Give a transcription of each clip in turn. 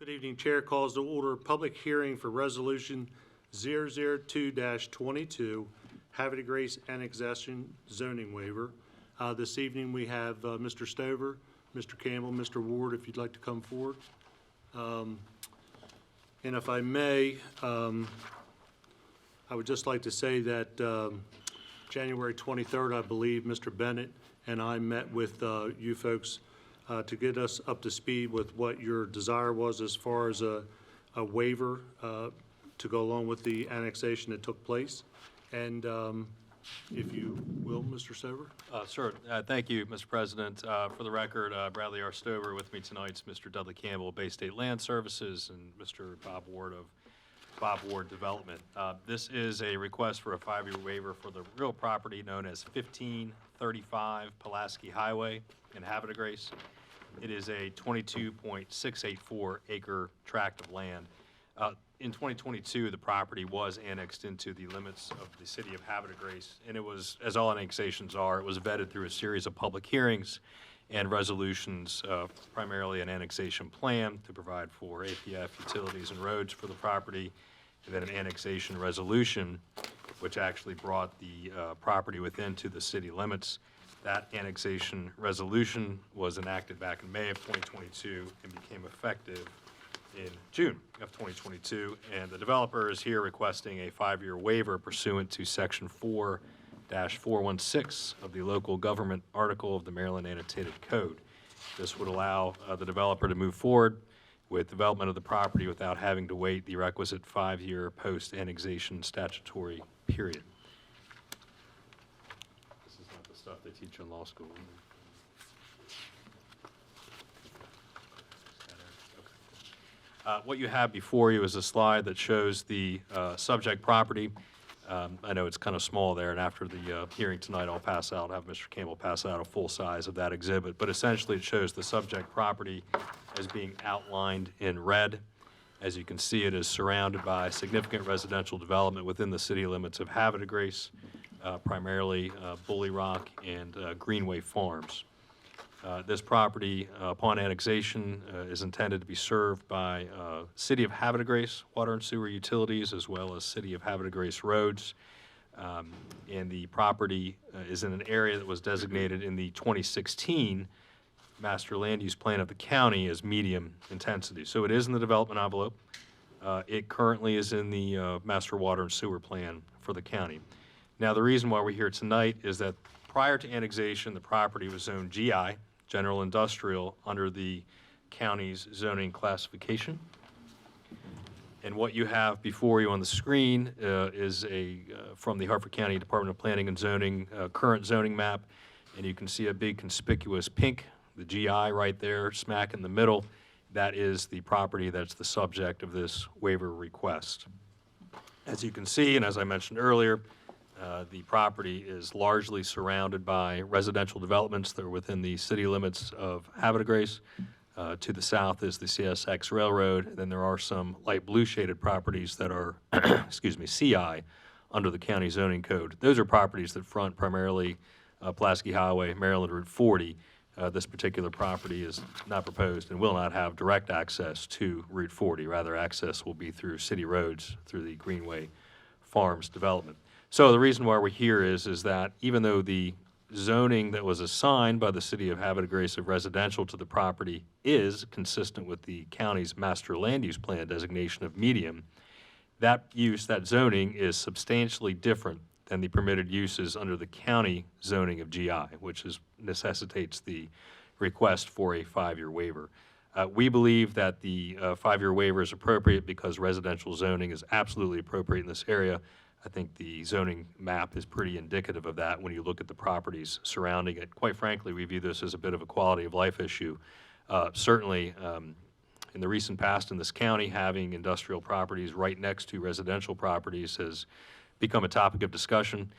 Good evening, Chair. Calls to order public hearing for Resolution 002-22, Havre de Grace Annexation Zoning Waiver. This evening we have Mr. Stover, Mr. Campbell, Mr. Ward, if you'd like to come forward. And if I may, I would just like to say that January 23rd, I believe, Mr. Bennett and I met with you folks to get us up to speed with what your desire was as far as a waiver to go along with the annexation that took place. And if you will, Mr. Stover. Sure. Thank you, Mr. President. For the record, Bradley R. Stover with me tonight is Mr. Dudley Campbell, Bay State Land Services, and Mr. Bob Ward of Bob Ward Development. This is a request for a 5-year waiver for the real property known as 1535 Pulaski Highway in Havre de Grace. It is a 22.684 acre tract of land. In 2022, the property was annexed into the limits of the city of Havre de Grace, and it was, as all annexations are, it was vetted through a series of public hearings and resolutions, primarily an annexation plan to provide for APF, utilities, and roads for the property, and then an annexation resolution, which actually brought the property within to the city limits. That annexation resolution was enacted back in May of 2022 and became effective in June of 2022, and the developer is here requesting a 5-year waiver pursuant to Section 4-416 of the Local Government Article of the Maryland Annotated Code. This would allow the developer to move forward with development of the property without having to wait the requisite 5-year post-annexation statutory period. This is not the stuff they teach in law school. What you have before you is a slide that shows the subject property. I know it's kind of small there, and after the hearing tonight, I'll pass out, have Mr. Campbell pass out a full size of that exhibit. But essentially, it shows the subject property as being outlined in red. As you can see, it is surrounded by significant residential development within the city limits of Havre de Grace, primarily Bully Rock and Greenway Farms. This property, upon annexation, is intended to be served by City of Havre de Grace water and sewer utilities, as well as City of Havre de Grace roads. And the property is in an area that was designated in the 2016 Master Land Use Plan of the county as medium intensity. So it is in the development envelope. It currently is in the Master Water and Sewer Plan for the county. Now, the reason why we're here tonight is that prior to annexation, the property was zoned GI, General Industrial, under the county's zoning classification. And what you have before you on the screen is from the Harford County Department of Planning and Zoning current zoning map, and you can see a big conspicuous pink, the GI right there, smack in the middle. That is the property that's the subject of this waiver request. As you can see, and as I mentioned earlier, the property is largely surrounded by residential developments that are within the city limits of Havre de Grace. To the south is the CSX Railroad, and then there are some light blue shaded properties that are, excuse me, CI under the county zoning code. Those are properties that front primarily Pulaski Highway, Maryland Route 40. This particular property is not proposed and will not have direct access to Route 40. Rather, access will be through city roads through the Greenway Farms development. So the reason why we're here is that even though the zoning that was assigned by the City of Havre de Grace of residential to the property is consistent with the county's Master Land Use Plan designation of medium, that use, that zoning, is substantially different than the permitted uses under the county zoning of GI, which necessitates the request for a 5-year waiver. We believe that the 5-year waiver is appropriate because residential zoning is absolutely appropriate in this area. I think the zoning map is pretty indicative of that when you look at the properties surrounding it. Quite frankly, we view this as a bit of a quality of life issue. Certainly, in the recent past in this county, having industrial properties right next to residential properties has become a topic of discussion,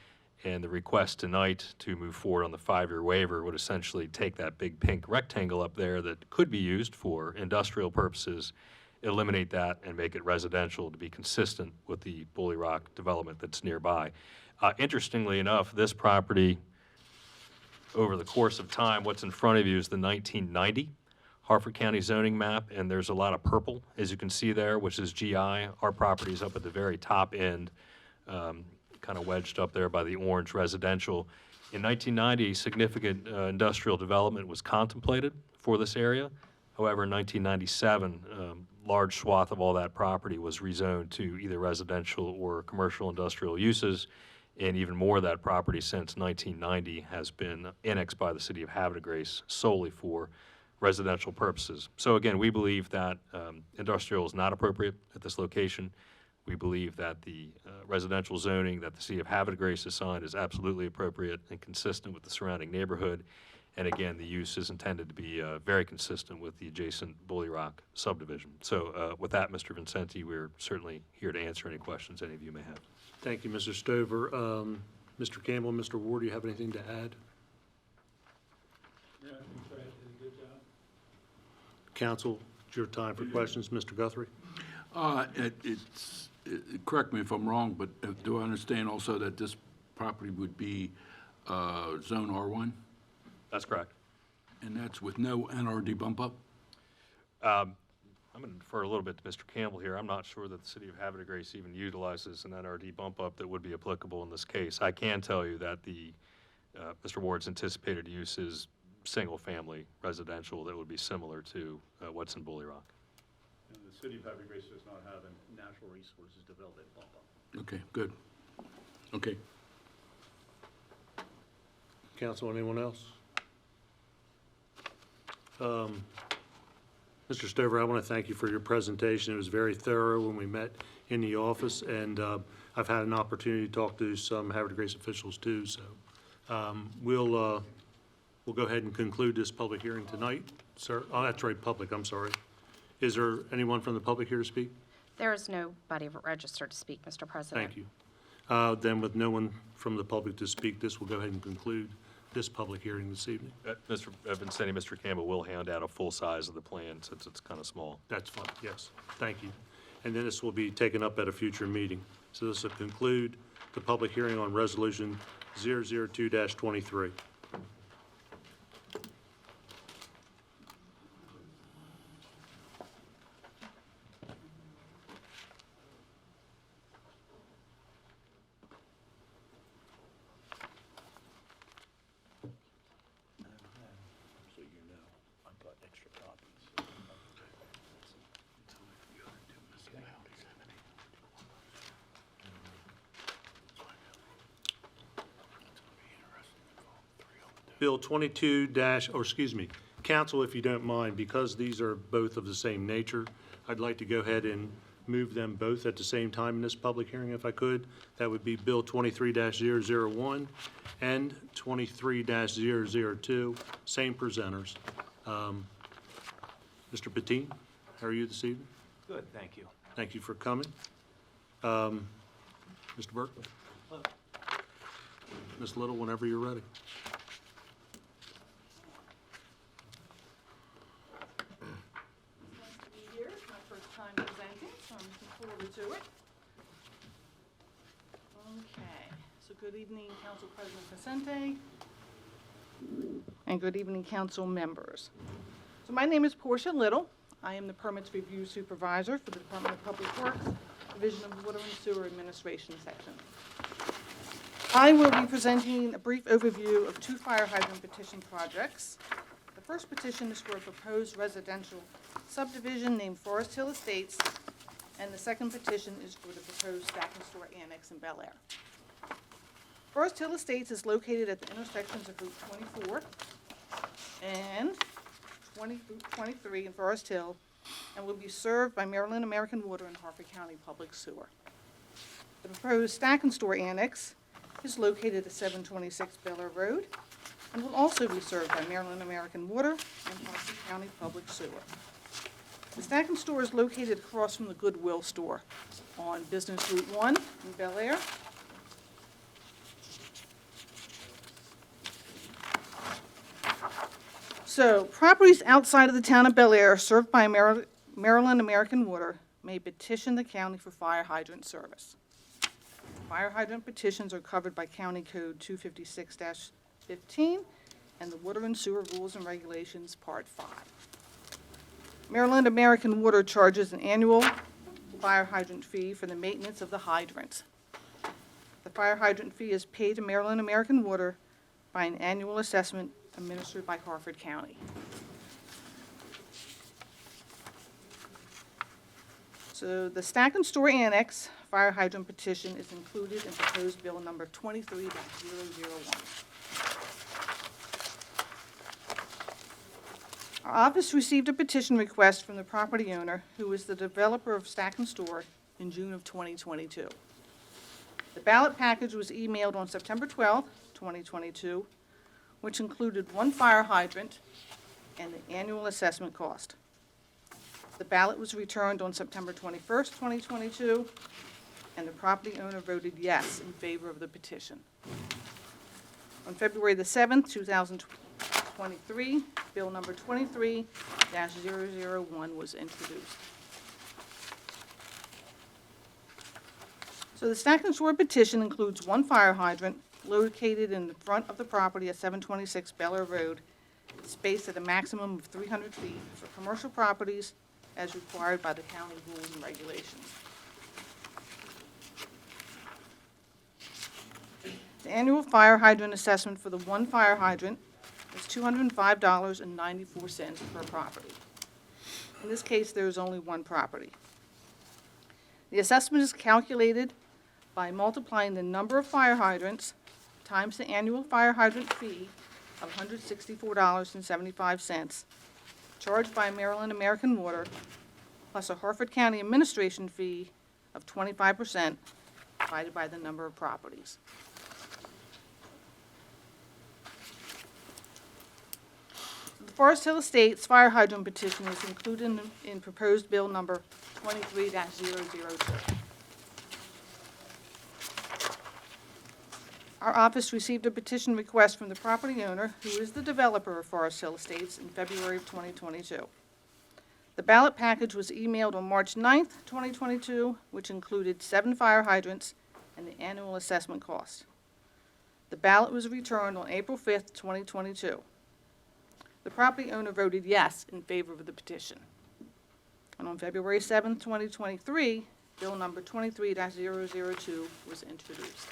and the request tonight to move forward on the 5-year waiver would essentially take that big pink rectangle up there that could be used for industrial purposes, eliminate that and make it residential to be consistent with the Bully Rock development that's nearby. Interestingly enough, this property, over the course of time, what's in front of you is the 1990 Harford County zoning map, and there's a lot of purple, as you can see there, which is GI. Our property is up at the very top end, kind of wedged up there by the orange residential. In 1990, significant industrial development was contemplated for this area. However, in 1997, large swath of all that property was rezoned to either residential or commercial industrial uses, and even more of that property since 1990 has been annexed by the city of Havre de Grace solely for residential purposes. So again, we believe that industrial is not appropriate at this location. We believe that the residential zoning that the city of Havre de Grace assigned is absolutely appropriate and consistent with the surrounding neighborhood. And again, the use is intended to be very consistent with the adjacent Bully Rock subdivision. So with that, Mr. Vincenti, we're certainly here to answer any questions any of you may have. Thank you, Mr. Stover. Mr. Campbell, Mr. Ward, do you have anything to add? Yeah, I think Brad did a good job. Council, it's your time for questions. Mr. Guthrie? Correct me if I'm wrong, but do I understand also that this property would be Zone R1? That's correct. And that's with no NRD bump up? I'm going to defer a little bit to Mr. Campbell here. I'm not sure that the city of Havre de Grace even utilizes an NRD bump up that would be applicable in this case. I can tell you that the Mr. Ward's anticipated use is single-family residential that would be similar to what's in Bully Rock. And the city of Havre de Grace does not have a natural resources development bump up. Okay, good. Okay. Council, anyone else? Mr. Stover, I want to thank you for your presentation. It was very thorough when we met in the office, and I've had an opportunity to talk to some Havre de Grace officials too, so we'll go ahead and conclude this public hearing tonight. Sir, oh, that's right, public, I'm sorry. Is there anyone from the public here to speak? There is nobody registered to speak, Mr. President. Thank you. Then with no one from the public to speak, this will go ahead and conclude this public hearing this evening. Mr. Vincenti, Mr. Campbell will hand out a full size of the plan since it's kind of small. That's fine, yes, thank you. And then this will be taken up at a future meeting. So this will conclude the public hearing on Resolution 002-23. So you know, I've got extra copies. Bill 22 or excuse me, council, if you don't mind, because these are both of the same nature, I'd like to go ahead and move them both at the same time in this public hearing if I could. That would be Bill 23-001 and 23-002, same presenters. Mr. Patine, how are you this evening? Good, thank you. Thank you for coming. Mr. Burke? Ms. Little, whenever you're ready. Nice to be here. It's my first time presenting, so I'm looking forward to it. Okay, so good evening, Council President Vicente, and good evening, council members. So my name is Portia Little. I am the Permits Review Supervisor for the Department of Public Works, Division of Water and Sewer Administration Section. I will be presenting a brief overview of two fire hydrant petition projects. The first petition is for a proposed residential subdivision named Forest Hill Estates, and the second petition is for the proposed Stack and Store Annex in Bel Air. Forest Hill Estates is located at the intersections of Route 24 and Route 23 in Forest Hill, and will be served by Maryland American Water and Harford County Public Sewer. The proposed Stack and Store Annex is located at 726 Bel Air Road, and will also be served by Maryland American Water and Harford County Public Sewer. The Stack and Store is located across from the Goodwill store on Business Route 1 in Bel Air. So, properties outside of the town of Bel Air served by Maryland American Water may petition the county for fire hydrant service. Fire hydrant petitions are covered by County Code 256-15 and the Water and Sewer Rules and Regulations, Part 5. Maryland American Water charges an annual fire hydrant fee for the maintenance of the hydrants. The fire hydrant fee is paid to Maryland American Water by an annual assessment administered by Harford County. So the Stack and Store Annex fire hydrant petition is included in proposed bill number 23-001. Our office received a petition request from the property owner, who is the developer of Stack and Store, in June of 2022. The ballot package was emailed on September 12, 2022, which included one fire hydrant and the annual assessment cost. The ballot was returned on September 21st, 2022, and the property owner voted yes in favor of the petition. On February the 7th, 2023, Bill number 23-001 was introduced. So the Stack and Store petition includes one fire hydrant located in the front of the property at 726 Bel Air Road, spaced at a maximum of 300 feet for commercial properties as required by the county rules and regulations. The annual fire hydrant assessment for the one fire hydrant is $205.94 per property. In this case, there is only one property. The assessment is calculated by multiplying the number of fire hydrants times the annual fire hydrant fee of $164.75, charged by Maryland American Water, plus a Harford County administration fee of 25% divided by the number of properties. The Forest Hill Estates fire hydrant petition is included in proposed bill number 23-002. Our office received a petition request from the property owner, who is the developer of Forest Hill Estates, in February of 2022. The ballot package was emailed on March 9th, 2022, which included 7 fire hydrants and the annual assessment cost. The ballot was returned on April 5th, 2022. The property owner voted yes in favor of the petition. And on February 7th, 2023, Bill number 23-002 was introduced.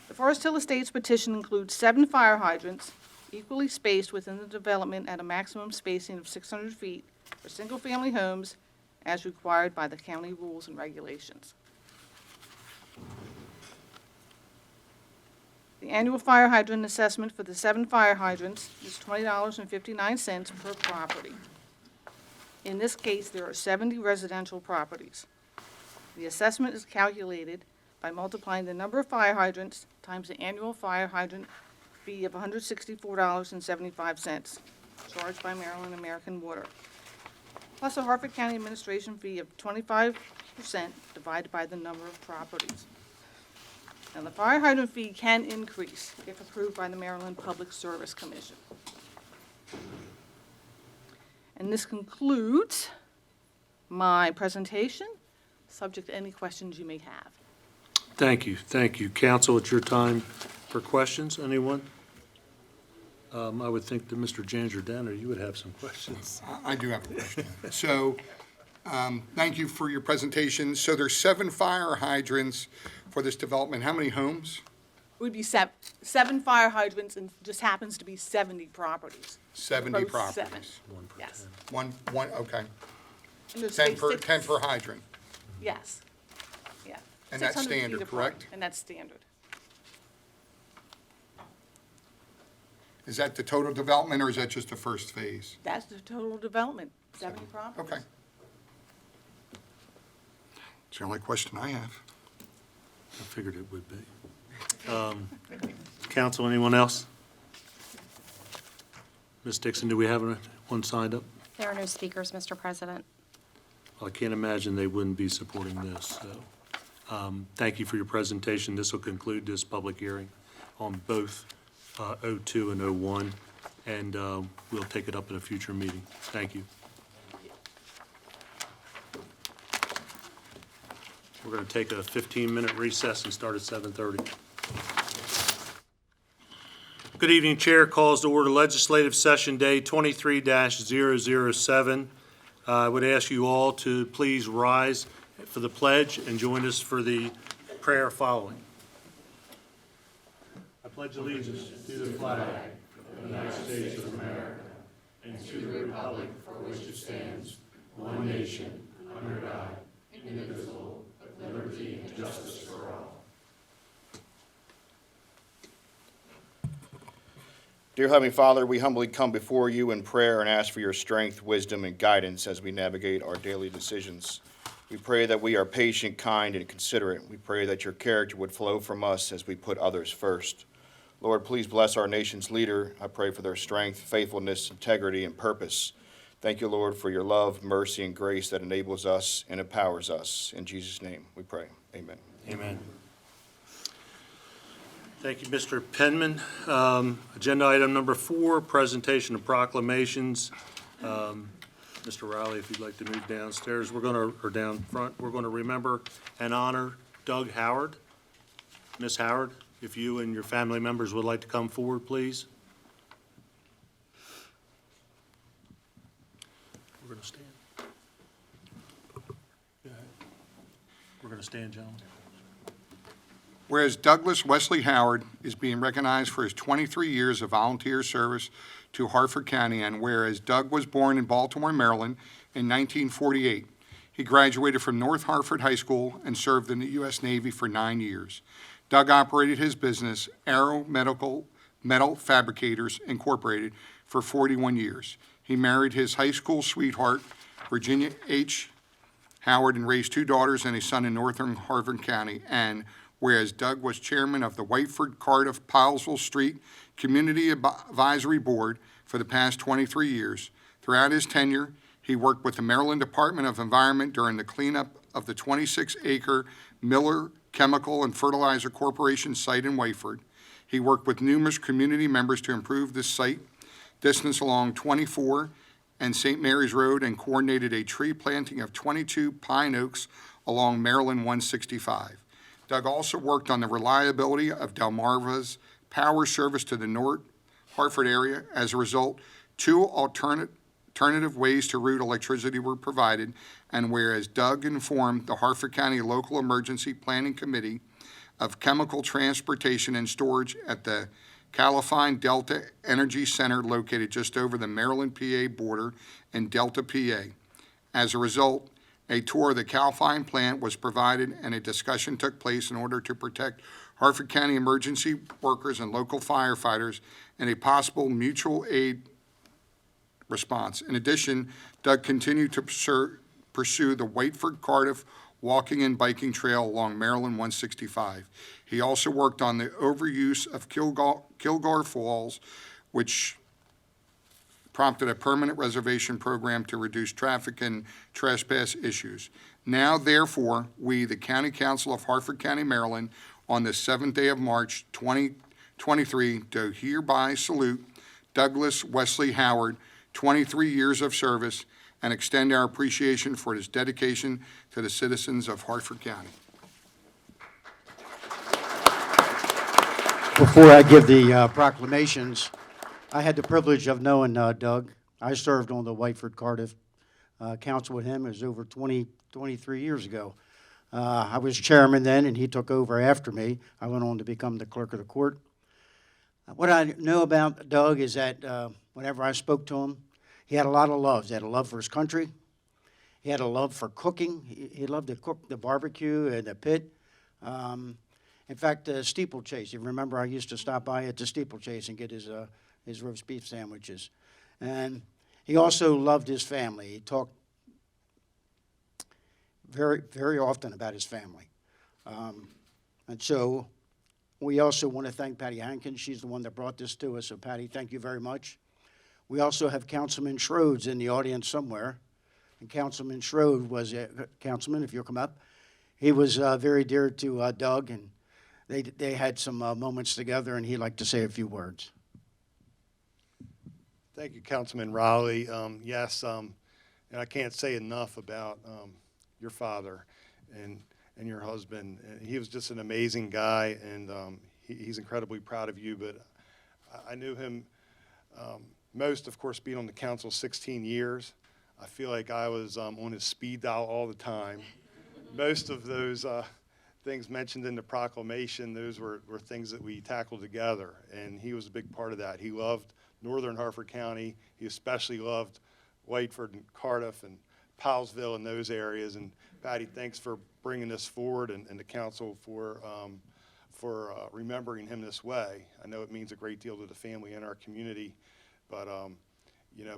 The Forest Hill Estates petition includes 7 fire hydrants equally spaced within the development at a maximum spacing of 600 feet for single-family homes as required by the county rules and regulations. The annual fire hydrant assessment for the 7 fire hydrants is $20.59 per property. In this case, there are 70 residential properties. The assessment is calculated by multiplying the number of fire hydrants times the annual fire hydrant fee of $164.75, charged by Maryland American Water, plus a Harford County administration fee of 25% divided by the number of properties. Now, the fire hydrant fee can increase if approved by the Maryland Public Service Commission. And this concludes my presentation, subject to any questions you may have. Thank you, thank you. Council, it's your time for questions. Anyone? I would think that Mr. Janjardano, you would have some questions. I do have a question. So, thank you for your presentation. So there's 7 fire hydrants for this development. How many homes? It would be 7 fire hydrants, and just happens to be 70 properties. 70 Proposed 7. properties. Yes. One, okay. And there's 10 per, 6 10 per hydrant. Yes. Yeah. And that's 600 feet standard, apart, correct? And that's standard. Is that the total development, or is that just the first phase? That's the total development, 70 properties. Okay. It's the only question I have. I figured it would be. Council, anyone else? Ms. Dixon, do we have one signed up? There are no speakers, Mr. President. Well, I can't imagine they wouldn't be supporting this, so. Thank you for your presentation. This will conclude this public hearing on both 02 and 01, and we'll take it up at a future meeting. Thank you. We're going to take a 15-minute recess and start at 7:30. Good Good evening, Chair. Calls to order Legislative Session Day 23-007. I would ask you all to please rise for the pledge and join us for the prayer following. I pledge allegiance to the flag of the United States of America and to the republic for which it stands, one nation, under God, indivisible, with liberty and justice for all. Dear Heavenly Father, we humbly come before you in prayer and ask for your strength, wisdom, and guidance as we navigate our daily decisions. We pray that we are patient, kind, and considerate. We pray that your character would flow from us as we put others first. Lord, please bless our nation's leader. I pray for their strength, faithfulness, integrity, and purpose. Thank you, Lord, for your love, mercy, and grace that enables us and empowers us. In Jesus' name we pray. Amen. Amen. Thank you, Mr. Penman. Agenda item number 4, presentation of proclamations. Mr. Riley, if you'd like to move downstairs, or down front, we're going to remember and honor Doug Howard. Miss Howard, if you and your family members would like to come forward, please. We're going to stand. Go ahead. We're going to stand, gentlemen. Whereas Douglas Wesley Howard is being recognized for his 23 years of volunteer service to Harford County, and whereas Doug was born in Baltimore, Maryland in 1948. He graduated from North Harford High School and served in the U.S. Navy for 9 years. Doug operated his business, Aero Metal Fabricators Incorporated, for 41 years. He married his high school sweetheart, Virginia H. Howard, and raised 2 daughters and a son in northern Harford County. And whereas Doug was chairman of the Whiteford, Cardiff, Pilesville Street Community Advisory Board for the past 23 years. Throughout his tenure, he worked with the Maryland Department of Environment during the cleanup of the 26-acre Miller Chemical and Fertilizer Corporation site in Whiteford. He worked with numerous community members to improve this site distance along 24 and St. Mary's Road, and coordinated a tree planting of 22 pine oaks along Maryland 165. Doug also worked on the reliability of Delmarva's power service to the North Harford area. As a result, 2 alternative ways to route electricity were provided, and whereas Doug informed the Harford County Local Emergency Planning Committee of chemical transportation and storage at the Califine Delta Energy Center located just over the Maryland-PA border in Delta, PA. As a result, a tour of the Calfine plant was provided and a discussion took place in order to protect Harford County emergency workers and local firefighters in a possible mutual aid response. In addition, Doug continued to pursue the Whiteford Cardiff walking and biking trail along Maryland 165. He also worked on the overuse of Kilgore Falls, which prompted a permanent reservation program to reduce traffic and trespass issues. Now, therefore, we, the County Council of Harford County, Maryland, on the 7th day of March 2023, do hereby salute Douglas Wesley Howard, 23 years of service, and extend our appreciation for his dedication to the citizens of Harford County. Before I give the proclamations, I had the privilege of knowing Doug. I served on the Whiteford Cardiff Council with him. It was over 23 years ago. I was chairman then, and he took over after me. I went on to become the clerk of the court. What I know about Doug is that whenever I spoke to him, he had a lot of loves. He had a love for his country. He had a love for cooking. He loved to cook the barbecue and the pit. In fact, steeplechase. You remember I used to stop by at the steeplechase and get his roast beef sandwiches. And he also loved his family. He talked very, very often about his family. And so we also want to thank Patty Hankins. She's the one that brought this to us. So, Patty, thank you very much. We also have Councilman Schroeds in the audience somewhere. And Councilman Schroed was, Councilman, if you'll come up, he was very dear to Doug, and they had some moments together, and he'd like to say a few words. Thank you, Councilman Rowley. Yes, and I can't say enough about your father and your husband. He was just an amazing guy, and he's incredibly proud of you. But I knew him most, of course, being on the council 16 years. I feel like I was on his speed dial all the time. Most of those things mentioned in the proclamation, those were things that we tackled together, and he was a big part of that. He loved northern Harford County. He especially loved Whiteford and Cardiff and Powellsville and those areas. And Patty, thanks for bringing this forward, and the council for remembering him this way. I know it means a great deal to the family and our community, but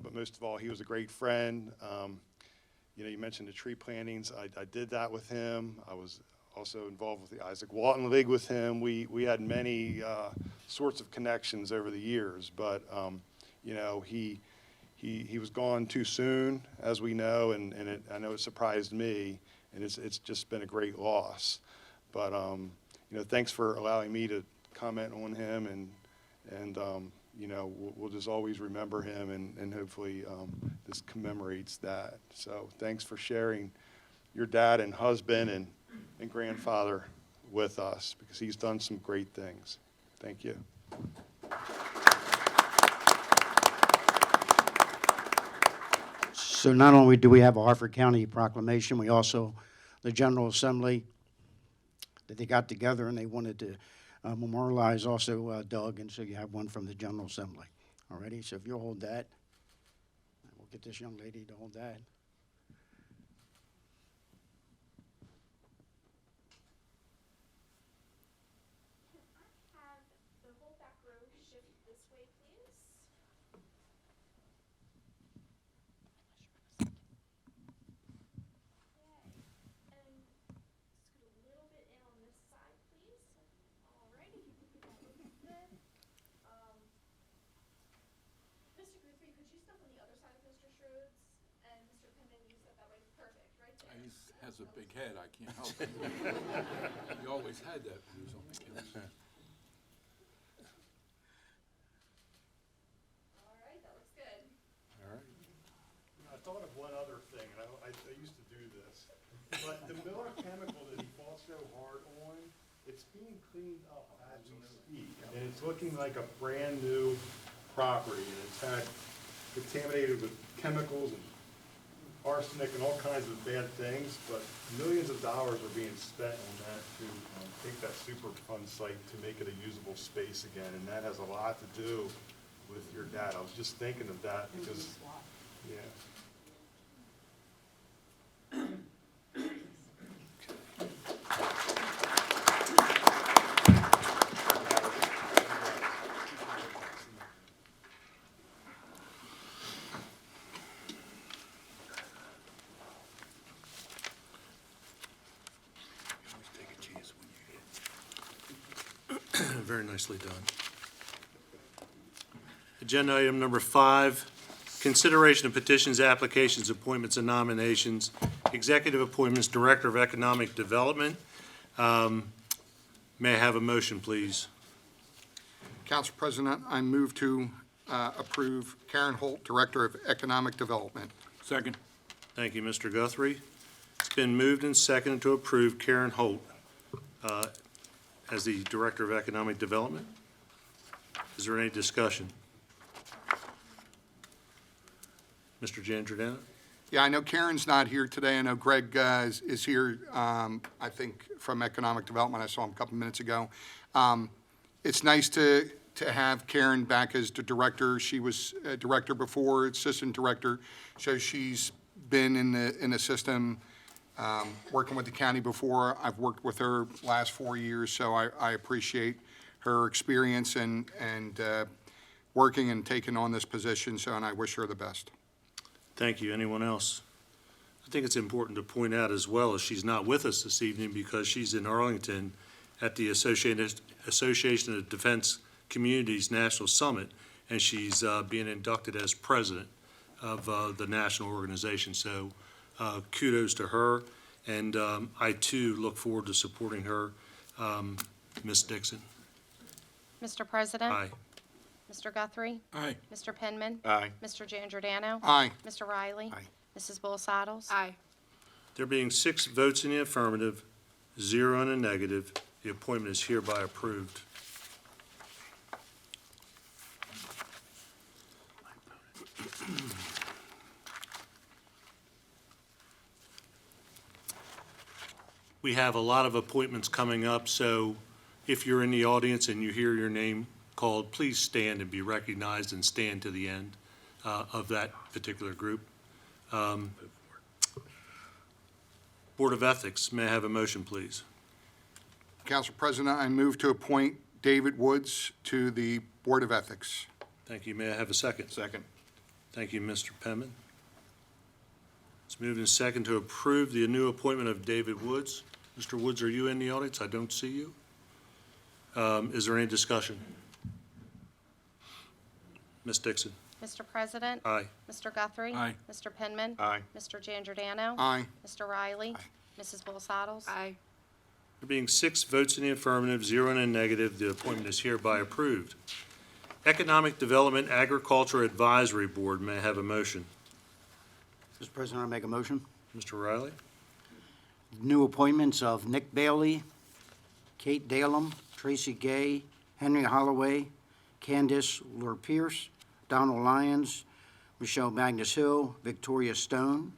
but most of all, he was a great friend. You mentioned the tree plantings. I did that with him. I was also involved with the Isaac Walton League with him. We had many sorts of connections over the years, but he was gone too soon, as we know, and I know it surprised me, and it's just been a great loss. But thanks for allowing me to comment on him, and we'll just always remember him, and hopefully this commemorates that. So thanks for sharing your dad and husband and grandfather with us, because he's done some great things. Thank you. So not only do we have a Harford County proclamation, we also, the General Assembly, that they got together and they wanted to memorialize also Doug, and so you have one from the General Assembly. All righty, so if you'll hold that, we'll get this young lady to hold that. Have the whole back row shift this way, please. Okay, and scoot a little bit in on this side, please. Alrighty, that looks good. Mr. Guthrie, could you step on the other side of Mr. Schroeds? And Mr. Penman, you step that way. Perfect, right there. He has a big head, I can't help it. He always had that when he was on the council. Alright, that looks good. I thought of one other thing, and I used to do this, but the Miller chemical that he fought so hard on, it's being cleaned up as we speak, and it's looking like a brand-new property, and it's had contaminated with chemicals and arsenic and all kinds of bad things, but millions of dollars are being spent on that to take that Superfund site to make it a usable space again, and that has a lot to do with your dad. I was just thinking of that because, yeah. Very nicely done. Agenda item number 5, consideration of petitions, applications, appointments, and nominations. Executive appointments, Director of Economic Development. May I have a motion, please? Council President, I move to approve Karen Holt, Director of Economic Development. Second. Thank you, Mr. Guthrie. It's been moved and seconded to approve Karen Holt as the Director of Economic Development. Is there any discussion? Mr. Giangiordano? Yeah, I know Karen's not here today. I know Greg is here, I think, from Economic Development. I saw him a couple minutes ago. It's nice to have Karen back as the director. She was a director before, assistant director, so she's been in the system, working with the county before. I've worked with her last 4 years, so I appreciate her experience and working and taking on this position, and I wish her the best. Thank you. Anyone else? I think it's important to point out as well as she's not with us this evening because she's in Arlington at the Association of Defense Communities National Summit, and she's being inducted as president of the national organization. So kudos to her, and I too look forward to supporting her. Ms. Dixon? Mr. President? Aye. Mr. Guthrie? Aye. Mr. Penman? Aye. Mr. Giangiordano? Aye. Mr. Riley? Aye. Mrs. Bulls-Saddles? Aye. There being 6 votes in the affirmative, 0 in the negative, the appointment is hereby approved. We have a lot of appointments coming up, so if you're in the audience and you hear your name called, please stand and be recognized and stand to the end of that particular group. Board of Ethics, may I have a motion, please? Council President, I move to appoint David Woods to the Board of Ethics. Thank you. May I have a second? Second. Thank you, Mr. Penman. It's moved and second to approve the new appointment of David Woods. Mr. Woods, are you in the audience? I don't see you. Is there any discussion? Ms. Dixon? Mr. President? Aye. Mr. Guthrie? Aye. Mr. Penman? Aye. Mr. Giangiordano? Aye. Mr. Riley? Mrs. Bosados? Aye. There being 6 votes in the affirmative, 0 in the negative, the appointment is hereby approved. Economic Development Agriculture Advisory Board, may I have a motion? Mr. President, I make a motion. Mr. Riley? New appointments of Nick Bailey, Kate Dalem, Tracy Gay, Henry Holloway, Candice Lure Pierce, Donald Lyons, Michelle Magnus Hill, Victoria Stone.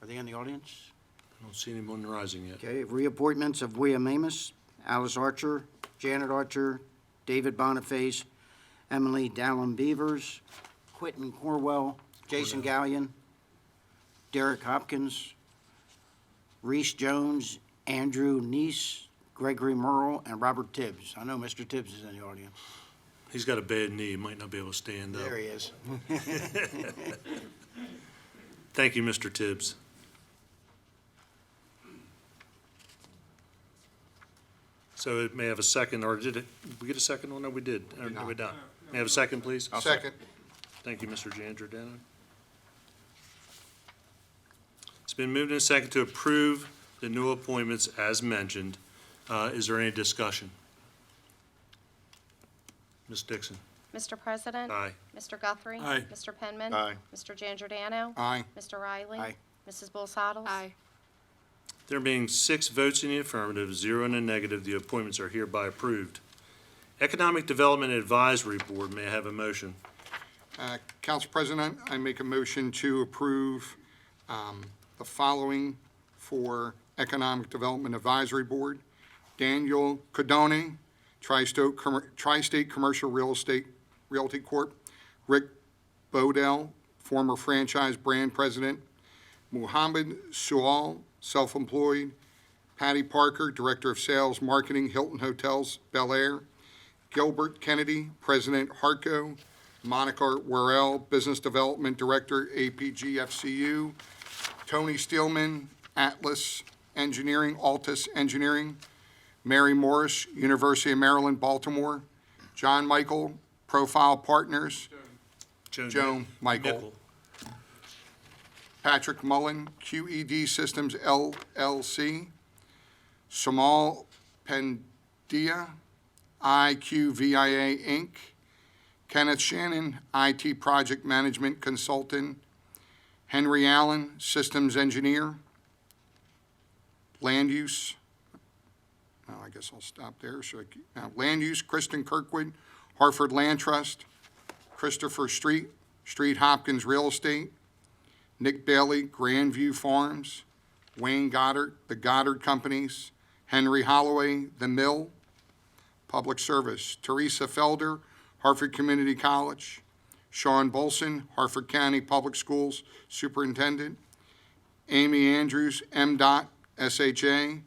Are they in the audience? I don't see anyone rising yet. Okay, reappointments of William Amos, Alice Archer, Janet Archer, David Boniface, Emily Dallin Beavers, Quentin Corwell, Jason Gallion, Derek Hopkins, Reese Jones, Andrew Neese, Gregory Merle, and Robert Tibbs. I know Mr. Tibbs is in the audience. He's got a bad knee, he might not be able to stand up. There he is. Thank you, Mr. Tibbs. So it may have a second, or did we get a second one? No, we did. Or did not. we not? May I have a second, please? Second. Thank you, Mr. Giangiordano. It's been moved and second to approve the new appointments as mentioned. Is there any discussion? Ms. Dixon? Mr. President? Aye. Mr. Guthrie? Aye. Mr. Penman? Aye. Mr. Giangiordano? Aye. Mr. Riley? Aye. Mrs. Bosados? Aye. There being 6 votes in the affirmative, 0 in the negative, the appointments are hereby approved. Economic Development Advisory Board, may I have a motion? Council President, I make a motion to approve the following for Economic Development Advisory Board. Daniel Codone, Tri-State Commercial Realty Corp. Rick Bodell, former franchise brand president. Muhammad Sual, self-employed. Patty Parker, Director of Sales Marketing, Hilton Hotels, Bel Air. Gilbert Kennedy, President, Harco. Monica Worrell, Business Development Director, APG/FCU. Tony Steelman, Atlas Engineering, Altus Engineering. Mary Morris, University of Maryland, Baltimore. John Michael, Profile Partners. Joan Michael. Nickel. Patrick Mullen, QED Systems LLC. Samal Pendia, IQVIA Inc. Kenneth Shannon, IT Project Management Consultant. Henry Allen, Systems Engineer. Land Use, I guess I'll stop there. Land Use, Kristen Kirkwood, Harford Land Trust. Christopher Street, Street Hopkins Real Estate. Nick Bailey, Grandview Farms. Wayne Goddard, the Goddard Companies. Henry Holloway, The Mill. Public Service, Teresa Felder, Harford Community College. Sean Bolson, Harford County Public Schools Superintendent. Amy Andrews, MDOT, SHA.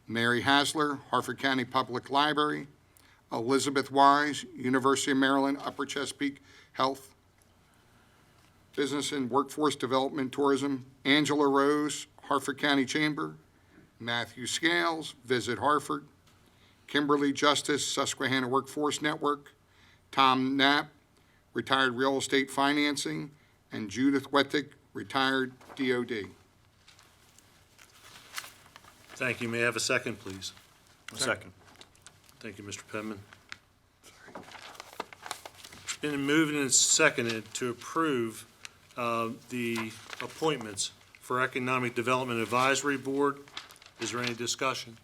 Mary Hasler, Harford County Public Library. Elizabeth Wise, University of Maryland, Upper Chesapeake Health. Business and Workforce Development Tourism. Angela Rose, Harford County Chamber. Matthew Scales, Visit Harford. Kimberly Justice, Susquehanna Workforce Network. Tom Knapp, Retired Real Estate Financing. And Judith Wettig, Retired DOD. Thank you. May I have a second, please? Second. Thank you, Mr. Penman. It's been moved and seconded to approve the appointments for Economic Development Advisory Board. Is there any discussion?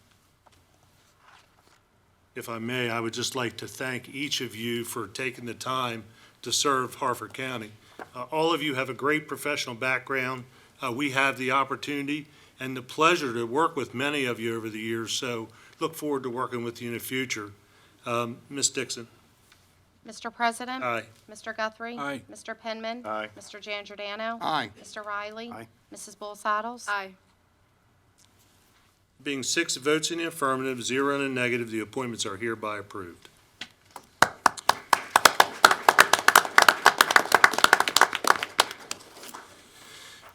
If I may, I would just like to thank each of you for taking the time to serve Harford County. All of you have a great professional background. We have the opportunity, and the pleasure to work with many of you over the years, so look forward to working with you in the future. Ms. Dixon? Mr. President? Aye. Mr. Guthrie? Aye. Mr. Penman? Aye. Mr. Giangiordano? Aye. Mr. Riley? Aye. Mrs. Bull Saddles? Aye. Being 6 votes in the affirmative, 0 in the negative, the appointments are hereby approved.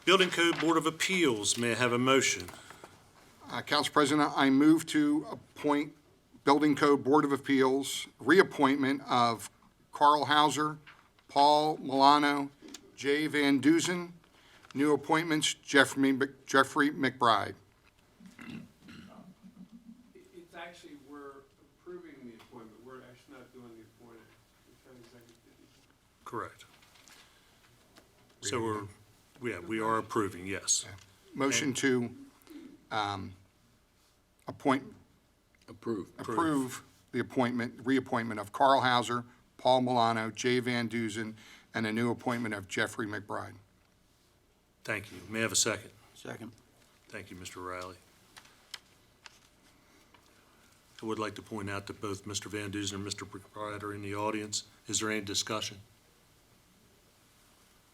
Building Code Board of Appeals, may I have a motion? Council President, I move to appoint Building Code Board of Appeals, reappointment of Carl Hauser, Paul Milano, Jay Van Duzen. New appointments, Jeffrey McBride. It's actually, we're approving the appointment, we're actually not doing the appointment. The county executive. Correct. So we are approving, yes. Motion to approve the reappointment of Carl Hauser, Paul Milano, Jay Van Duzen, and a new appointment of Jeffrey McBride. Thank you. May I have a second? Second. Thank you, Mr. Riley. I would like to point out that both Mr. Van Duzen and Mr. McBride are in the audience. Is there any discussion?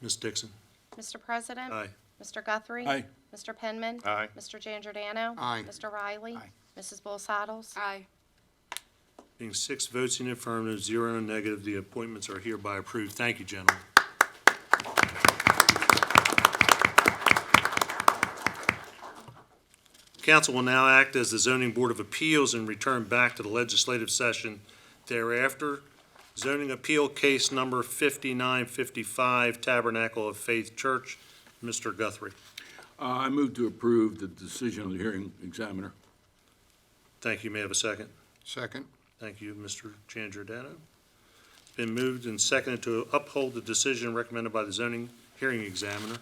Ms. Dixon? Mr. President? Aye. Mr. Guthrie? Aye. Mr. Penman? Aye. Mr. Giangiordano? Aye. Mr. Riley? Aye. Mrs. Bull Saddles? Aye. Being 6 votes in the affirmative, 0 in the negative, the appointments are hereby approved. Thank you, gentlemen. Council will now act as the Zoning Board of Appeals and return back to the legislative session thereafter. Zoning Appeal Case Number 5955, Tabernacle of Faith Church. Mr. Guthrie. I move to approve the decision of the hearing examiner. Thank you. May I have a second? Second. Thank you, Mr. Giangiordano. It's been moved and seconded to uphold the decision recommended by the zoning hearing examiner.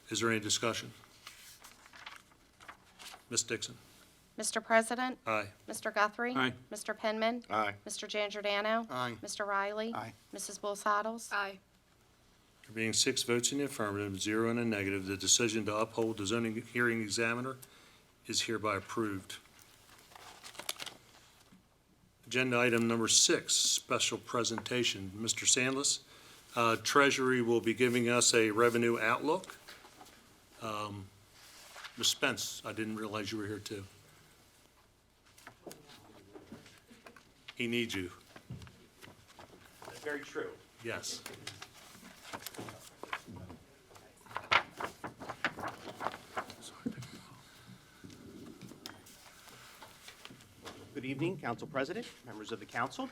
Is there any discussion? Ms. Dixon? Mr. President? Aye. Mr. Guthrie? Aye. Mr. Penman? Aye. Mr. Giangiordano? Aye. Mr. Riley? Aye. Mrs. Bull Saddles? Aye. There being 6 votes in the affirmative, 0 in the negative, the decision to uphold the zoning hearing examiner is hereby approved. Agenda item number 6, special presentation. Mr. Sandless, Treasury will be giving us a revenue outlook. Ms. Spence, I didn't realize you were here too. He needs you. That's very true. Yes. Good evening, Council President, members of the council.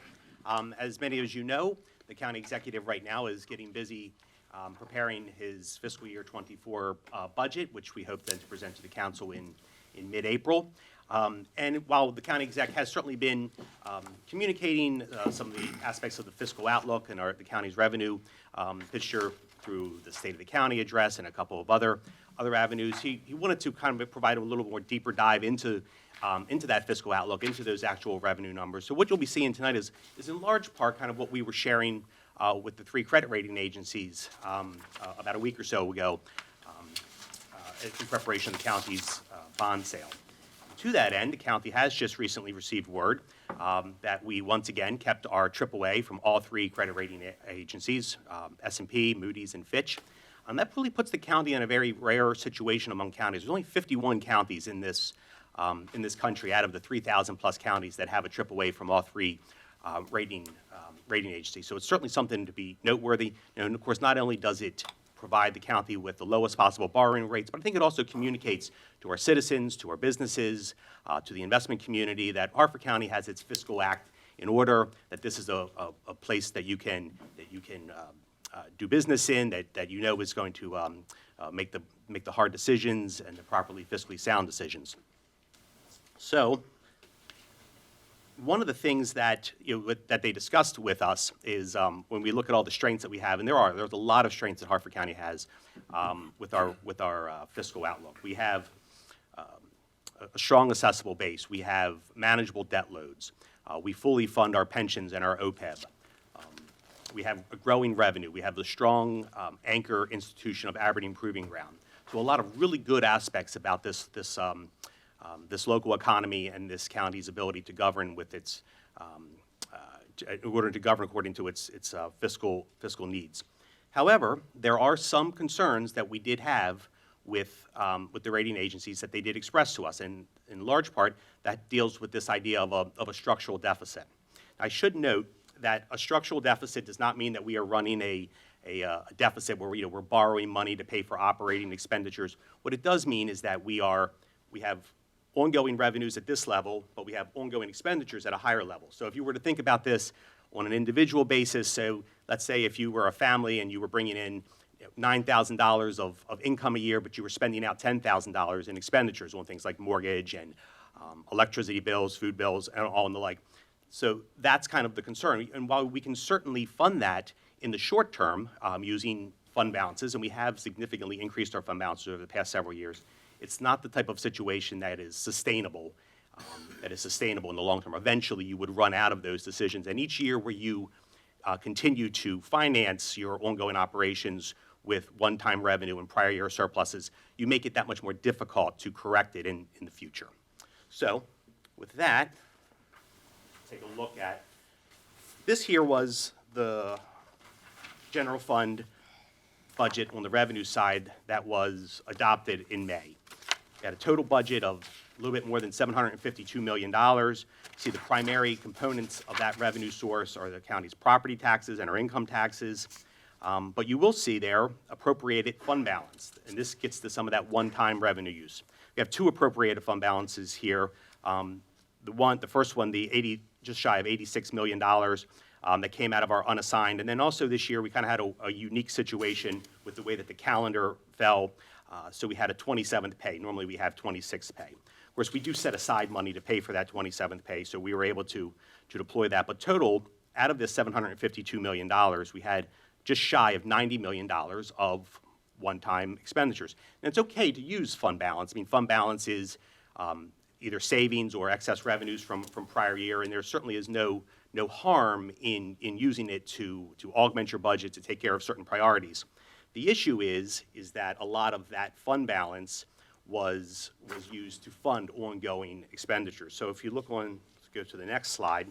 As many of you know, the county executive right now is getting busy preparing his fiscal year '24 budget, which we hope then to present to the council in mid-April. And while the county exec has certainly been communicating some of the aspects of the fiscal outlook and the county's revenue picture through the State of the County address and a couple of other avenues, he wanted to kind of provide a little more deeper dive into that fiscal outlook, into those actual revenue numbers. So what you'll be seeing tonight is in large part kind of what we were sharing with the 3 credit rating agencies about a week or so ago in preparation of the county's bond sale. To that end, the county has just recently received word that we once again kept our AAA from all 3 credit rating agencies, S&P, Moody's, and Fitch. That really puts the county in a very rare situation among counties. There's only 51 counties in this country out of the 3,000 plus counties that have a AAA from all 3 rating agencies. So it's certainly something to be noteworthy. And of course, not only does it provide the county with the lowest possible borrowing rates, but I think it also communicates to our citizens, to our businesses, to the investment community that Harford County has its fiscal act in order, that this is a place that you can do business in, that you know is going to make the hard decisions and the properly fiscally sound decisions. So, one of the things that that they discussed with us is when we look at all the strengths that we have, and there's a lot of strengths that Harford County has with our fiscal outlook. We have a strong assessable base. We have manageable debt loads. We fully fund our pensions and our OPEB. We have a growing revenue. We have the strong anchor institution of Aberdeen Proving Ground. So a lot of really good aspects about this local economy and this county's ability to govern with its, in order to govern according to its fiscal needs. However, there are some concerns that we did have with the rating agencies that they did express to us, and in large part, that deals with this idea of a structural deficit. I should note that a structural deficit does not mean that we are running a deficit where we're borrowing money to pay for operating expenditures. What it does mean is that we have ongoing revenues at this level, but we have ongoing expenditures at a higher level. So if you were to think about this on an individual basis, so let's say if you were a family and you were bringing in $9,000 of income a year, but you were spending out $10,000 in expenditures on things like mortgage and electricity bills, food bills, and all and the like. So that's kind of the concern. And while we can certainly fund that in the short term using fund balances, and we have significantly increased our fund balances over the past several years, it's not the type of situation that is sustainable in the long term. Eventually, you would run out of those decisions. And each year where you continue to finance your ongoing operations with one-time revenue and prior year surpluses, you make it that much more difficult to correct it in the future. So with that, take a look at, this here was the general fund budget on the revenue side that was adopted in May. We had a total budget of a little bit more than $752 million. See, the primary components of that revenue source are the county's property taxes and our income taxes. But you will see there appropriated fund balance, and this gets to some of that one-time revenue use. We have two appropriated fund balances here. The first one, just shy of $86 million that came out of our unassigned. And then also this year, we kind of had a unique situation with the way that the calendar fell. So we had a 27th pay. Normally, we have 26th pay. Of course, we do set aside money to pay for that 27th pay, so we were able to deploy that. But total, out of this $752 million, we had just shy of $90 million of one-time expenditures. And it's okay to use fund balance. I mean, fund balance is either savings or excess revenues from prior year, and there certainly is no harm in using it to augment your budget, to take care of certain priorities. The issue is that a lot of that fund balance was used to fund ongoing expenditures. So if you look on, let's go to the next slide,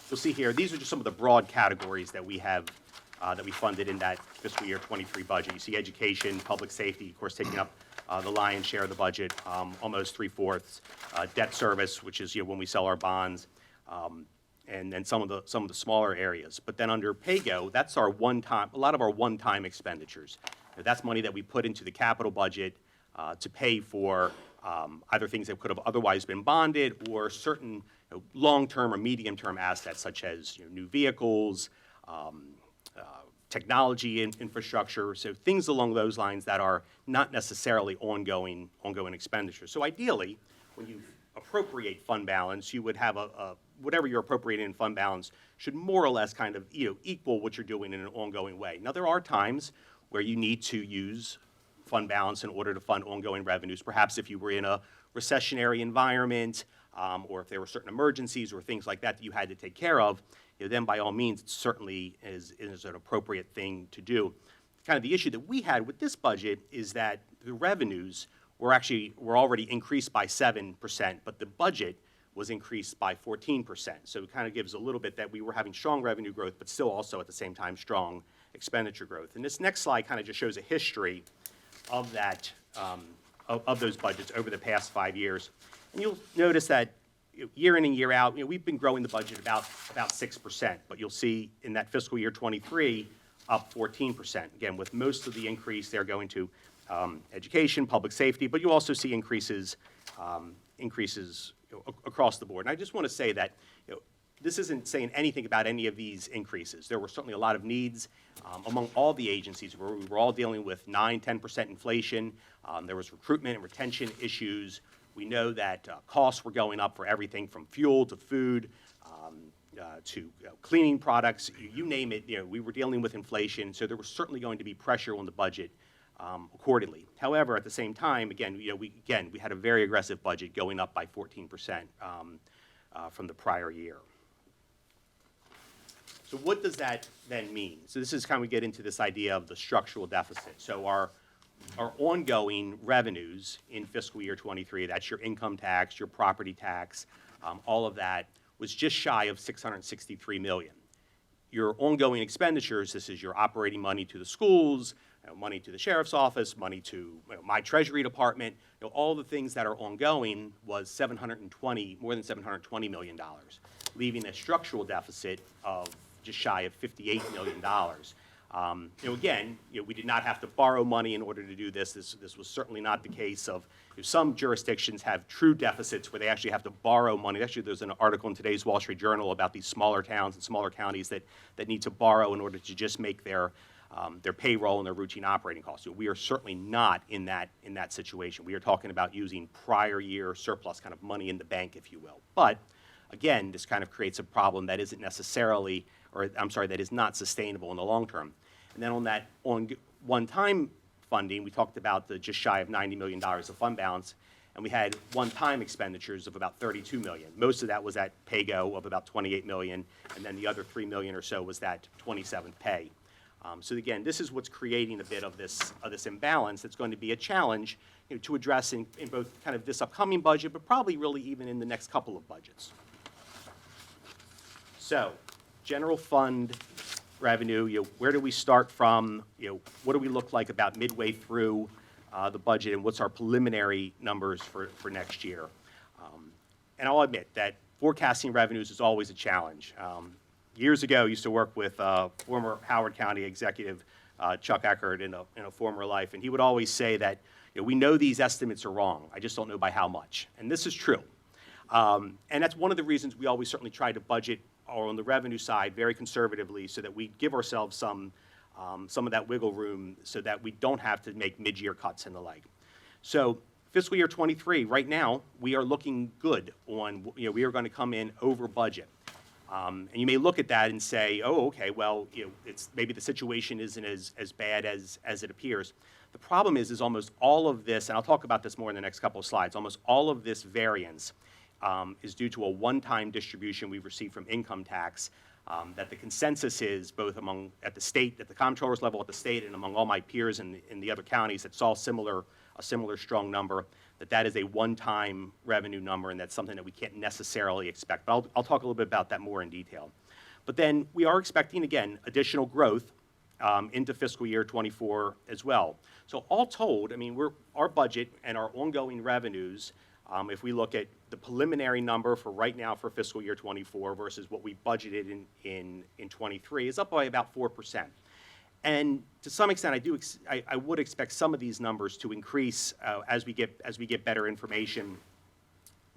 you'll see here, these are just some of the broad categories that we have, that we funded in that fiscal year 23 budget. You see education, public safety, of course, taking up the lion's share of the budget, almost 3/4. Debt service, which is when we sell our bonds, and then some of the smaller areas. But then under PAYGO, that's our a lot of our one-time expenditures. That's money that we put into the capital budget to pay for either things that could have otherwise been bonded or certain long-term or medium-term assets, such as new vehicles, technology infrastructure, so things along those lines that are not necessarily ongoing expenditures. So ideally, when you appropriate fund balance, you would have whatever you're appropriating in fund balance should more or less kind of equal what you're doing in an ongoing way. Now, there are times where you need to use fund balance in order to fund ongoing revenues. Perhaps if you were in a recessionary environment, or if there were certain emergencies or things like that you had to take care of, then by all means, it certainly is an appropriate thing to do. Kind of the issue that we had with this budget is that the revenues were already increased by 7%, but the budget was increased by 14%. So it kind of gives a little bit that we were having strong revenue growth, but still also at the same time strong expenditure growth. And this next slide kind of just shows a history of that, of those budgets over the past 5 years. And you'll notice that year in and year out, we've been growing the budget about 6%, but you'll see in that fiscal year 23, up 14%. Again, with most of the increase, they're going to education, public safety, but you also see increases across the board. And I just want to say that this isn't saying anything about any of these increases. There were certainly a lot of needs among all the agencies where we were all dealing with 9-10% inflation. There was recruitment and retention issues. We know that costs were going up for everything from fuel to food to cleaning products. You name it, we were dealing with inflation, so there was certainly going to be pressure on the budget accordingly. However, at the same time, we had a very aggressive budget going up by 14% from the prior year. So what does that then mean? So this is how we get into this idea of the structural deficit. So our our ongoing revenues in fiscal year '23, that's your income tax, your property tax, all of that, was just shy of $663 million. Your ongoing expenditures, this is your operating money to the schools, money to the sheriff's office, money to my treasury department, all the things that are ongoing was more than $720 million, leaving a structural deficit of just shy of $58 million. Again, we did not have to borrow money in order to do this. This was certainly not the case of, some jurisdictions have true deficits where they actually have to borrow money. Actually, there's an article in today's Wall Street Journal about these smaller towns and smaller counties that need to borrow in order to just make their payroll and their routine operating costs. We are certainly not in that situation. We are talking about using prior year surplus, kind of money in the bank, if you will. But again, this kind of creates a problem that isn't necessarily, that is not sustainable in the long term. And then on one-time funding, we talked about the just shy of $90 million of fund balance, and we had one-time expenditures of about $32 million. Most of that was at PAYGO of about $28 million, and then the other $3 million or so was that 27th pay. So again, this is what's creating a bit of this imbalance that's going to be a challenge to address in both kind of this upcoming budget, but probably really even in the next couple of budgets. So, general fund revenue, where do we start from? What do we look like about midway through the budget, and what's our preliminary numbers for next year? And I'll admit that forecasting revenues is always a challenge. Years ago, I used to work with former Howard County executive Chuck Eckert in a former life, and he would always say that we know these estimates are wrong, I just don't know by how much. And this is true. And that's one of the reasons we always certainly try to budget, or on the revenue side, very conservatively, so that we give ourselves some of that wiggle room so that we don't have to make mid-year cuts and the like. So fiscal year '23, right now, we are looking good on, we are going to come in over budget. And you may look at that and say, oh, okay, well, it's maybe the situation isn't as bad as it appears. The problem is almost all of this, and I'll talk about this more in the next couple of slides, almost all of this variance is due to a one-time distribution we've received from income tax that the consensus is both at the state, at the comptroller's level at the state, and among all my peers in the other counties that saw a similar strong number, that is a one-time revenue number, and that's something that we can't necessarily expect. But I'll talk a little bit about that more in detail. But then we are expecting, again, additional growth into fiscal year '24 as well. So all told, our budget and our ongoing revenues, if we look at the preliminary number for right now for fiscal year '24 versus what we budgeted in '23, is up by about 4%. And to some extent, I would expect some of these numbers to increase as we get better information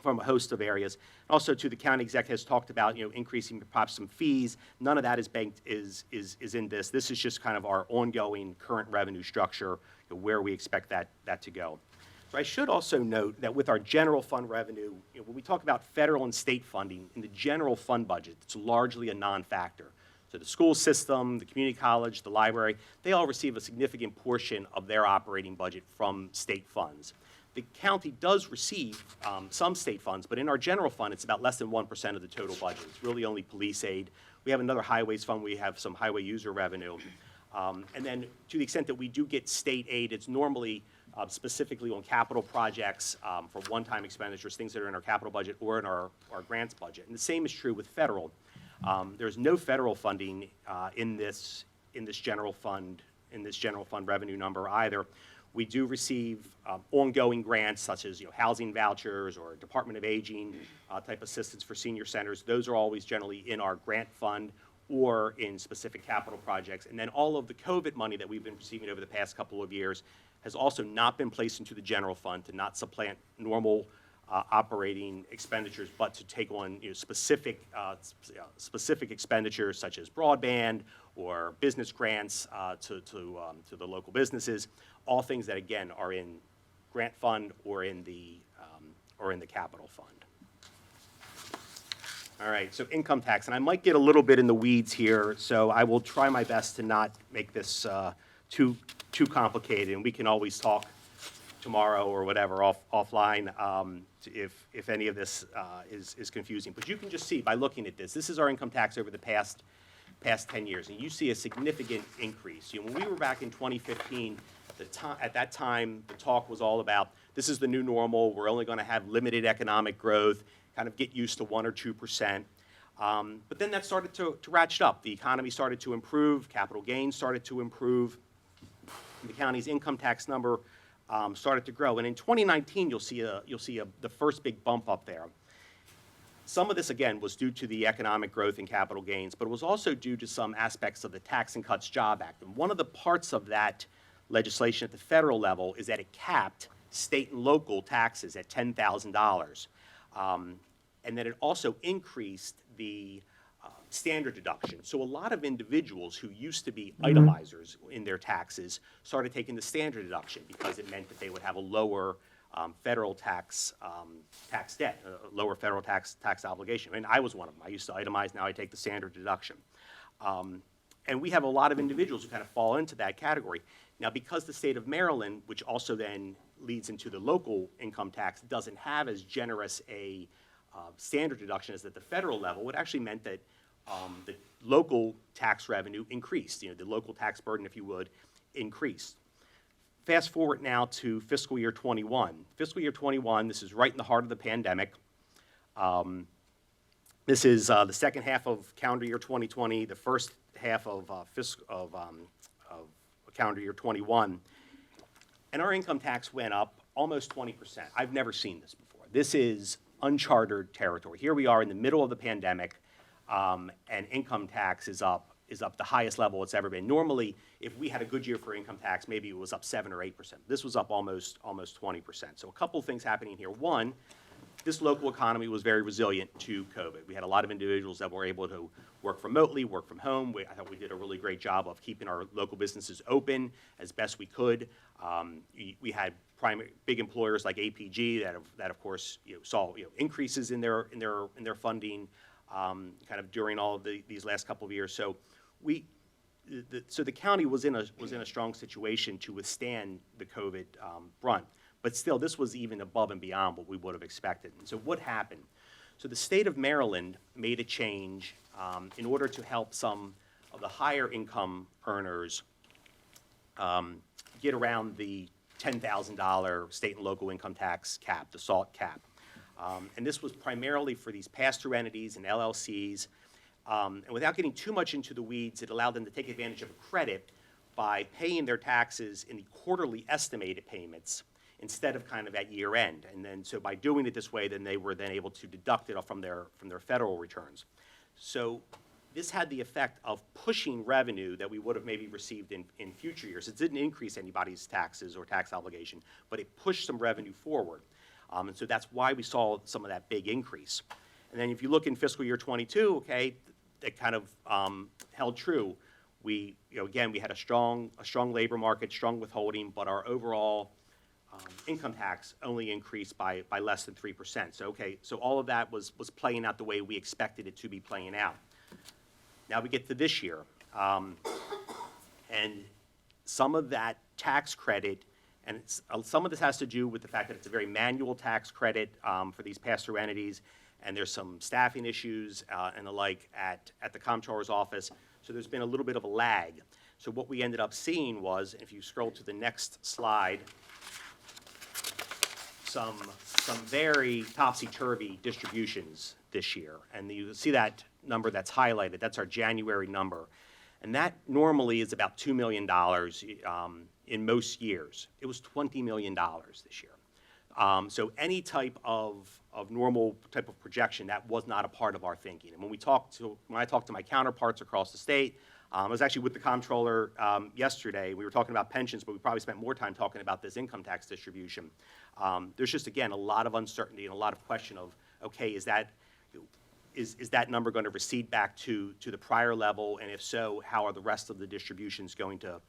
from a host of areas. Also, the county exec has talked about increasing perhaps some fees. None of that is banked is in this. This is just kind of our ongoing current revenue structure, where we expect that to go. So I should also note that with our general fund revenue, when we talk about federal and state funding in the general fund budget, it's largely a non-factor. So the school system, the community college, the library, they all receive a significant portion of their operating budget from state funds. The county does receive some state funds, but in our general fund, it's about less than 1% of the total budget. It's really only police aid. We have another highways fund. We have some highway user revenue. And then to the extent that we do get state aid, it's normally specifically on capital projects for one-time expenditures, things that are in our capital budget or in our grants budget. And the same is true with federal. There's no federal funding in this general fund revenue number either. We do receive ongoing grants such as housing vouchers or Department of Aging type assistance for senior centers. Those are always generally in our grant fund or in specific capital projects. And then all of the COVID money that we've been receiving over the past couple of years has also not been placed into the general fund to not supplant normal operating expenditures, but to take on specific expenditures such as broadband or business grants to the local businesses, all things that again are in grant fund or in the capital fund. All right, so income tax, and I might get a little bit in the weeds here, so I will try my best to not make this too complicated, and we can always talk tomorrow or whatever offline if any of this is confusing. But you can just see by looking at this. This is our income tax over the past 10 years, and you see a significant increase. When we were back in 2015, At that time, the talk was all about, this is the new normal, we're only going to have limited economic growth, kind of get used to 1 or 2%. But then that started to ratchet up. The economy started to improve, capital gains started to improve, the county's income tax number started to grow. And in 2019, you'll see the first big bump up there. Some of this, again, was due to the economic growth and capital gains, but it was also due to some aspects of the Tax and Cuts Job Act. And one of the parts of that legislation at the federal level is that it capped state and local taxes at $10,000. And then it also increased the standard deduction. So a lot of individuals who used to be itemizers in their taxes started taking the standard deduction because it meant that they would have a lower federal tax debt, a lower federal tax obligation. I mean, I was one of them. I used to itemize, now I take the standard deduction. And we have a lot of individuals who kind of fall into that category. Now, because the state of Maryland, which also then leads into the local income tax, doesn't have as generous a standard deduction as at the federal level, it actually meant that the local tax revenue increased. The local tax burden, if you would, increased. Fast forward now to fiscal year 21. Fiscal year 21, this is right in the heart of the pandemic. This is the second half of calendar year 2020, the first half of calendar year 21. And our income tax went up almost 20%. I've never seen this before. This is uncharted territory. Here we are in the middle of the pandemic, and income tax is up the highest level it's ever been. Normally, if we had a good year for income tax, maybe it was up 7 or 8%. This was up almost 20%. So a couple of things happening here. One, this local economy was very resilient to COVID. We had a lot of individuals that were able to work remotely, work from home. I thought we did a really great job of keeping our local businesses open as best we could. We had big employers like APG that of course saw increases in their funding kind of during all of these last couple of years. So the county was in a strong situation to withstand the COVID brunt. But still, this was even above and beyond what we would have expected. And so what happened? So the state of Maryland made a change in order to help some of the higher income earners get around the $10,000 state and local income tax cap, the SALT cap. And this was primarily for these pass-through entities and LLCs. And without getting too much into the weeds, it allowed them to take advantage of a credit by paying their taxes in the quarterly estimated payments instead of kind of at year end. And then so by doing it this way, then they were then able to deduct it from their federal returns. So this had the effect of pushing revenue that we would have maybe received in future years. It didn't increase anybody's taxes or tax obligation, but it pushed some revenue forward. And so that's why we saw some of that big increase. And then if you look in fiscal year 22, okay, that kind of held true. Again, we had a strong labor market, strong withholding, but our overall income tax only increased by less than 3%. So, okay, so all of that was playing out the way we expected it to be playing out. Now we get to this year, and some of that tax credit, and some of this has to do with the fact that it's a very manual tax credit for these pass-through entities, and there's some staffing issues and the like at the comptroller's office. So there's been a little bit of a lag. So what we ended up seeing was, if you scroll to the next slide, some very topsy-turvy distributions this year. And you see that number that's highlighted. That's our January number. And that normally is about $2 million in most years. It was $20 million this year. So any type of normal type of projection, that was not a part of our thinking. And when I talked to my counterparts across the state, I was actually with the comptroller yesterday. We were talking about pensions, but we probably spent more time talking about this income tax distribution. There's just, again, a lot of uncertainty and a lot of question of, okay, is that number going to recede back to the prior level? And if so, how are the rest of the distributions going to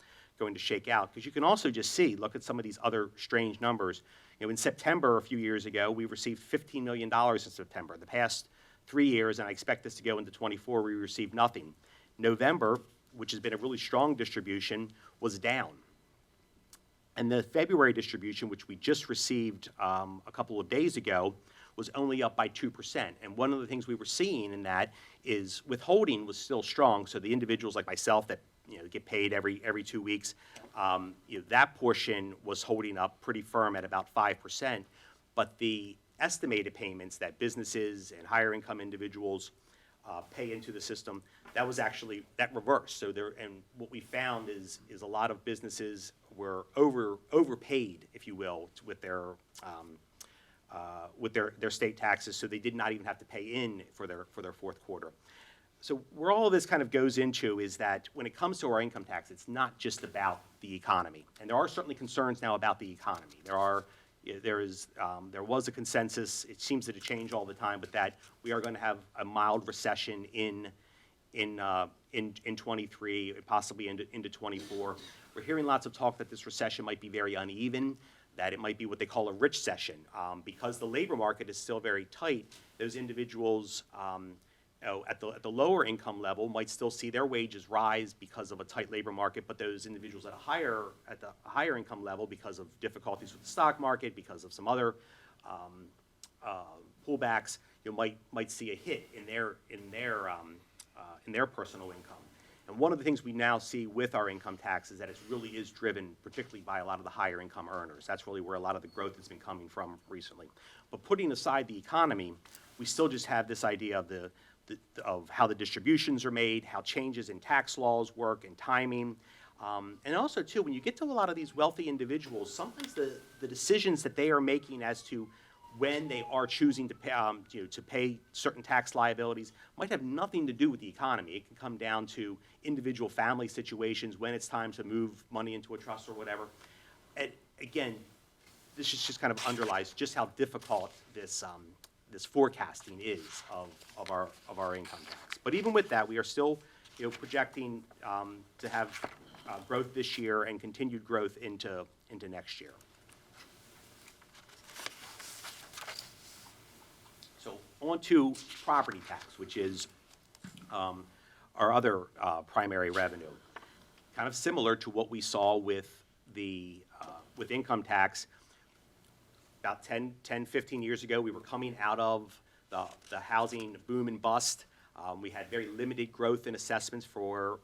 shake out? Because you can also just see, look at some of these other strange numbers. In September, a few years ago, we received $15 million in September. The past 3 years, and I expect this to go into 24, we received nothing. November, which has been a really strong distribution, was down. And the February distribution, which we just received a couple of days ago, was only up by 2%. And one of the things we were seeing in that is withholding was still strong. So the individuals like myself that get paid every 2 weeks. That portion was holding up pretty firm at about 5%, but the estimated payments that businesses and higher income individuals pay into the system, that was actually, that reversed. So and what we found is a lot of businesses were overpaid, if you will, with their state taxes, so they did not even have to pay in for their fourth quarter. So where all of this kind of goes into is that when it comes to our income tax, it's not just about the economy. And there are certainly concerns now about the economy. There was a consensus, it seems to change all the time, but that we are going to have a mild recession in 23, possibly into 24. We're hearing lots of talk that this recession might be very uneven, that it might be what they call a rich recession. Because the labor market is still very tight, those individuals at the lower income level might still see their wages rise because of a tight labor market, but those individuals at the higher income level, because of difficulties with the stock market, because of some other pullbacks, might see a hit in their personal income. And one of the things we now see with our income tax is that it really is driven particularly by a lot of the higher income earners. That's really where a lot of the growth has been coming from recently. But putting aside the economy, we still just have this idea of how the distributions are made, how changes in tax laws work and timing. And also, too, when you get to a lot of these wealthy individuals, sometimes the decisions that they are making as to when they are choosing to pay certain tax liabilities might have nothing to do with the economy. It can come down to individual family situations, when it's time to move money into a trust or whatever. And again, this just kind of underlies just how difficult this forecasting is of our income tax. But even with that, we are still projecting to have growth this year and continued growth into next year. So on to property tax, which is our other primary revenue. Kind of similar to what we saw with income tax. About 10, 15 years ago, we were coming out of the housing boom and bust. We had very limited growth in assessments for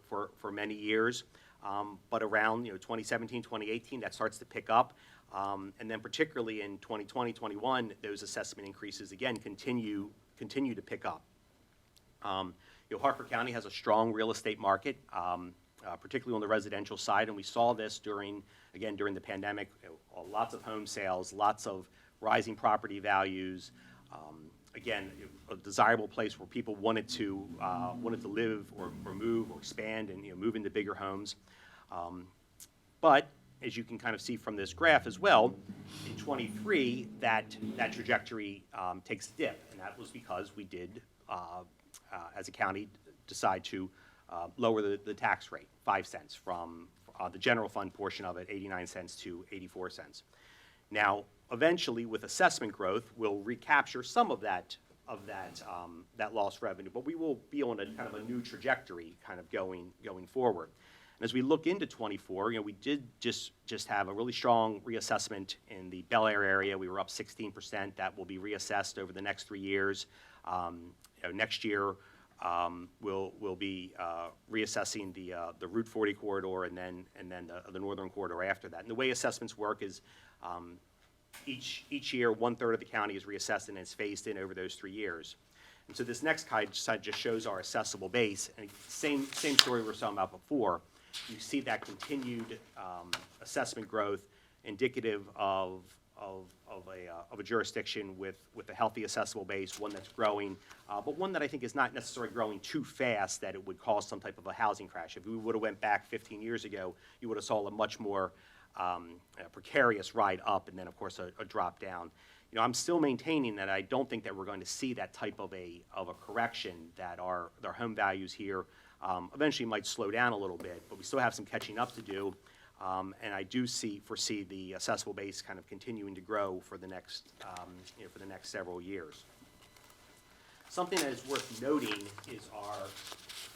many years. But around 2017, 2018, that starts to pick up. And then particularly in 2020, 21, those assessment increases, again, continue to pick up. Harford County has a strong real estate market, particularly on the residential side, and we saw this during the pandemic. Lots of home sales, lots of rising property values. Again, a desirable place where people wanted to live or move or expand and move into bigger homes. But as you can kind of see from this graph as well, in 23, that trajectory takes a dip, and that was because we did, as a county, decide to lower the tax rate, 5 cents from the general fund portion of it, 89 cents to 84 cents. Now, eventually, with assessment growth, we'll recapture some of that lost revenue, but we will be on a kind of a new trajectory kind of going forward. And as we look into 24, we did just have a really strong reassessment in the Bel Air area. We were up 16%. That will be reassessed over the next 3 years. Next year, we'll be reassessing the Route 40 corridor and then the northern corridor after that. And the way assessments work is each year, 1/3 of the county is reassessed and it's phased in over those 3 years. And so this next slide just shows our assessable base. And same story we were talking about before. You see that continued assessment growth indicative of a jurisdiction with a healthy assessable base, one that's growing, but one that I think is not necessarily growing too fast that it would cause some type of a housing crash. If we would have went back 15 years ago, you would have saw a much more precarious ride up and then, of course, a drop down. I'm still maintaining that I don't think that we're going to see that type of a correction, that our home values here eventually might slow down a little bit, but we still have some catching up to do. And I do foresee the assessable base kind of continuing to grow for the next several years. Something that is worth noting is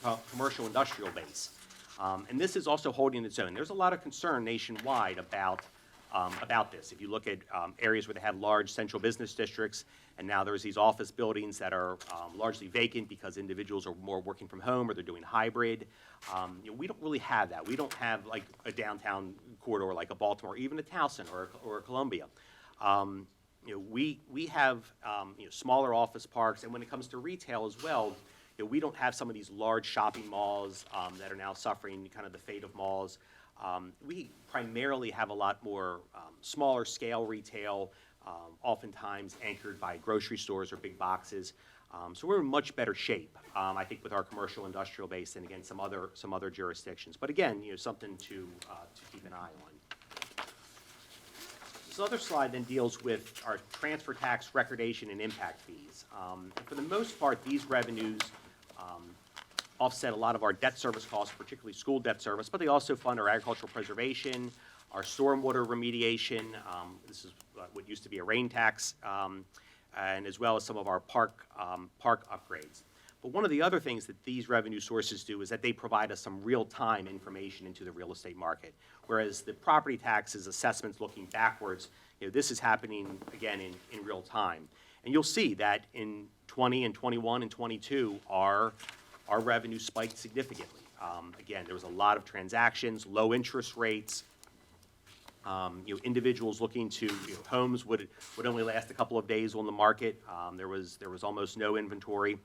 our commercial industrial base. And this is also holding its own. There's a lot of concern nationwide about about this. If you look at areas where they have large central business districts, and now there's these office buildings that are largely vacant because individuals are more working from home or they're doing hybrid. We don't really have that. We don't have like a downtown corridor like a Baltimore, even a Towson or a Columbia. We have smaller office parks, and when it comes to retail as well, we don't have some of these large shopping malls that are now suffering kind of the fate of malls. We primarily have a lot more smaller scale retail, oftentimes anchored by grocery stores or big boxes. So we're in much better shape, I think, with our commercial industrial base than, again, some other jurisdictions. But again, something to keep an eye on. This other slide then deals with our transfer tax, recordation, and impact fees. And for the most part, these revenues offset a lot of our debt service costs, particularly school debt service, but they also fund our agricultural preservation, our stormwater remediation. This is what used to be a rain tax, and as well as some of our park upgrades. But one of the other things that these revenue sources do is that they provide us some real-time information into the real estate market, whereas the property taxes assessments looking backwards, this is happening again in real time. And you'll see that in 20 and 21 and 22, our revenue spiked significantly. Again, there was a lot of transactions, low interest rates. Individuals looking to, homes would only last a couple of days on the market. There was almost no inventory.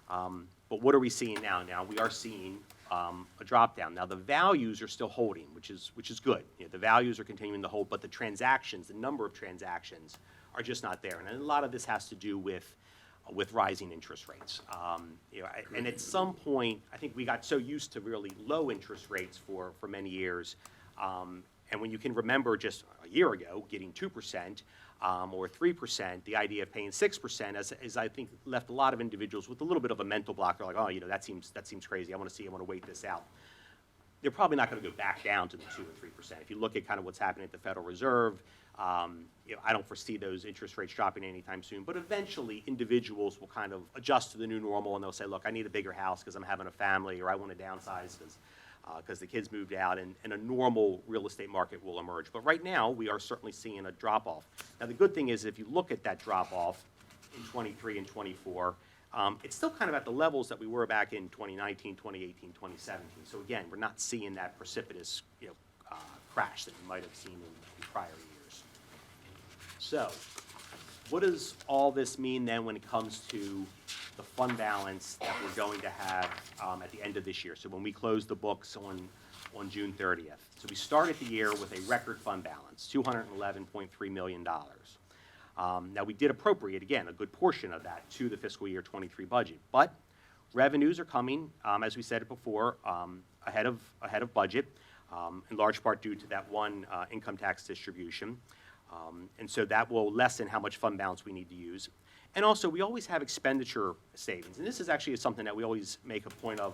But what are we seeing now? Now we are seeing a drop down. Now the values are still holding, which is good. The values are continuing to hold, but the transactions, the number of transactions, are just not there. And a lot of this has to do with rising interest rates. And at some point, I think we got so used to really low interest rates for many years. And when you can remember just a year ago getting 2% or 3%, the idea of paying 6% as I think left a lot of individuals with a little bit of a mental block. They're like, oh, that seems crazy. I want to wait this out. They're probably not going to go back down to the 2 or 3%. If you look at kind of what's happening at the Federal Reserve, I don't foresee those interest rates dropping anytime soon. But eventually, individuals will kind of adjust to the new normal, and they'll say, look, I need a bigger house because I'm having a family, or I want to downsize because the kids moved out, and a normal real estate market will emerge. But right now, we are certainly seeing a drop-off. Now, the good thing is if you look at that drop-off in 23 and 24, it's still kind of at the levels that we were back in 2019, 2018, 2017. So again, we're not seeing that precipitous crash that you might have seen in prior years. So what does all this mean then when it comes to the fund balance that we're going to have at the end of this year? So when we close the books on June 30th. So we started the year with a record fund balance, $211.3 million. Now we did appropriate, again, a good portion of that to the fiscal year 23 budget, but revenues are coming, as we said it before, ahead of budget, in large part due to that one income tax distribution. And so that will lessen how much fund balance we need to use. And also, we always have expenditure savings. And this is actually something that we always make a point of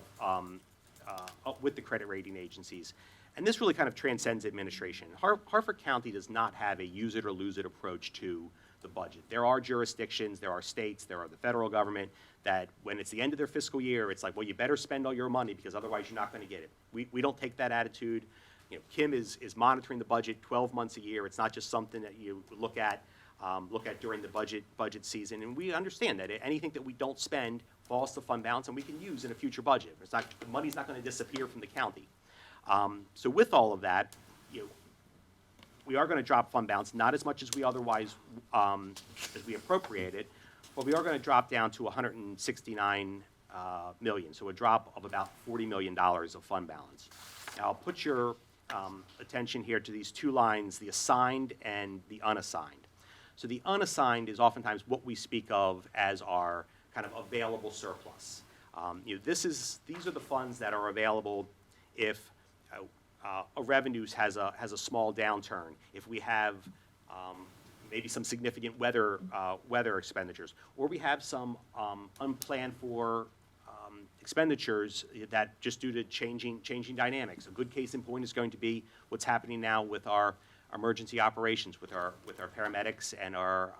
with the credit rating agencies. And this really kind of transcends administration. Harford County does not have a use it or lose it approach to the budget. There are jurisdictions, there are states, there are the federal government that when it's the end of their fiscal year, it's like, well, you better spend all your money because otherwise you're not going to get it. We don't take that attitude. Kim is monitoring the budget 12 months a year. It's not just something that you look at during the budget season. And we understand that anything that we don't spend falls to fund balance and we can use in a future budget. The money's not going to disappear from the county. So with all of that, we are going to drop fund balance, not as much as we otherwise, as we appropriated, but we are going to drop down to $169 million, so a drop of about $40 million of fund balance. Now, I'll put your attention here to these two lines, the assigned and the unassigned. So the unassigned is oftentimes what we speak of as our kind of available surplus. These are the funds that are available if a revenues has a small downturn, if we have maybe some significant weather expenditures, or we have some unplanned for expenditures that just due to changing dynamics. A good case in point is going to be what's happening now with our emergency operations, with our paramedics and our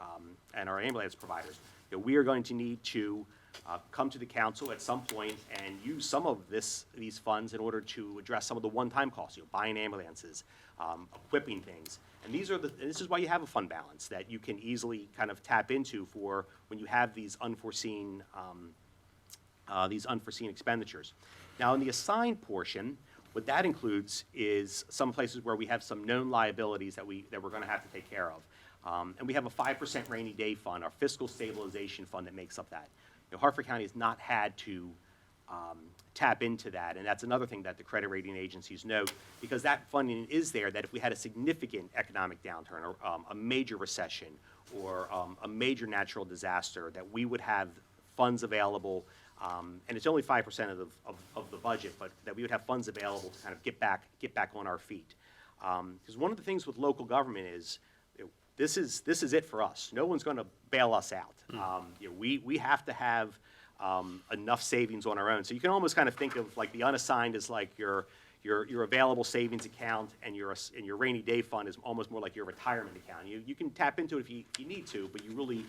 ambulance providers. We are going to need to come to the council at some point and use some of these funds in order to address some of the one-time costs, buying ambulances, equipping things. And this is why you have a fund balance that you can easily kind of tap into for when you have these unforeseen expenditures. Now, in the assigned portion, what that includes is some places where we have some known liabilities that we're going to have to take care of. And we have a 5% rainy day fund, our fiscal stabilization fund that makes up that. Harford County has not had to tap into that, and that's another thing that the credit rating agencies note, because that funding is there, that if we had a significant economic downturn or a major recession or a major natural disaster, that we would have funds available, and it's only 5% of the budget, but that we would have funds available to kind of get back on our feet. Because one of the things with local government is, this is it for us. No one's going to bail us out. We have to have enough savings on our own. So you can almost kind of think of like the unassigned as like your available savings account, and your rainy day fund is almost more like your retirement account. You can tap into it if you need to, but you really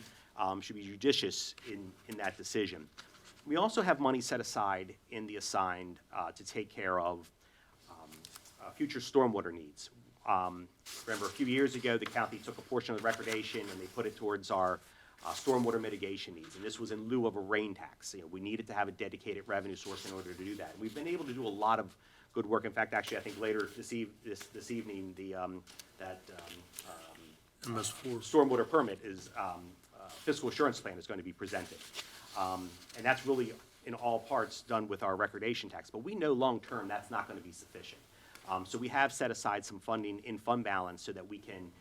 should be judicious in that decision. We also have money set aside in the assigned to take care of future stormwater needs. Remember, a few years ago, the county took a portion of the recordation and they put it towards our stormwater mitigation needs, and this was in lieu of a rain tax. We needed to have a dedicated revenue source in order to do that. And we've been able to do a lot of good work. In fact, actually, I think later this evening, MS4. stormwater permit is fiscal assurance plan is going to be presented, and that's really in all parts done with our recordation tax. But we know long term that's not going to be sufficient. So we have set aside some funding in fund balance so that we can,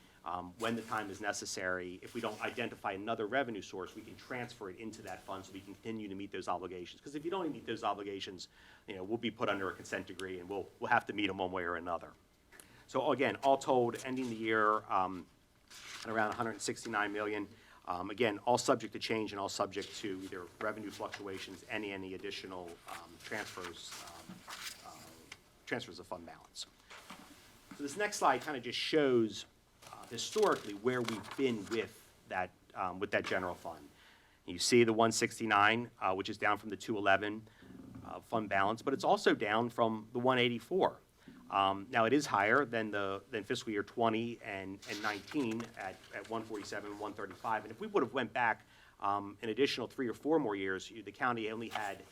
when the time is necessary, if we don't identify another revenue source, we can transfer it into that fund so we can continue to meet those obligations. Because if you don't meet those obligations, we'll be put under a consent decree, and we'll have to meet them one way or another. So again, all told, ending the year at around $169 million. Again, all subject to change and all subject to either revenue fluctuations, any additional transfers of fund balance. So this next slide kind of just shows historically where we've been with that general fund. You see the 169, which is down from the 211 fund balance, but it's also down from the 184. Now it is higher than fiscal year 20 and 19 at 147, 135. And if we would have went back an additional 3 or 4 more years, the county only had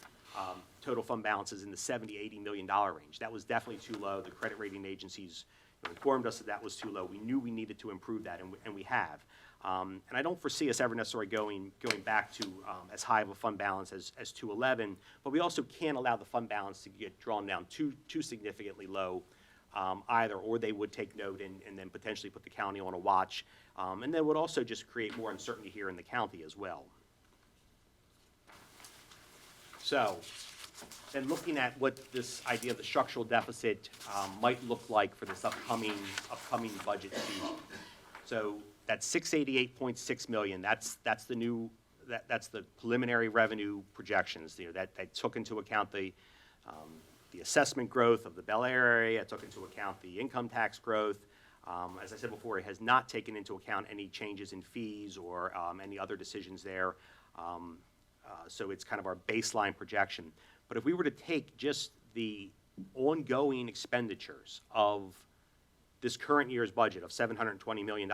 total fund balances in the $70–80 million range. That was definitely too low. The credit rating agencies informed us that was too low. We knew we needed to improve that, and we have. And I don't foresee us ever necessarily going back to as high of a fund balance as 211, but we also can't allow the fund balance to get drawn down too significantly low either, or they would take note and then potentially put the county on a watch, and that would also just create more uncertainty here in the county as well. So, then looking at what this idea of the structural deficit might look like for this upcoming budget season. So that's $688.6 million. That's the preliminary revenue projections. That took into account the assessment growth of the Bel Air area. It took into account the income tax growth. As I said before, it has not taken into account any changes in fees or any other decisions there. So it's kind of our baseline projection. But if we were to take just the ongoing expenditures of this current year's budget of $720 million,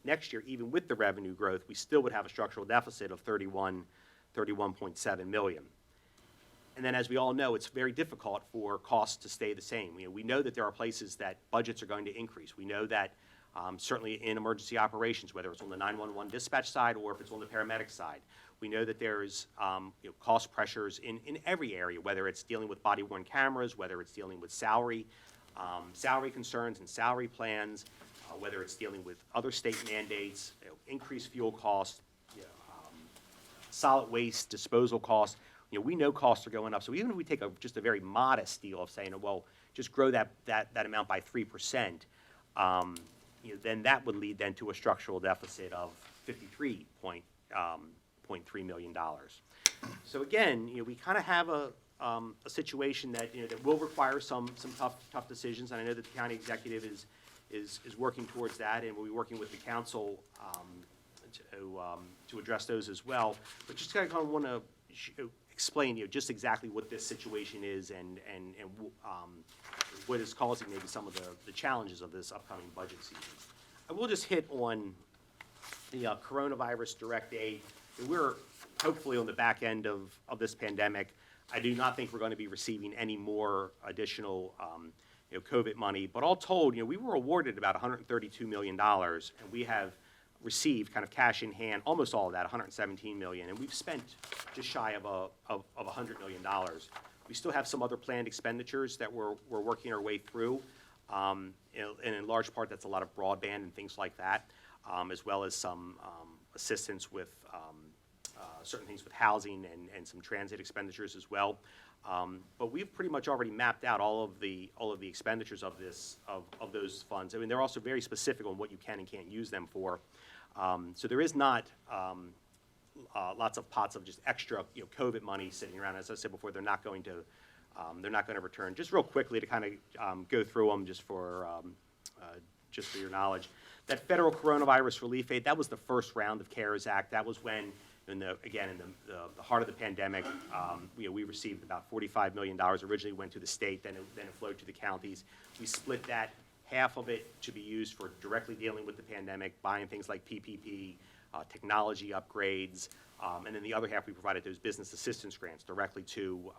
next year, even with the revenue growth, we still would have a structural deficit of $31.7 million. And then, as we all know, it's very difficult for costs to stay the same. We know that there are places that budgets are going to increase. We know that certainly in emergency operations, whether it's on the 911 dispatch side or if it's on the paramedic side, we know that there's cost pressures in every area, whether it's dealing with body-worn cameras, whether it's dealing with salary concerns and salary plans, whether it's dealing with other state mandates, increased fuel costs, solid waste disposal costs. We know costs are going up. So even if we take just a very modest deal of saying, well, just grow that amount by 3%, then that would lead then to a structural deficit of $53.3 million. So again, we kind of have a situation that that will require some tough decisions, and I know that the county executive is working towards that, and we'll be working with the council to address those as well. But just kind of want to explain, just exactly what this situation is and what is causing maybe some of the challenges of this upcoming budget season. I will just hit on the coronavirus direct aid. We're hopefully on the back end of this pandemic. I do not think we're going to be receiving any more additional COVID money, but all told, we were awarded about $132 million, and we have received kind of cash in hand, almost all of that, $117 million, and we've spent just shy of $100 million. We still have some other planned expenditures that we're working our way through, and in large part, that's a lot of broadband and things like that, as well as some assistance with certain things with housing and some transit expenditures as well. But we've pretty much already mapped out all of the expenditures of those funds. I mean, they're also very specific on what you can and can't use them for. So there is not lots of pots of just extra COVID money sitting around. As I said before, they're not going to return. Just real quickly to kind of go through them just for your knowledge. That federal coronavirus relief aid, that was the first round of CARES Act. That was when, in the heart of the pandemic, we received about $45 million. Originally went to the state, then it flowed to the counties. We split that, half of it to be used for directly dealing with the pandemic, buying things like PPP, technology upgrades, and then the other half we provided those business assistance grants directly to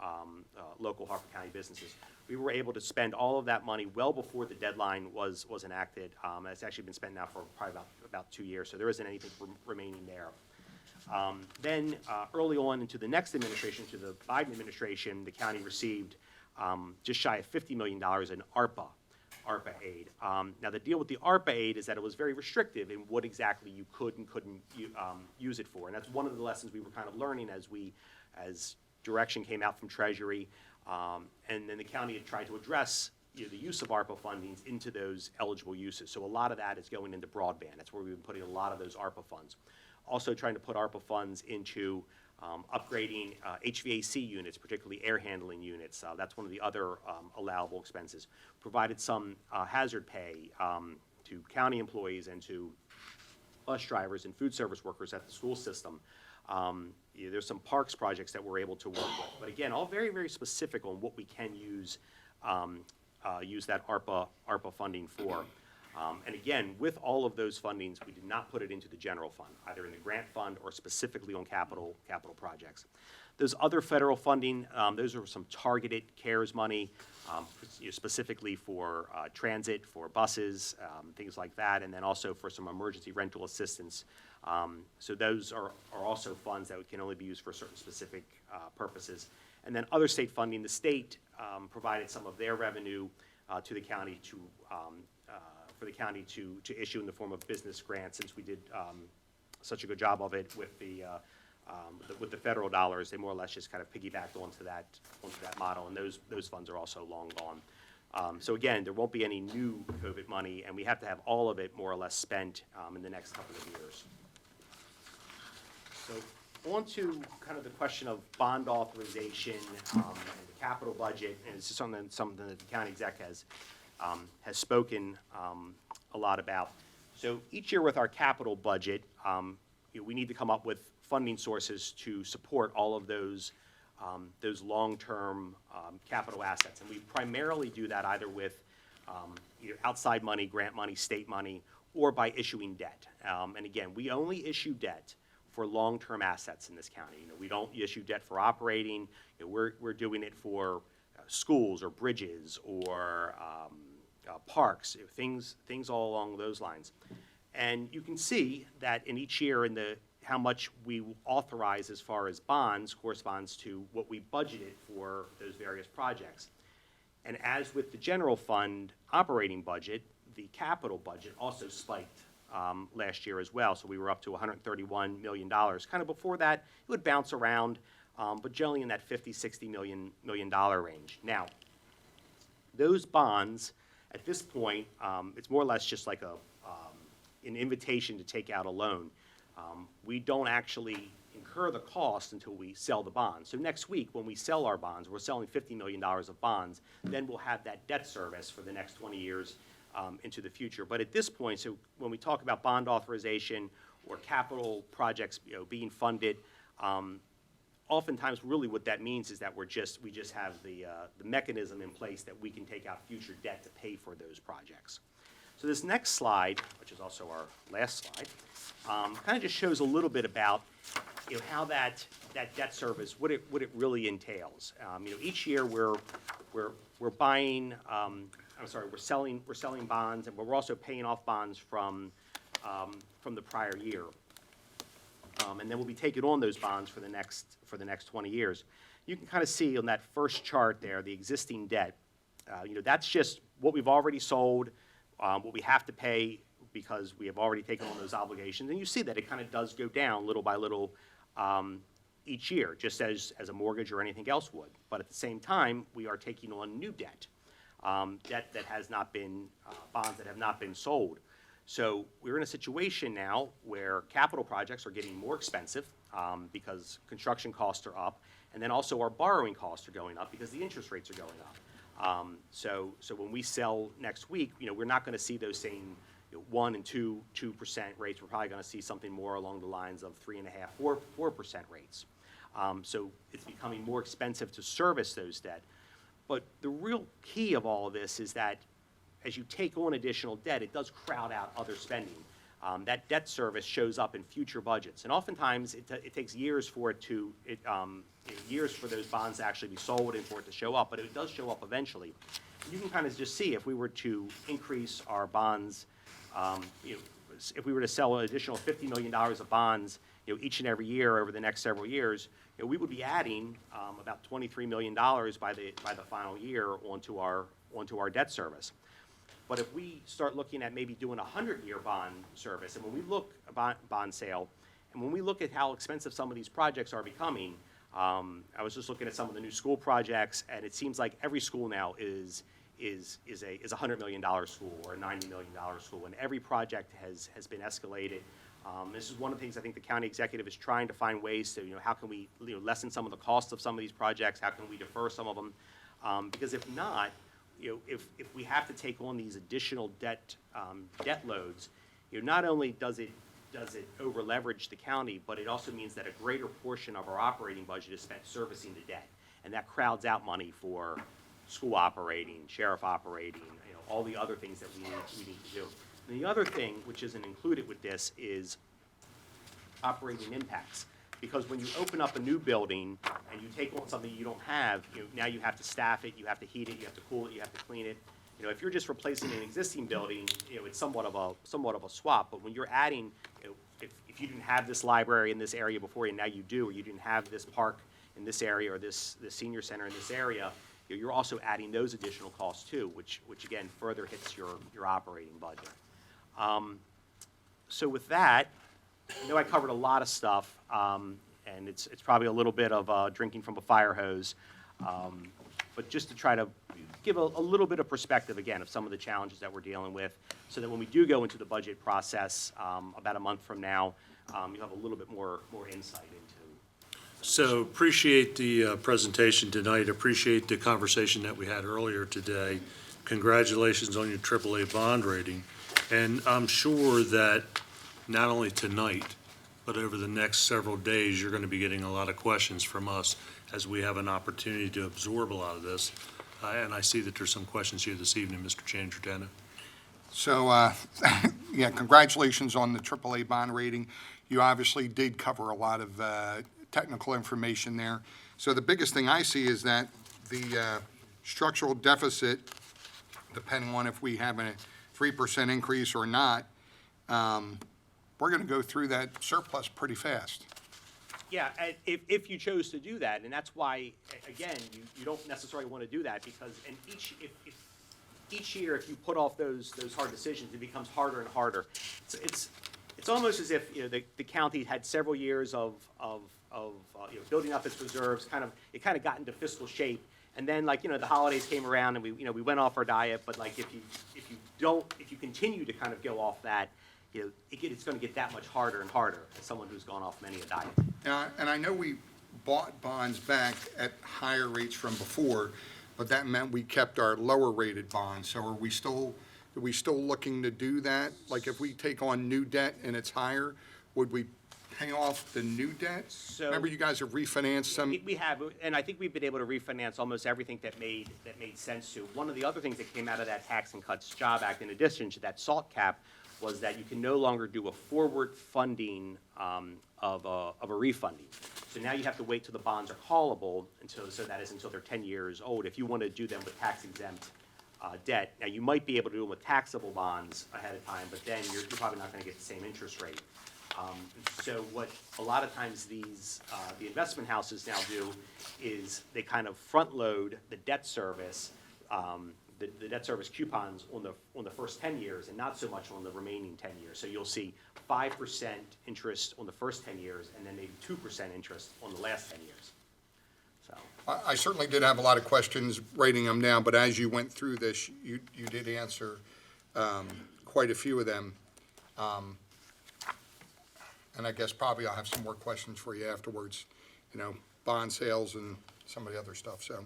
local Harford County businesses. We were able to spend all of that money well before the deadline was enacted. It's actually been spent now for probably about 2 years, so there isn't anything remaining there. Then early on into the next administration, to the Biden administration, the county received just shy of $50 million in ARPA aid. Now the deal with the ARPA aid is that it was very restrictive in what exactly you could and couldn't use it for, and that's one of the lessons we were kind of learning as direction came out from Treasury, and then the county had tried to address the use of ARPA fundings into those eligible uses. So a lot of that is going into broadband. That's where we've been putting a lot of those ARPA funds. Also trying to put ARPA funds into upgrading HVAC units, particularly air handling units. That's one of the other allowable expenses. Provided some hazard pay to county employees and to bus drivers and food service workers at the school system. There's some parks projects that we're able to work with. But again, all very, very specific on what we can use that ARPA funding for. And again, with all of those fundings, we did not put it into the general fund, either in the grant fund or specifically on capital projects. Those other federal funding, those are some targeted CARES money, specifically for transit, for buses, things like that, and then also for some emergency rental assistance. So those are also funds that can only be used for certain specific purposes. And then other state funding, the state provided some of their revenue to the county for the county to issue in the form of business grants. Since we did such a good job of it with the federal dollars, they more or less just kind of piggybacked onto that model, and those funds are also long gone. So again, there won't be any new COVID money, and we have to have all of it more or less spent in the next couple of years. So on to kind of the question of bond authorization and the capital budget, and it's just something that the county exec has spoken a lot about. So each year with our capital budget, we need to come up with funding sources to support all of those long-term capital assets. And we primarily do that either with either outside money, grant money, state money, or by issuing debt. And again, we only issue debt for long-term assets in this county. We don't issue debt for operating. We're doing it for schools or bridges or parks, things all along those lines. And you can see that in each year how much we authorize as far as bonds corresponds to what we budgeted for those various projects. And as with the general fund operating budget, the capital budget also spiked last year as well. So we were up to $131 million. Kind of before that, it would bounce around, but generally in that $50–60 million range. Now, those bonds, at this point, it's more or less just like an invitation to take out a loan. We don't actually incur the cost until we sell the bonds. So next week, when we sell our bonds, we're selling $50 million of bonds, then we'll have that debt service for the next 20 years into the future. But at this point, so when we talk about bond authorization or capital projects being funded, oftentimes, really what that means is that we just have the mechanism in place that we can take out future debt to pay for those projects. So this next slide, which is also our last slide, kind of just shows a little bit about, you know, how that debt service, what it really entails. You know, each year we're buying, we're selling bonds, and we're also paying off bonds from the prior year. And then we'll be taking on those bonds for the next 20 years. You can kind of see on that first chart there, the existing debt. You know, that's just what we've already sold, what we have to pay because we have already taken on those obligations. And you see that it kind of does go down little by little each year, just as a mortgage or anything else would. But at the same time, we are taking on new debt, debt that has not been, bonds that have not been sold. So we're in a situation now where capital projects are getting more expensive because construction costs are up, and then also our borrowing costs are going up because the interest rates are going up. So when we sell next week, you know, we're not going to see those same 1% and 2% rates. We're probably going to see something more along the lines of 3.5%, 4% rates. So it's becoming more expensive to service those debt. But the real key of all of this is that as you take on additional debt, it does crowd out other spending. That debt service shows up in future budgets, and oftentimes it takes years for years for those bonds to actually be sold and for it to show up, but it does show up eventually. You can kind of just see if we were to increase our bonds, you know, if we were to sell an additional $50 million of bonds, you know, each and every year over the next several years, you know, we would be adding about $23 million by the final year onto our debt service. But if we start looking at maybe doing a 100-year bond service, and when we look at bond sale, and when we look at how expensive some of these projects are becoming, I was just looking at some of the new school projects, and it seems like every school now is a $100 million school or a $90 million school, and every project has been escalated. This is one of the things I think the county executive is trying to find ways to, you know, how can we, you know, lessen some of the cost of some of these projects? How can we defer some of them? Because if not, you know, if we have to take on these additional debt loads, you know, not only does it over leverage the county, but it also means that a greater portion of our operating budget is spent servicing the debt, and that crowds out money for school operating, sheriff operating, you know, all the other things that we need to do. And the other thing, which isn't included with this, is operating impacts. Because when you open up a new building and you take on something you don't have, you know, now you have to staff it, you have to heat it, you have to cool it, you have to clean it. You know, if you're just replacing an existing building, you know, it's somewhat of a swap. But when you're adding, you know, if you didn't have this library in this area before and now you do, or you didn't have this park in this area or this senior center in this area, you know, you're also adding those additional costs too, which again further hits your operating budget. So with that, I know I covered a lot of stuff, and it's probably a little bit of drinking from a fire hose, but just to try to give a little bit of perspective, again, of some of the challenges that we're dealing with, so that when we do go into the budget process about a month from now, you have a little bit more insight into. So appreciate the presentation tonight, appreciate the conversation that we had earlier today. Congratulations on your AAA bond rating. And I'm sure that not only tonight, but over the next several days, you're going to be getting a lot of questions from us as we have an opportunity to absorb a lot of this. And I see that there's some questions here this evening, Mr. Chandratana. So, yeah, congratulations on the AAA bond rating. You obviously did cover a lot of technical information there. So the biggest thing I see is that the structural deficit, depending on if we have a 3% increase or not, we're going to go through that surplus pretty fast. Yeah, if you chose to do that, and that's why, again, you don't necessarily want to do that, because each year, if you put off those hard decisions, it becomes harder and harder. It's almost as if, you know, the county had several years of you know, building up its reserves. It kind of got into fiscal shape, and then, like, you know, the holidays came around and we went off our diet. But like if you continue to kind of go off that, you know, it's going to get that much harder and harder as someone who's gone off many a diet. And I know we bought bonds back at higher rates from before, but that meant we kept our lower rated bonds. So are we still looking to do that? Like if we take on new debt and it's higher, would we pay off the new debts? So- Remember, you guys have refinanced some? We have, and I think we've been able to refinance almost everything that made sense to. One of the other things that came out of that Tax and Cuts Job Act, in addition to that SALT cap, was that you can no longer do a forward funding of a refunding. So now you have to wait till the bonds are callable so that is until they're 10 years old. If you want to do them with tax exempt debt, now you might be able to do them with taxable bonds ahead of time, but then you're probably not going to get the same interest rate. So what a lot of times the investment houses now do is they kind of front load the debt service, the debt service coupons on the first 10 years and not so much on the remaining 10 years. So you'll see 5% interest on the first 10 years and then maybe 2% interest on the last 10 years. So. I certainly did have a lot of questions writing them down, but as you went through this, you did answer quite a few of them. And I guess probably I'll have some more questions for you afterwards, bond sales and some of the other stuff, so,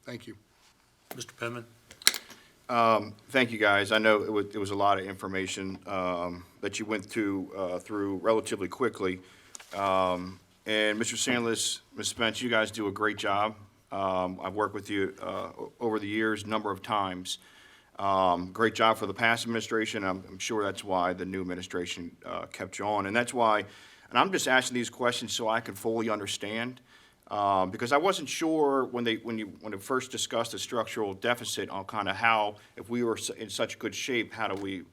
thank you. Mr. Penman? Thank you, guys. I know it was a lot of information that you went through relatively quickly. And Mr. Sandless, Ms. Spence, you guys do a great job. I've worked with you over the years, a number of times. Great job for the past administration. I'm sure that's why the new administration kept you on. And that's why, and I'm just asking these questions so I can fully understand. Because I wasn't sure when it first discussed the structural deficit on kind of how, if we were in such good shape, how do we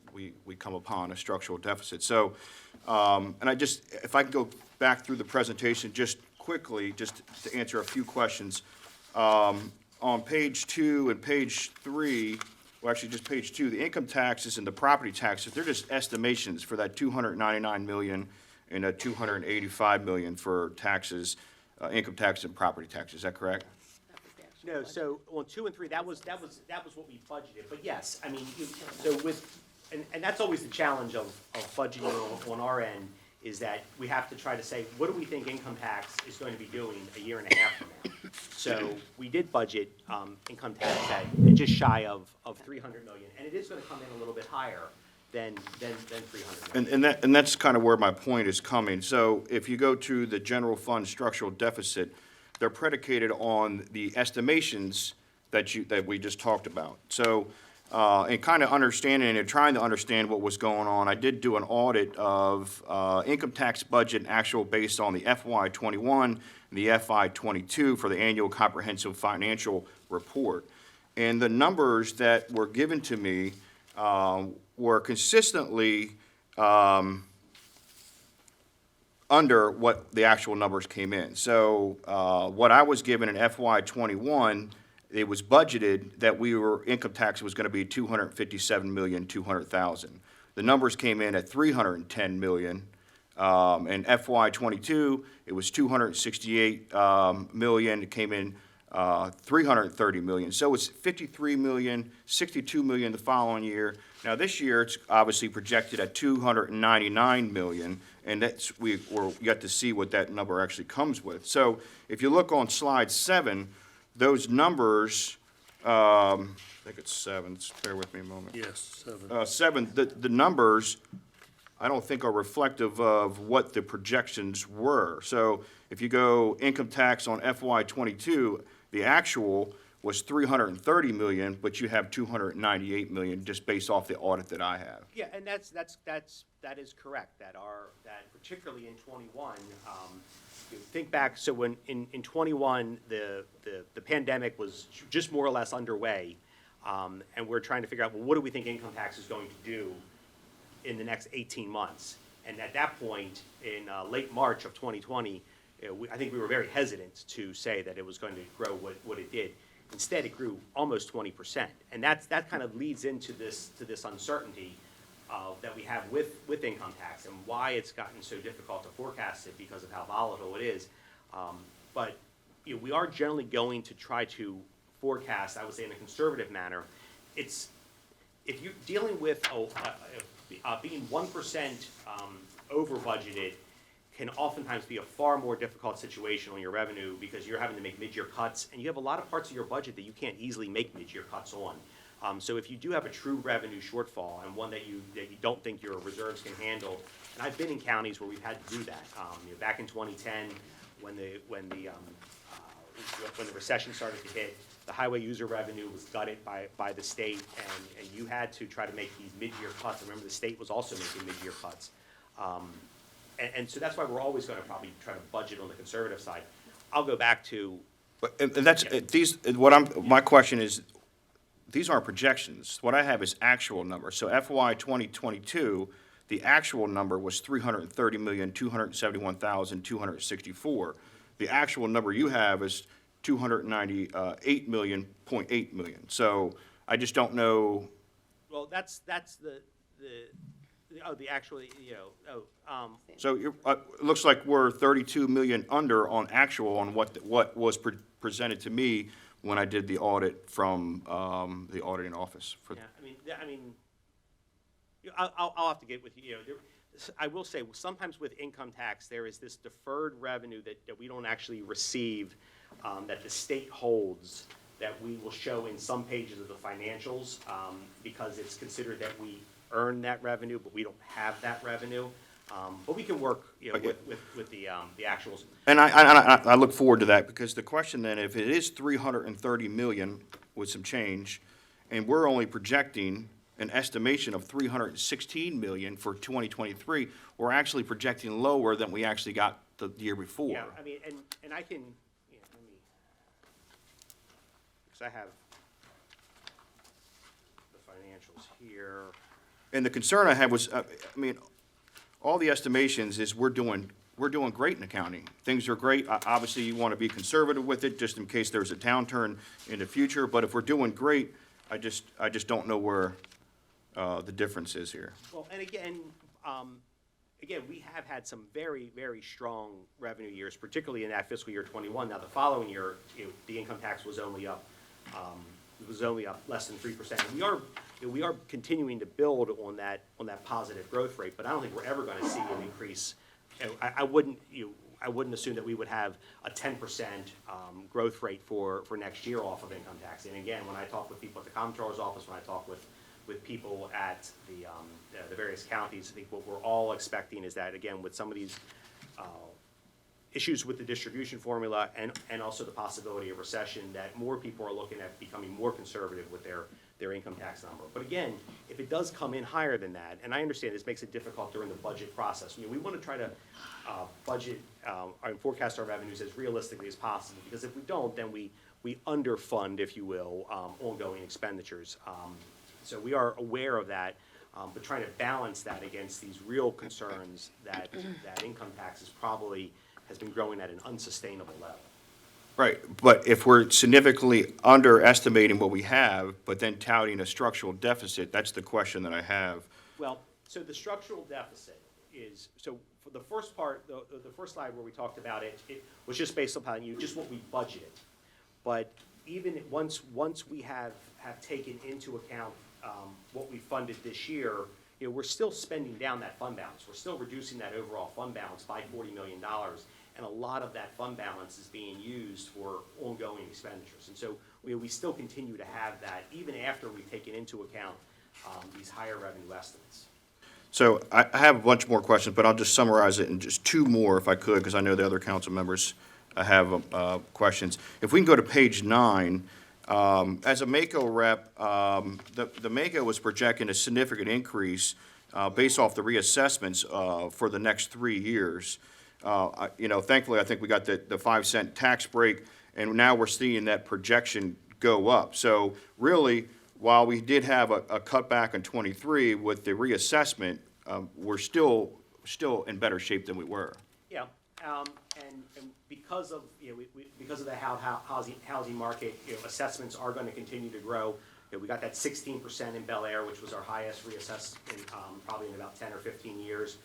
come upon a structural deficit? So, and if I can go back through the presentation just quickly, just to answer a few questions. On page 2 and page 3, well, actually just page 2, the income taxes and the property taxes, they're just estimations for that $299 million and that $285 million for taxes. Income tax and property tax, is that correct? No, so on 2 and 3, that was what we budgeted. But yes, I mean, so and that's always the challenge of budgeting on our end, is that we have to try to say, what do we think income tax is going to be doing a year and a half from now? So we did budget income tax at just shy of $300 million, and it is going to come in a little bit higher than 300 million. And that's kind of where my point is coming. So if you go to the general fund structural deficit, they're predicated on the estimations that we just talked about. So, and kind of understanding and trying to understand what was going on, I did do an audit of income tax budget actual based on the FY21 and the FY22 for the annual comprehensive financial report. And the numbers that were given to me were consistently under what the actual numbers came in. So what I was given in FY21, it was budgeted that income tax was going to be $257,200,000. The numbers came in at $310 million. In FY22, it was $268 million. It came in $330 million. So it's $53 million, $62 million the following year. Now this year, it's obviously projected at $299 million, and we're yet to see what that number actually comes with. So if you look on slide 7, those numbers, I think it's 7. Just bear with me a moment. Yes, 7. The numbers, I don't think are reflective of what the projections were. So if you go income tax on FY22, the actual was $330 million, but you have $298 million just based off the audit that I have. Yeah, and that is correct. That particularly in 21, you think back. So when in 21, the pandemic was just more or less underway, and we're trying to figure out, well, what do we think income tax is going to do in the next 18 months? And at that point, in late March of 2020, I think we were very hesitant to say that it was going to grow what it did. Instead, it grew almost 20%, and that kind of leads into this uncertainty that we have with income tax and why it's gotten so difficult to forecast it because of how volatile it is. But we are generally going to try to forecast, I would say, in a conservative manner. If you're dealing with being 1% over budgeted, can oftentimes be a far more difficult situation on your revenue because you're having to make mid-year cuts, and you have a lot of parts of your budget that you can't easily make mid-year cuts on. So if you do have a true revenue shortfall and one that you don't think your reserves can handle, and I've been in counties where we've had to do that. Back in 2010, when the recession started to hit, the highway user revenue was gutted by the state, and you had to try to make these mid-year cuts. Remember, the state was also making mid-year cuts. And so that's why we're always going to probably try to budget on the conservative side. I'll go back to, And that's, my question is, these aren't projections. What I have is actual numbers. So FY 2022, the actual number was 330,271,264. The actual number you have is 298 million, .8 million. So I just don't know. well, that's the actual, So it looks like we're 32 million under on actual on what was presented to me when I did the audit from the auditing office. I'll have to get with you. I will say, sometimes with income tax, there is this deferred revenue that we don't actually receive, that the state holds, that we will show in some pages of the financials, because it's considered that we earn that revenue, but we don't have that revenue. But we can work, with the actuals. And I look forward to that, because the question then, if it is 330 million with some change, and we're only projecting an estimation of 316 million for 2023, we're actually projecting lower than we actually got the year before. Yeah, I mean, and I can, let me, because I have the financials here. And the concern I had was, all the estimations is we're doing great in accounting. Things are great. Obviously, you want to be conservative with it, just in case there's a downturn in the future. But if we're doing great, I just don't know where the difference is here. Well, and again, we have had some very, very strong revenue years, particularly in that fiscal year 21. Now, the following year, the income tax was only up less than 3%. And we are continuing to build on that positive growth rate, but I don't think we're ever going to see an increase. I wouldn't assume that we would have a 10% growth rate for next year off of income tax. And again, when I talk with people at the comptroller's office, when I talk with people at the various counties, I think what we're all expecting is that, again, with some of these issues with the distribution formula and also the possibility of recession, that more people are looking at becoming more conservative with their income tax number. But again, if it does come in higher than that, and I understand this makes it difficult during the budget process, we want to try to budget and forecast our revenues as realistically as possible, because if we don't, then we underfund, if you will, ongoing expenditures. So we are aware of that, but trying to balance that against these real concerns that income taxes probably has been growing at an unsustainable level. Right, but if we're significantly underestimating what we have, but then touting a structural deficit, that's the question that I have. Well, so the structural deficit is, so for the first part, the first slide where we talked about it, it was just based upon just what we budgeted. But even once we have taken into account what we funded this year, we're still spending down that fund balance. We're still reducing that overall fund balance by $40 million. And a lot of that fund balance is being used for ongoing expenditures. And so we still continue to have that, even after we've taken into account these higher revenue estimates. So I have a bunch more questions, but I'll just summarize it in just two more if I could, because I know the other council members have questions. If we can go to page 9, as a MACO rep, the MACO was projecting a significant increase based off the reassessments for the next 3 years. Thankfully, I think we got the 5-cent tax break, and now we're seeing that projection go up. So really, while we did have a cutback in 23 with the reassessment, we're still in better shape than we were. Yeah, and because of because of the housing market, assessments are going to continue to grow. We got that 16% in Bel Air, which was our highest reassessment probably in about 10 or 15 years.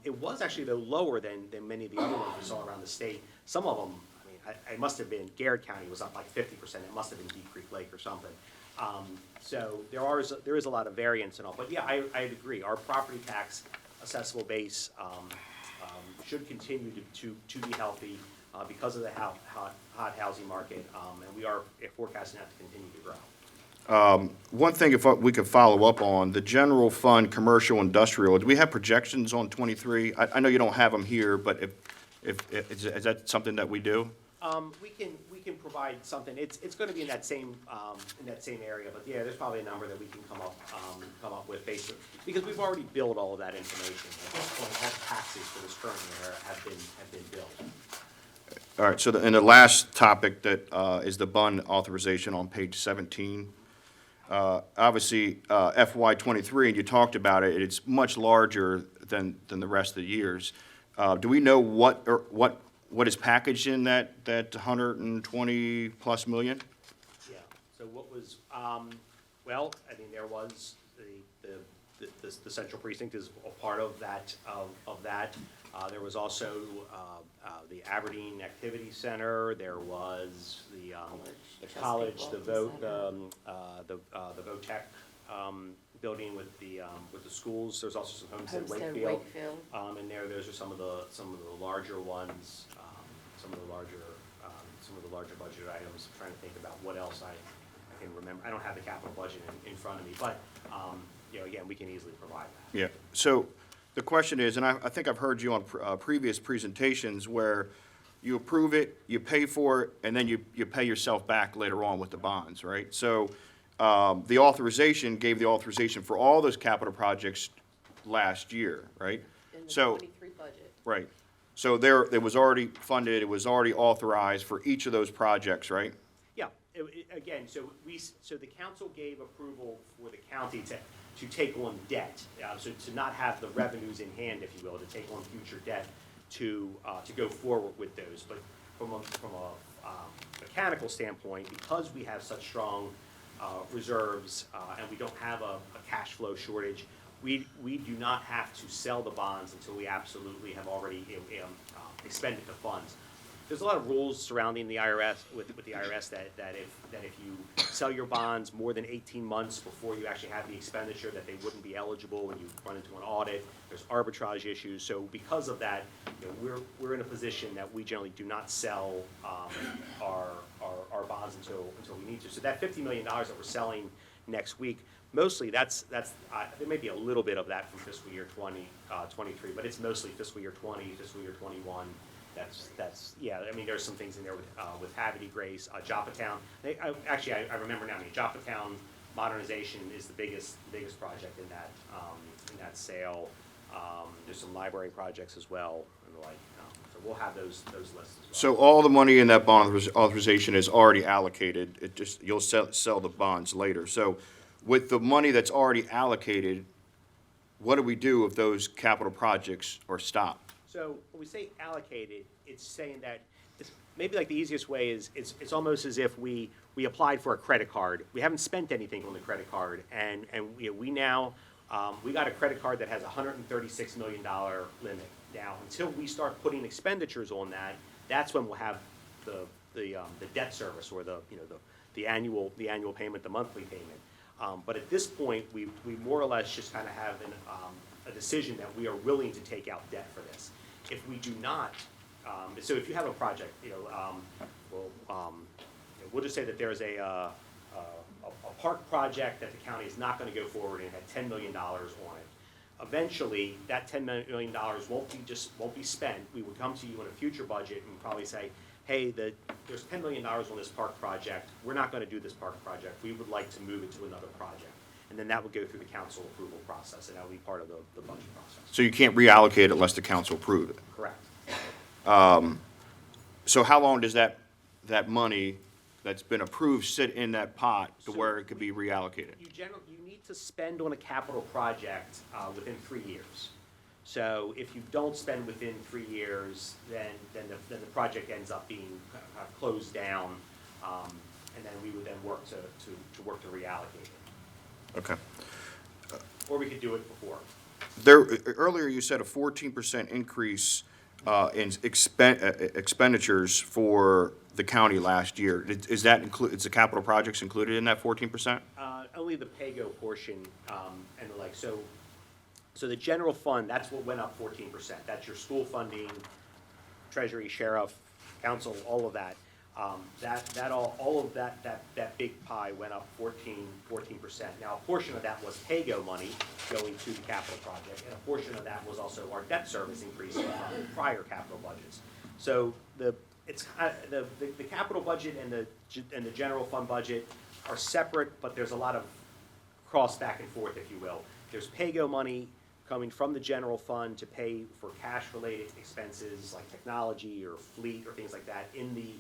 It was actually, though, lower than many of the other ones we saw around the state. Some of them, it must have been, Garrett County was up like 50%. It must have been Deep Creek Lake or something. So there is a lot of variance and all. But yeah, I agree. Our property tax assessable base should continue to be healthy because of the hot housing market, and we are forecasting that to continue to grow. One thing, if we could follow up on, the general fund, commercial, industrial, do we have projections on 23? I know you don't have them here, but is that something that we do? We can provide something, it's gonna be in that same area, but yeah, there's probably a number that we can come up with based on, because we've already billed all of that information. At this point, all taxes for this current year have been billed. All right, so and the last topic that is the bond authorization on page 17. Obviously, FY '23, and you talked about it, it's much larger than the rest of the years. Do we know what is packaged in that 120+ million? Yeah, so what was, well, I mean, there was the central precinct is a part of that, there was also, the Aberdeen Activity Center, there was the college, the VOTEC, building with the schools, there's also some Homestead Wakefield. And those are some of the larger ones, some of the larger budget items. I'm trying to think about what else I can remember. I don't have the capital budget in front of me, but, you know, again, we can easily provide that. Yeah, so the question is, and I think I've heard you on previous presentations where you approve it, you pay for it, and then you pay yourself back later on with the bonds, right? So the authorization gave the authorization for all those capital projects last year, right? In the So, 23 budget. right. So it was already funded, it was already authorized for each of those projects, right? Yeah, again, so the council gave approval for the county to take on debt, so to not have the revenues in hand, if you will, to take on future debt to go forward with those. But from a mechanical standpoint, because we have such strong reserves and we don't have a cash flow shortage, we do not have to sell the bonds until we absolutely have already expended the funds. There's a lot of rules surrounding the IRS, with the IRS, that if you sell your bonds more than 18 months before you actually have the expenditure, that they wouldn't be eligible when you run into an audit. There's arbitrage issues. So because of that, you know, we're in a position that we generally do not sell our bonds until we need to. So that $50 million that we're selling next week, mostly there may be a little bit of that from fiscal year 23, but it's mostly fiscal year 20, fiscal year 21. Yeah, I mean, there's some things in there with Havity Grace, Joppatown. I remember now, Joppatown modernization is the biggest project in that sale. There's some library projects as well, and the like. So we'll have those lists as well. So all the money in that bond authorization is already allocated, you'll sell the bonds later. So with the money that's already allocated, what do we do if those capital projects are stopped? So when we say allocated, it's saying that, maybe like the easiest way is, it's almost as if we applied for a credit card. We haven't spent anything on the credit card, and we now, we got a credit card that has a $136 million limit. Now, until we start putting expenditures on that, that's when we'll have the debt service, or the annual payment, the monthly payment. But at this point, we more or less just kind of have a decision that we are willing to take out debt for this. If we do not, so if you have a project, we'll just say that there's a park project that the county is not going to go forward and had $10 million on it. Eventually, that $10 million won't be spent. We would come to you in a future budget and probably say, hey, there's $10 million on this park project. We're not going to do this park project. We would like to move it to another project. And then that would go through the council approval process, and that would be part of the budget process. So you can't reallocate it unless the council approve it? Correct. So how long does that money that's been approved sit in that pot to where it could be reallocated? You need to spend on a capital project within 3 years. So if you don't spend within 3 years, then the project ends up being closed down, and then we would then work to reallocate it. Okay. Or we could do it before. Earlier you said a 14% increase in expenditures for the county last year. Is the capital projects included in that 14%? Only the PAYGO portion and the like. So the general fund, that's what went up 14%. That's your school funding, treasury, sheriff, council, all of that. All of that big pie went up 14%. Now, a portion of that was pay-go money going to the capital project, and a portion of that was also our debt service increase from prior capital budgets. So the capital budget and the general fund budget are separate, but there's a lot of cross back and forth, if you will. There's pay-go money coming from the general fund to pay for cash-related expenses like technology or fleet or things like that in the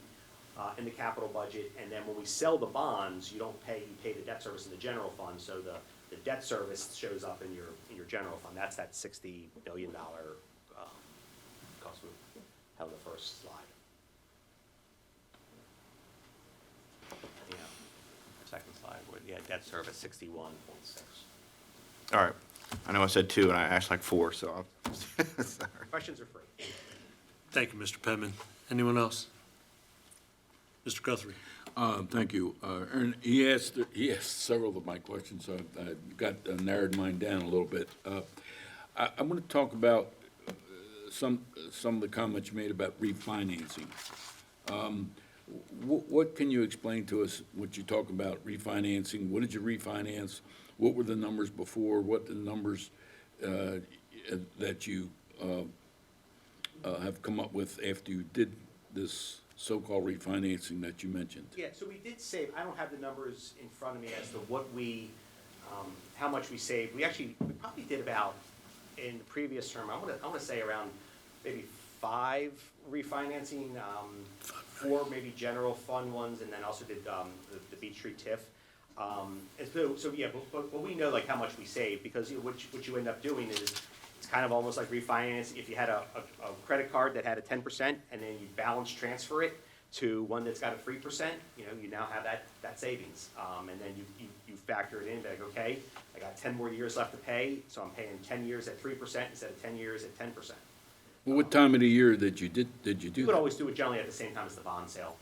capital budget, and then when we sell the bonds, you pay the debt service in the general fund, so the debt service shows up in your general fund. That's that $60 billion cost we held the first slide. Yeah, second slide, debt service 61.6. All right. I know I said 2, and I asked like 4, so I'll, sorry. Questions are free. Thank you, Mr. Penman. Anyone else? Mr. Guthrie. Thank you. Aaron, he asked several of my questions, so I got narrowed mine down a little bit. I want to talk about some of the comments you made about refinancing. What can you explain to us, what you talk about refinancing? What did you refinance? What were the numbers before? What the numbers that you have come up with after you did this so-called refinancing that you mentioned? Yeah, so we did save, I don't have the numbers in front of me as to what how much we saved. We probably did about, in the previous term, I'm gonna say around maybe 5 refinancing, 4 maybe general fund ones, and then also did the Beach Street TIF. But we know like how much we saved, because what you end up doing is, it's kind of almost like refinance. If you had a credit card that had a 10%, and then you balance transfer it to one that's got a 3%, you now have that savings. And then you factor it in, like, okay, I got 10 more years left to pay, so I'm paying 10 years at 3% instead of 10 years at 10%. Well, what time of the year did you do We would that? always do it generally at the same time as the bond sale.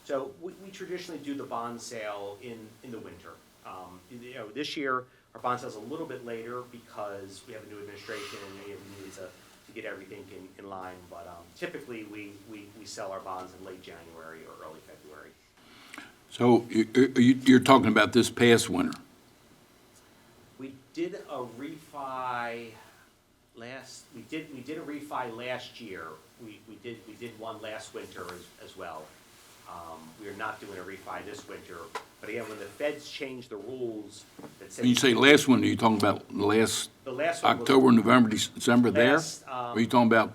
So we traditionally do the bond sale in the winter. This year, our bond sale's a little bit later because we have a new administration and we needed to get everything in line. But typically, we sell our bonds in late January or early February. So you're talking about this past winter? We did a refi we did a refi last year. We did one last winter as well. We are not doing a refi this winter, but again, when the feds changed the rules that said. When you say last winter, are you talking about The last one was October, November, December there? last, Or are you talking about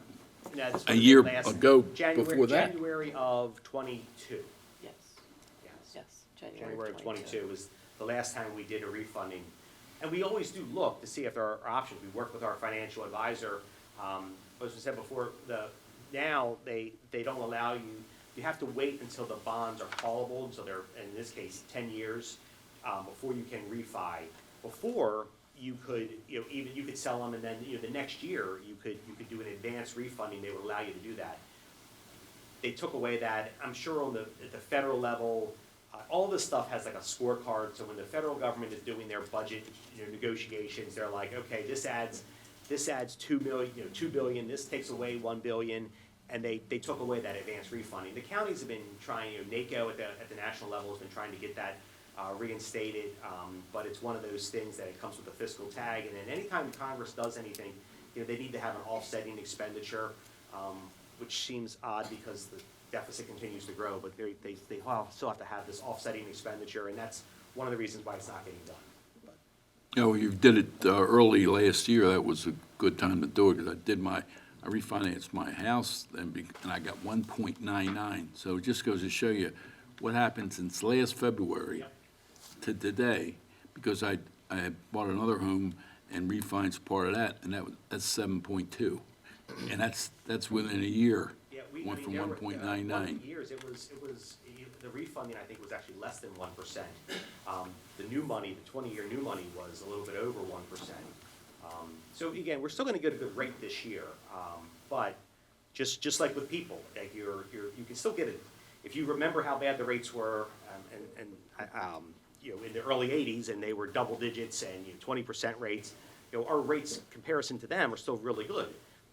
No, this a would've year been last ago January- before that? January of '22. Yes, Yes. yes, January of '22 was the last time we did a refunding. And we always do look to see if there are options. We work with our financial advisor. As we said before, now they don't allow you have to wait until the bonds are callable, so they're, in this case, 10 years, before you can refi. Before, you could, you could sell them, and then, the next year, you could do an advance refunding. They would allow you to do that. They took away that. I'm sure at the federal level, all this stuff has like a scorecard. So when the federal government is doing their budget negotiations, they're like, okay, this adds $2 billion. This takes away $1 billion. And they took away that advance refunding. The counties have been trying, NACO at the national level has been trying to get that reinstated, but it's one of those things that it comes with a fiscal tag. And then anytime Congress does anything, they need to have an offsetting expenditure, which seems odd because the deficit continues to grow, but they still have to have this offsetting expenditure, and that's one of the reasons why it's not getting done. You did it early last year. That was a good time to do it, because I refinanced my house, and I got 1.99. So it just goes to show you what happened since last February to today, because I had bought another home and refinanced part of that, and that's 7.2. And that's within a year. Yeah, Went from there were, 1.99. years, it was the refunding, I think, was actually less than 1%. The new money, the 20-year new money was a little bit over 1%. So again, we're still going to get a good rate this year, but just like with people, like you can still get it. If you remember how bad the rates were, in the early '80s, and they were double digits and 20% rates, our rates comparison to them are still really good,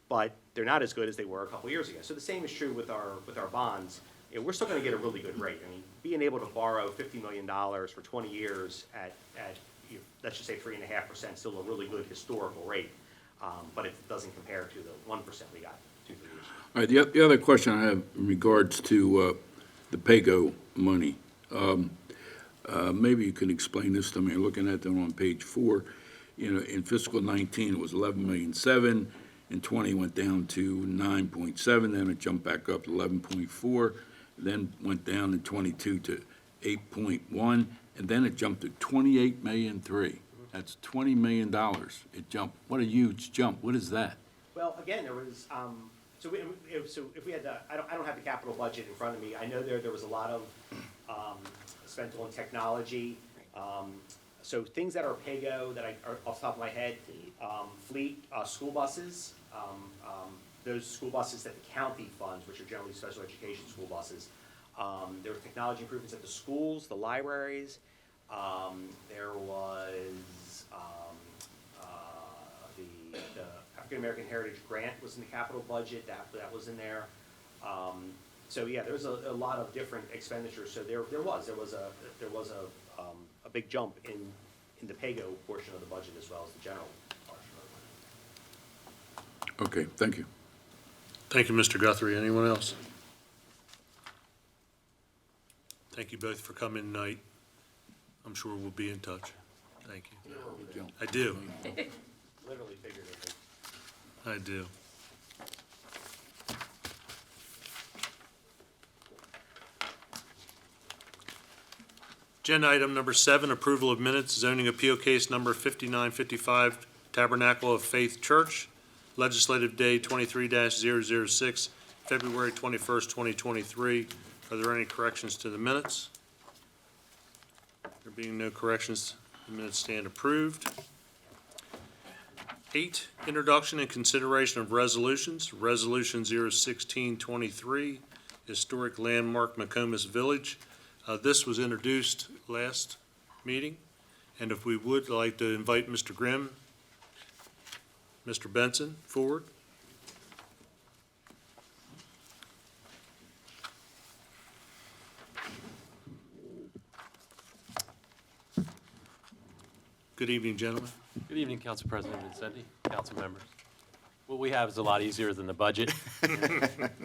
but they're not as good as they were a couple years ago. So the same is true with our bonds. we're still going to get a really good rate. I mean, being able to borrow $50 million for 20 years at let's just say 3.5% still a really good historical rate, but it doesn't compare to the 1% we got 2-3 years ago. All right, the other question I have in regards to the PAYGO money, maybe you can explain this to me. Looking at them on page 4, in fiscal 19, it was 11,700,000. In 20, went down to 9.7, then it jumped back up to 11.4, then went down in 22 to 8.1, and then it jumped to 28,300,000. That's $20 million. It jumped. What a huge jump. What is that? Well, again, there was, so if we had I don't have the capital budget in front of me. I know there was a lot of spent on technology. So things that are PAYGO that are off the top of my head, fleet, school buses, those school buses that the county funds, which are generally special education school buses. There were technology improvements at the schools, the libraries. There was the African American Heritage Grant was in the capital budget. That was in there. So yeah, there's a lot of different expenditures. So there was a big jump in the PAYGO portion of the budget as well as the general portion of the budget. Okay, thank you. Thank you, Mr. Guthrie. Anyone else? Thank you both for coming tonight. I'm sure we'll be in touch. Thank you. I do. Literally figuratively. I do. Agenda item number 7, approval of minutes, zoning appeal case number 5955, Tabernacle of Faith Church, legislative day 23-006, February 21st, 2023. Are there any corrections to the minutes? There being no corrections, the minutes stand approved. 8, introduction and consideration of resolutions. Resolution 01623, historic landmark McComas Village. This was introduced last meeting, and if we would like to invite Mr. Grimm, Mr. Benson forward. Good evening, gentlemen. Good evening, Council President Vincenti, council members. What we have is a lot easier than the budget.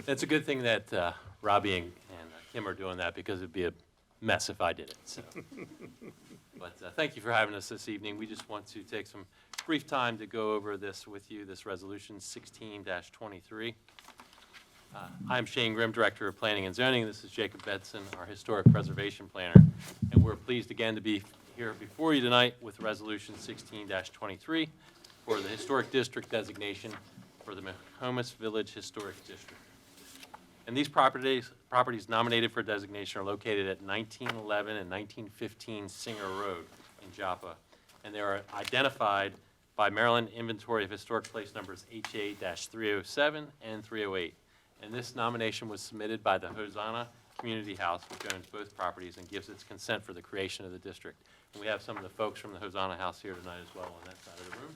It's a good thing that Robbie and Kim are doing that, because it'd be a mess if I did it, so. But thank you for having us this evening. We just want to take some brief time to go over this with you, this resolution 16-23. I'm Shane Grimm, Director of Planning and Zoning. This is Jacob Benson, our Historic Preservation Planner. And we're pleased again to be here before you tonight with Resolution 16-23 for the Historic District designation for the McComas Village Historic District. And these properties nominated for designation are located at 1911 and 1915 Singer Road in Joppa. And they are identified by Maryland Inventory of Historic Place numbers HA-307 and 308. And this nomination was submitted by the Hosanna Community House, which owns both properties and gives its consent for the creation of the district. And we have some of the folks from the Hosanna House here tonight as well on that side of the room.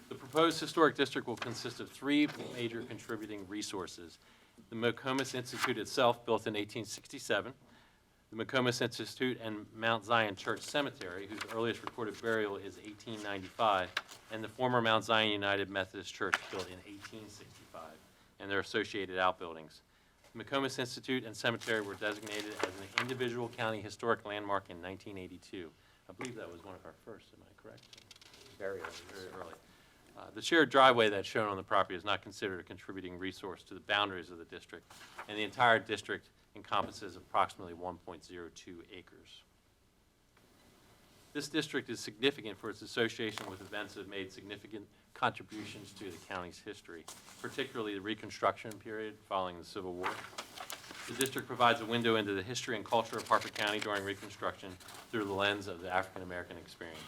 The proposed historic district will consist of 3 major contributing resources. The McComas Institute itself, built in 1867, the McComas Institute and Mount Zion Church Cemetery, whose earliest recorded burial is 1895, and the former Mount Zion United Methodist Church, built in 1865, and their associated outbuildings. The McComas Institute and Cemetery were designated as an individual county historic landmark in 1982. I believe that was one of our first, am I correct? Very early. The shared driveway that's shown on the property is not considered a contributing resource to the boundaries of the district, and the entire district encompasses approximately 1.02 acres. This district is significant for its association with events that have made significant contributions to the county's history, particularly the Reconstruction period following the Civil War. The district provides a window into the history and culture of Harford County during Reconstruction through the lens of the African American experience.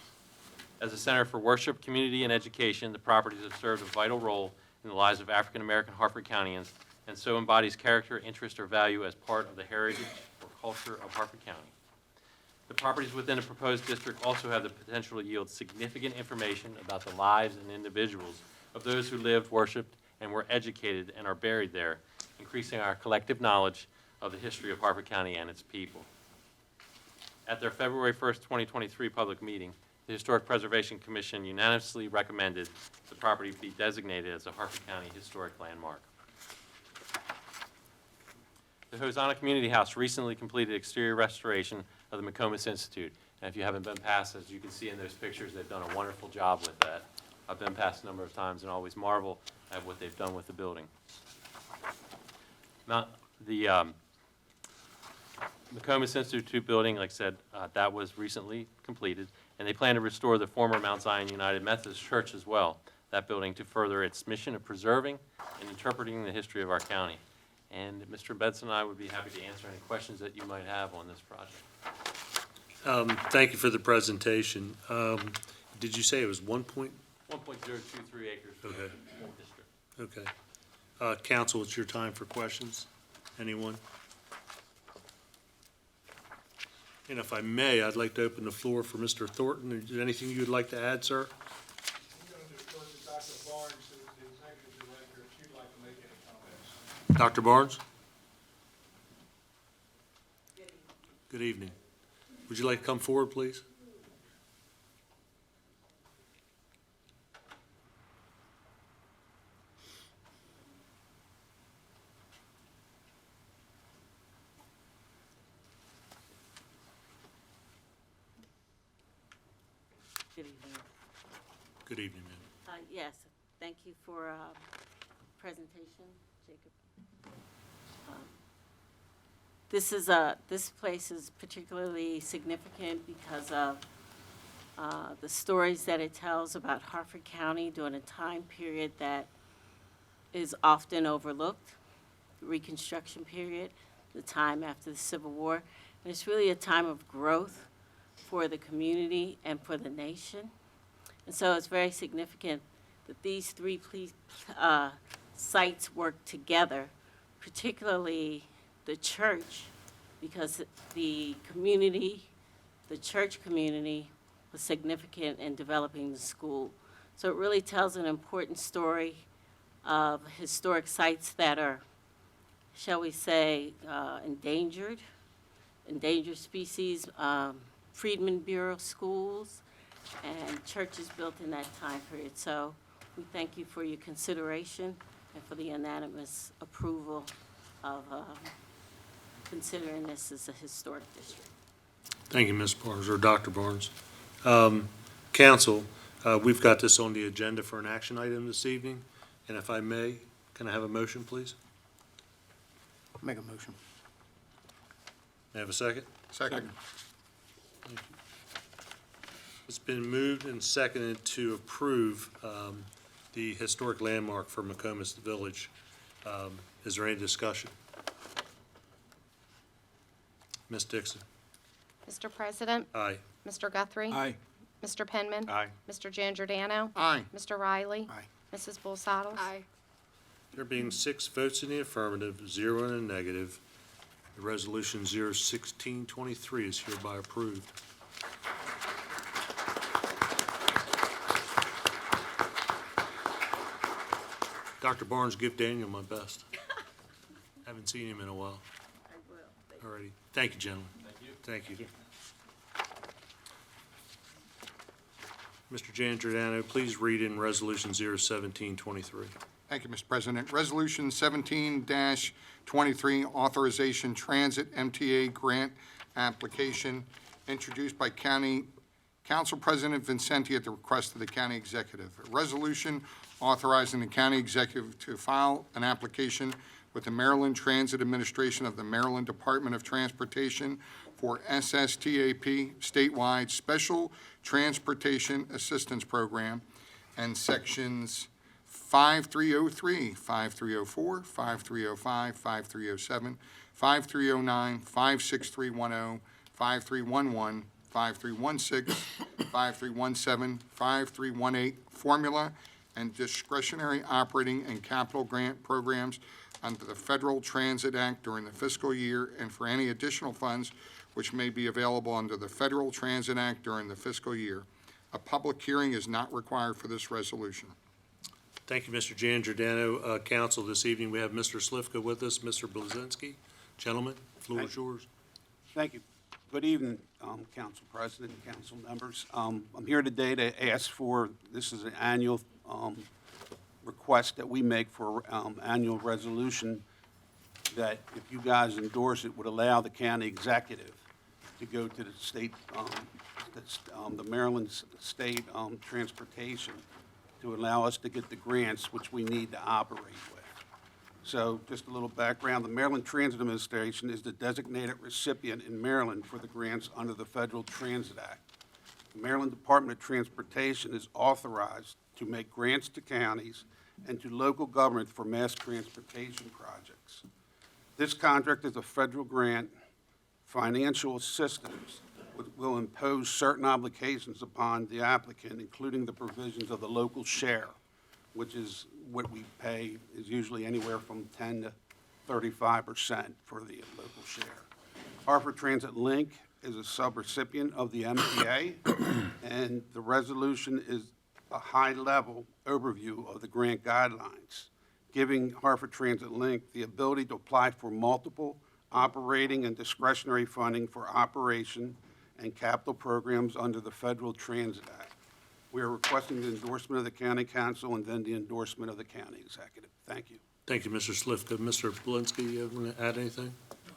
As a center for worship, community, and education, the properties have served a vital role in the lives of African American Harford Countyans, and so embodies character, interest, or value as part of the heritage or culture of Harford County. The properties within the proposed district also have the potential to yield significant information about the lives and individuals of those who lived, worshiped, and were educated and are buried there, increasing our collective knowledge of the history of Harford County and its people. At their February 1st, 2023 public meeting, the Historic Preservation Commission unanimously recommended the property be designated as a Harford County Historic Landmark. The Hosanna Community House recently completed exterior restoration of the McComas Institute. And if you haven't been past, as you can see in those pictures, they've done a wonderful job with that. I've been past a number of times and always marvel at what they've done with the building. Now, the McComas Institute building, like I said, that was recently completed, and they plan to restore the former Mount Zion United Methodist Church as well, that building to further its mission of preserving and interpreting the history of our county. And Mr. Benson and I would be happy to answer any questions that you might have on this project. Thank you for the presentation. Did you say it was 1.023 acres for the Okay. whole district. Okay. Council, it's your time for questions. Anyone? And if I may, I'd like to open the floor for Mr. Thornton. Is there anything you would like to add, sir? I'm going to defer to Dr. Barnes, who is the executive director, if she'd like to make any comments. Dr. Barnes? Good evening. Would you like to come forward, please? Good evening. Good evening, ma'am. Yes, thank you for presentation, Jacob. This place is particularly significant because of the stories that it tells about Harford County during a time period that is often overlooked, the Reconstruction period, the time after the Civil War. And it's really a time of growth for the community and for the nation. And so it's very significant that these three sites work together, particularly the church, because the community, the church community, was significant in developing the school. So it really tells an important story of historic sites that are, shall we say, endangered species, Freedmen Bureau schools, and churches built in that time period. So we thank you for your consideration and for the unanimous approval of considering this as a historic district. Thank you, Ms. Barnes, or Dr. Barnes. Council, we've got this on the agenda for an action item this evening, and if I may, can I have a motion, please? Make a motion. May I have a second? Second. Thank you. It's been moved and seconded to approve the historic landmark for McComas Village. Is there any discussion? Ms. Dixon? Mr. President? Aye. Mr. Guthrie? Aye. Mr. Penman? Aye. Mr. Giangiordano? Aye. Mr. Riley? Aye. Mrs. Bulsatos? Aye. There being 6 votes in the affirmative, 0 in the negative, the resolution 01623 is hereby approved. Dr. Barnes, give Daniel my best. Haven't seen him in a while. I will. All righty. Thank you, gentlemen. Thank you. Mr. Giangiordano, please read in Resolution 01723. Thank you, Mr. President. Resolution 17-23, authorization transit MTA grant application, introduced by County Council President Vincenti at the request of the county executive. A resolution authorizing the county executive to file an application with the Maryland Transit Administration of the Maryland Department of Transportation for SSTAP statewide Special Transportation Assistance Program and sections 5303, 5304, 5305, 5307, 5309, 56310, 5311, 5316, 5317, 5318 formula and discretionary operating and capital grant programs under the Federal Transit Act during the fiscal year and for any additional funds which may be available under the Federal Transit Act during the fiscal year. A public hearing is not required for this resolution. Thank you, Mr. Giangiordano. Council, this evening, we have Mr. Slivka with us, Mr. Blazinski. Gentlemen, floor is yours. Thank you. Good evening, Council President and council members. I'm here today to ask for, this is an annual request that we make for annual resolution that if you guys endorse it, would allow the county executive to go to the state, the Maryland State Transportation to allow us to get the grants which we need to operate with. So just a little background, the Maryland Transit Administration is the designated recipient in Maryland for the grants under the Federal Transit Act. The Maryland Department of Transportation is authorized to make grants to counties and to local government for mass transportation projects. This contract is a federal grant. Financial assistance will impose certain obligations upon the applicant, including the provisions of the local share, which is what we pay, is usually anywhere from 10 to 35% for the local share. Harford Transit Link is a subrecipient of the MTA, and the resolution is a high-level overview of the grant guidelines, giving Harford Transit Link the ability to apply for multiple operating and discretionary funding for operation and capital programs under the Federal Transit Act. We are requesting the endorsement of the county council and then the endorsement of the county executive. Thank you. Thank you, Mr. Slivka. Mr. Polinsky, you want to add anything?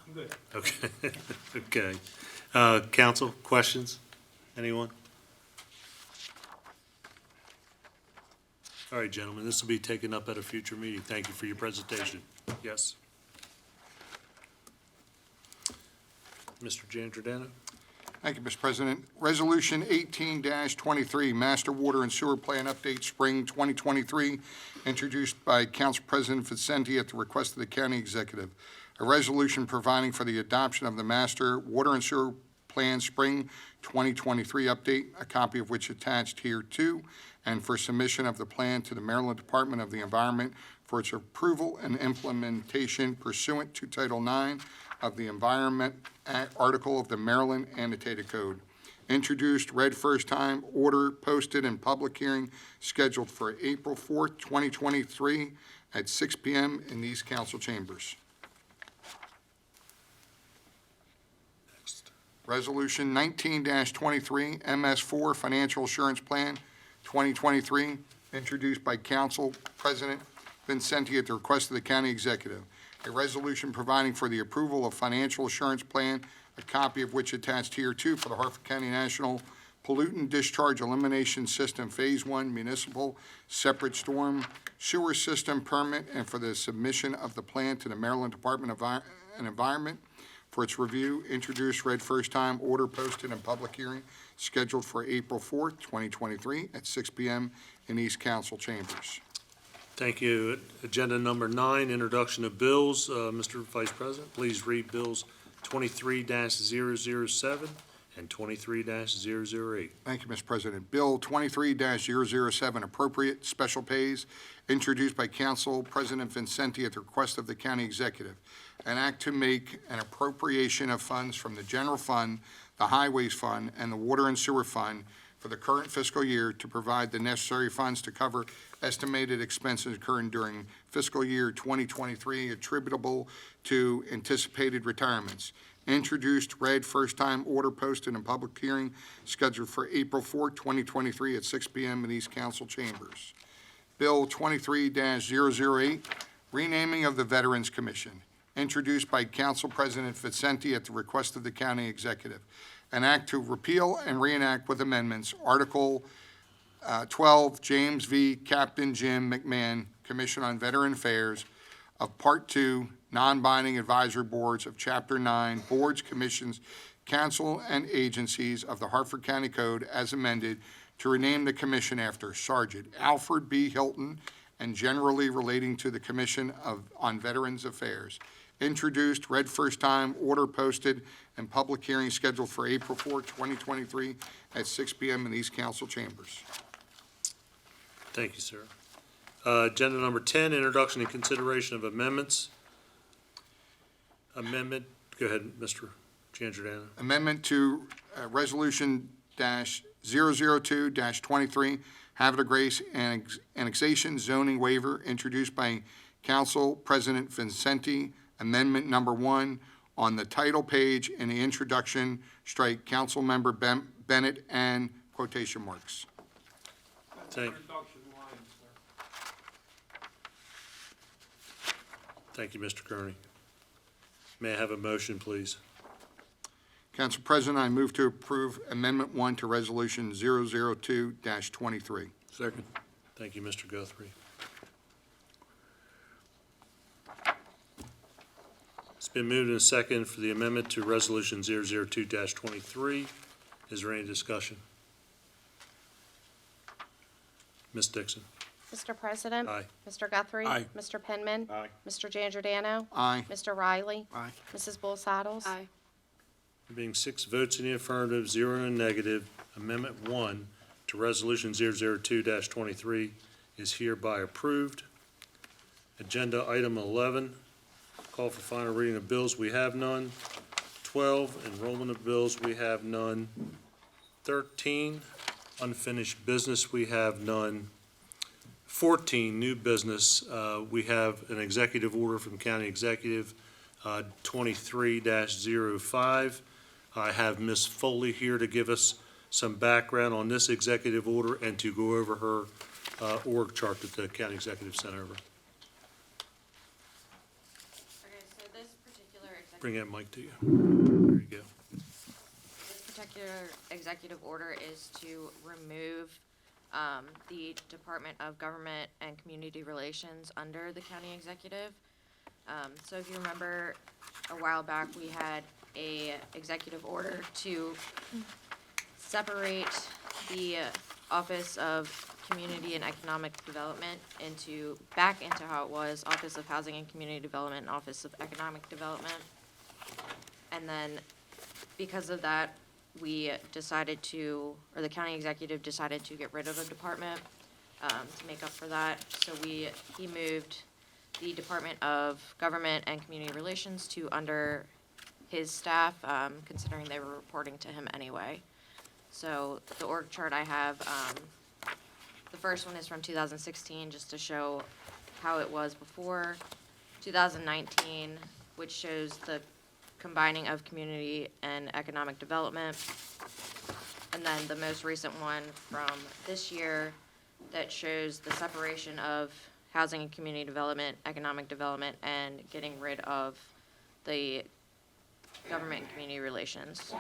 I'm good. Okay. Okay. Council, questions? Anyone? All right, gentlemen, this will be taken up at a future meeting. Thank you for your presentation. Yes. Mr. Giangiordano? Thank you, Mr. President. Resolution 18-23, Master Water and Sewer Plan Update Spring 2023, introduced by Council President Vicente at the request of the County Executive. A resolution providing for the adoption of the Master Water and Sewer Plan Spring 2023 update, a copy of which attached here too, and for submission of the plan to the Maryland Department of the Environment for its approval and implementation pursuant to Title IX of the Environment Act, Article of the Maryland Annotated Code. Introduced, read first time, order posted, and public hearing scheduled for April 4th, 2023 at 6 p.m. in these council chambers. Next. Resolution 19-23, MS4 Financial Assurance Plan 2023, introduced by Council President Vicente at the request of the County Executive. A resolution providing for the approval of financial assurance plan, a copy of which attached here too for the Harford County National Pollutant Discharge Elimination System Phase 1 Municipal Separate Storm Sewer System Permit, and for the submission of the plan to the Maryland Department of Environment for its review. Introduced, read first time, order posted, and public hearing scheduled for April 4th, 2023 at 6 p.m. in these council chambers. Thank you. Agenda number 9, introduction of bills. Mr. Vice President, please read bills 23-007 and 23-008. Thank you, Mr. President. Bill 23-007, appropriate special pays, introduced by Council President Vicente at the request of the County Executive. An act to make an appropriation of funds from the General Fund, the Highways Fund, and the Water and Sewer Fund for the current fiscal year to provide the necessary funds to cover estimated expenses occurring during fiscal year 2023 attributable to anticipated retirements. Introduced, read, first time, order posted, and public hearing scheduled for April 4, 2023 at 6 p.m. in these council chambers. Bill 23-008, renaming of the Veterans Commission, introduced by Council President Vicente at the request of the County Executive. An act to repeal and reenact with amendments Article 12, James v. Captain Jim McMahon, Commission on Veteran Affairs, of Part 2, non-binding advisory boards of Chapter 9, boards, commissions, council, and agencies of the Harford County Code as amended to rename the commission after Sergeant Alfred B. Hilton and generally relating to the Commission on Veterans Affairs. Introduced, read first time, order posted, and public hearing scheduled for April 4, 2023 at 6 p.m. in these council chambers. Thank you, sir. Agenda number 10, introduction and consideration of amendments. Amendment, go ahead, Mr. Giangiordano. Amendment to Resolution -002-23, Havre de Grace annexation zoning waiver introduced by Council President Vincenti, Amendment Number 1, on the title page in the introduction, strike Councilmember Bennett and quotation marks. Thank, Introduction line, sir. thank you, Mr. Kearney. May I have a motion, please? Council President, I move to approve Amendment 1 to Resolution 002-23. Second. Thank you, Mr. Guthrie. It's been moved and second for the amendment to Resolution 002-23. Is there any discussion? Ms. Dixon? Mr. President? Aye. Mr. Guthrie? Aye. Mr. Penman? Aye. Mr. Giangiordano? Aye. Mr. Riley? Aye. Mrs. Bull Saddles? Aye. There being 6 votes in the affirmative, 0 in the negative, Amendment 1 to Resolution 002-23 is hereby approved. Agenda item 11, call for final reading of bills, we have none. 12, enrollment of bills, we have none. 13, unfinished business, we have none. 14, new business, we have an executive order from County Executive 23-05. I have Ms. Foley here to give us some background on this executive order and to go over her org chart that the County Executive sent over. Okay, so this particular Bring that mic to you. There you go. This particular executive order is to remove the Department of Government and Community Relations under the county executive. So if you remember, a while back, we had a executive order to separate the Office of Community and Economic Development back into how it was, Office of Housing and Community Development, and Office of Economic Development. And then, because of that, the county executive decided to get rid of a department to make up for that. So he moved the Department of Government and Community Relations to under his staff, considering they were reporting to him anyway. So the org chart I have, the first one is from 2016, just to show how it was before. 2019, which shows the combining of community and economic development. And then the most recent one from this year that shows the separation of housing and community development, economic development, and getting rid of the government and community relations.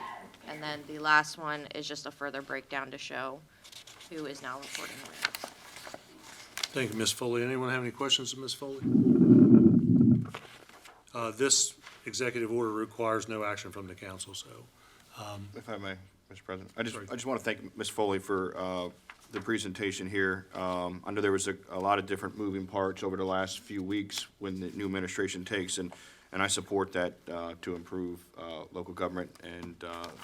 And then the last one is just a further breakdown to show who is now reporting where. Thank you, Ms. Foley. Anyone have any questions of Ms. Foley? This executive order requires no action from the council, so. If I may, Mr. President, I Sorry. just want to thank Ms. Foley for the presentation here. I know there was a lot of different moving parts over the last few weeks when the new administration takes, and I support that to improve local government, and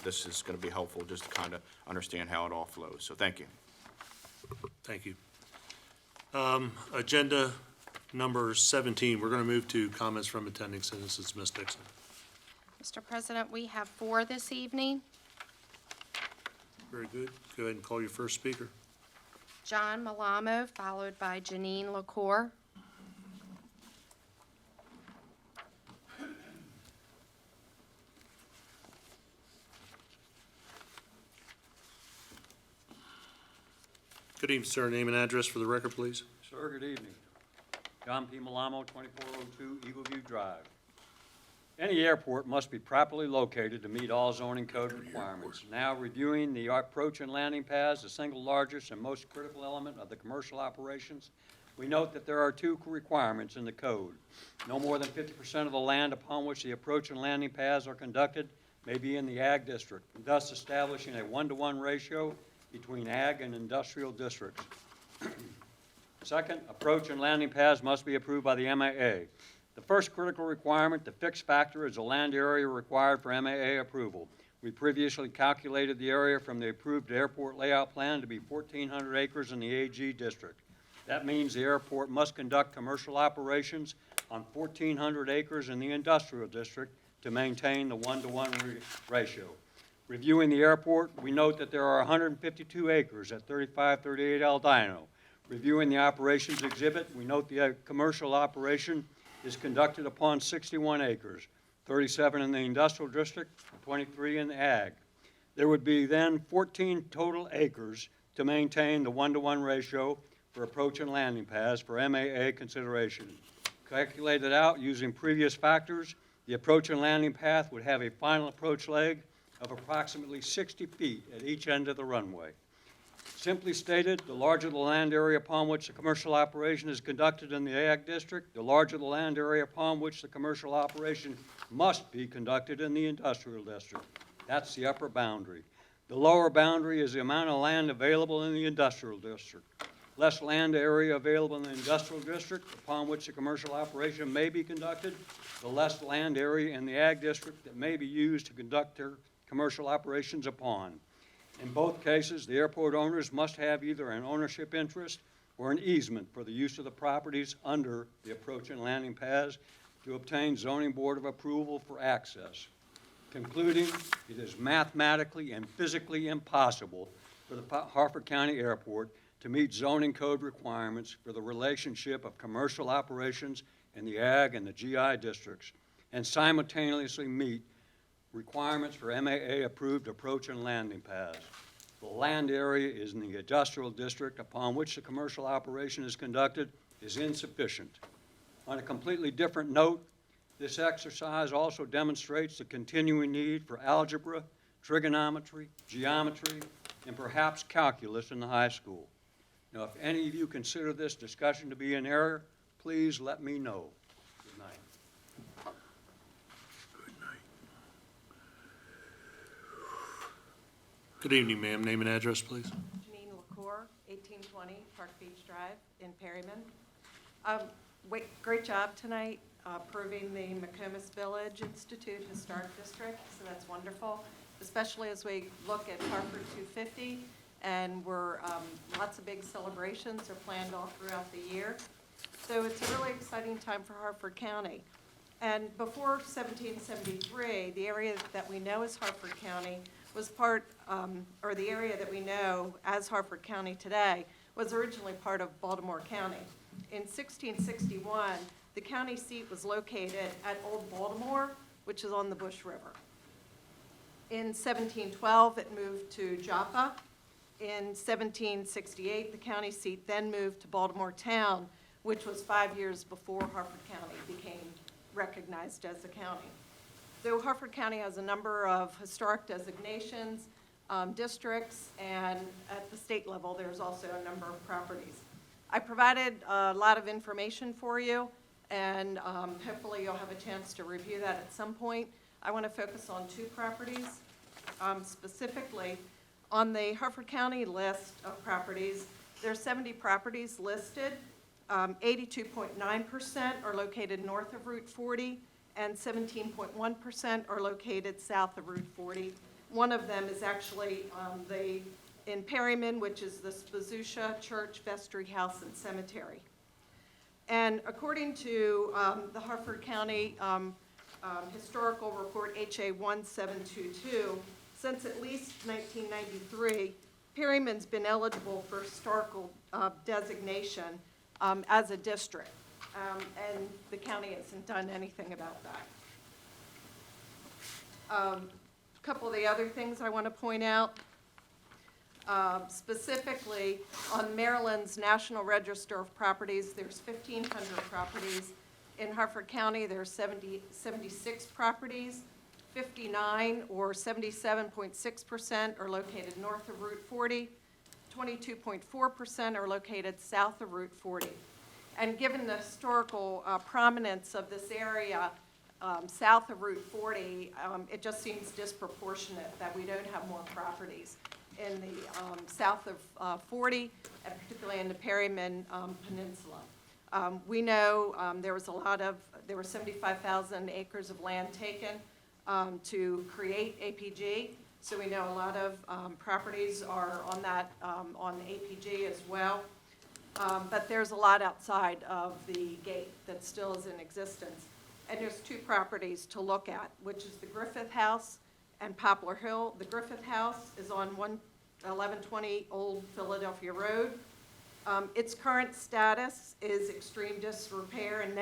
this is going to be helpful just to kind of understand how it all flows. So thank you. Thank you. Agenda number 17, we're going to move to comments from attending citizens. Ms. Dixon. Mr. President, we have 4 this evening. Very good. Go ahead and call your first speaker. John Malamo, followed by Janine LaCour. Good evening, sir. Name and address for the record, please. Sir, good evening. John P. Malamo, 2402 Eagle View Drive. Any airport must be properly located to meet all zoning code requirements. Now reviewing the approach and landing pads, the single largest and most critical element of the commercial operations, we note that there are 2 requirements in the code. No more than 50% of the land upon which the approach and landing pads are conducted may be in the ag district, thus establishing a 1-to-1 ratio between ag and industrial districts. Second, approach and landing pads must be approved by the MAA. The first critical requirement, the fixed factor, is the land area required for MAA approval. We previously calculated the area from the approved airport layout plan to be 1,400 acres in the AG district. That means the airport must conduct commercial operations on 1,400 acres in the industrial district to maintain the 1-to-1 ratio. Reviewing the airport, we note that there are 152 acres at 3538 Aldino. Reviewing the operations exhibit, we note the commercial operation is conducted upon 61 acres, 37 in the industrial district, 23 in the ag. There would be then 14 total acres to maintain the 1-to-1 ratio for approach and landing pads for MAA consideration. Calculated out using previous factors, the approach and landing path would have a final approach leg of approximately 60 feet at each end of the runway. Simply stated, the larger the land area upon which the commercial operation is conducted in the ag district, the larger the land area upon which the commercial operation must be conducted in the industrial district. That's the upper boundary. The lower boundary is the amount of land available in the industrial district. Less land area available in the industrial district upon which the commercial operation may be conducted, the less land area in the ag district that may be used to conduct their commercial operations upon. In both cases, the airport owners must have either an ownership interest or an easement for the use of the properties under the approach and landing pads to obtain zoning board of approval for access. Concluding, it is mathematically and physically impossible for the Harford County Airport to meet zoning code requirements for the relationship of commercial operations in the ag and the GI districts and simultaneously meet requirements for MAA-approved approach and landing pads. The land area is in the industrial district upon which the commercial operation is conducted is insufficient. On a completely different note, this exercise also demonstrates the continuing need for algebra, trigonometry, geometry, and perhaps calculus in the high school. Now, if any of you consider this discussion to be in error, please let me know. Good night. Good evening, ma'am. Name and address, please. Janine LaCour, 1820 Park Beach Drive in Perryman. Great job tonight approving the McComas Village Institute Historic District, so that's wonderful, especially as we look at Harford 250, and lots of big celebrations are planned all throughout the year. So it's a really exciting time for Harford County. And before 1773, the area that we know as Harford County was or the area that we know as Harford County today was originally part of Baltimore County. In 1661, the county seat was located at Old Baltimore, which is on the Bush River. In 1712, it moved to Joppa. In 1768, the county seat then moved to Baltimore Town, which was 5 years before Harford County became recognized as a county. So Harford County has a number of historic designations, districts, and at the state level, there's also a number of properties. I provided a lot of information for you, and hopefully you'll have a chance to review that at some point. I want to focus on two properties. Specifically, on the Harford County list of properties, there are 70 properties listed. 82.9% are located north of Route 40, and 17.1% are located south of Route 40. One of them is actually in Perryman, which is the Spazusha Church, Vestry House, and Cemetery. And according to the Harford County Historical Report, HA 1722, since at least 1993, Perryman's been eligible for historical designation as a district, and the county hasn't done anything about that. A couple of the other things I want to point out, specifically on Maryland's National Register of Properties, there's 1,500 properties. In Harford County, there's 76 properties. 59 or 77.6% are located north of Route 40. 22.4% are located south of Route 40. And given the historical prominence of this area south of Route 40, it just seems disproportionate that we don't have more properties in the south of 40, and particularly in the Perryman Peninsula. We know there were 75,000 acres of land taken to create APG. So we know a lot of properties are on that, on APG as well. But there's a lot outside of the gate that still is in existence. And there's two properties to look at, which is the Griffith House and Poplar Hill. The Griffith House is on 1120 Old Philadelphia Road. Its current status is extreme disrepair and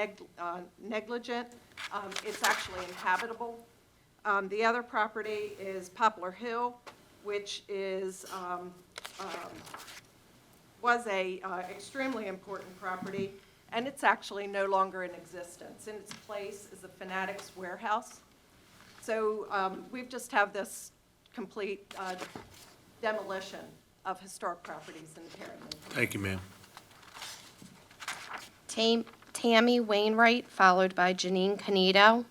negligent. It's actually inhabitable. The other property is Poplar Hill, which is, was a extremely important property, and it's actually no longer in existence. In its place is a Fanatics warehouse. So we've just have this complete demolition of historic properties in Perryman. Thank you, ma'am. Tammy Wainwright, followed by Janine Canito.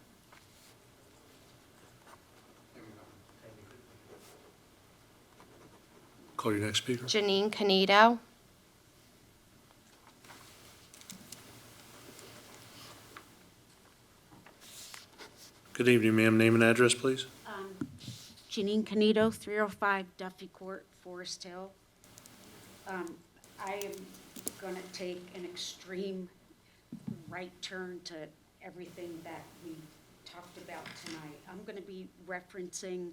Call your next speaker. Janine Canito. Good evening, ma'am. Name and address, please. Janine Canito, 305 Duffy Court, Forest Hill. I am going to take an extreme right turn to everything that we talked about tonight. I'm going to be referencing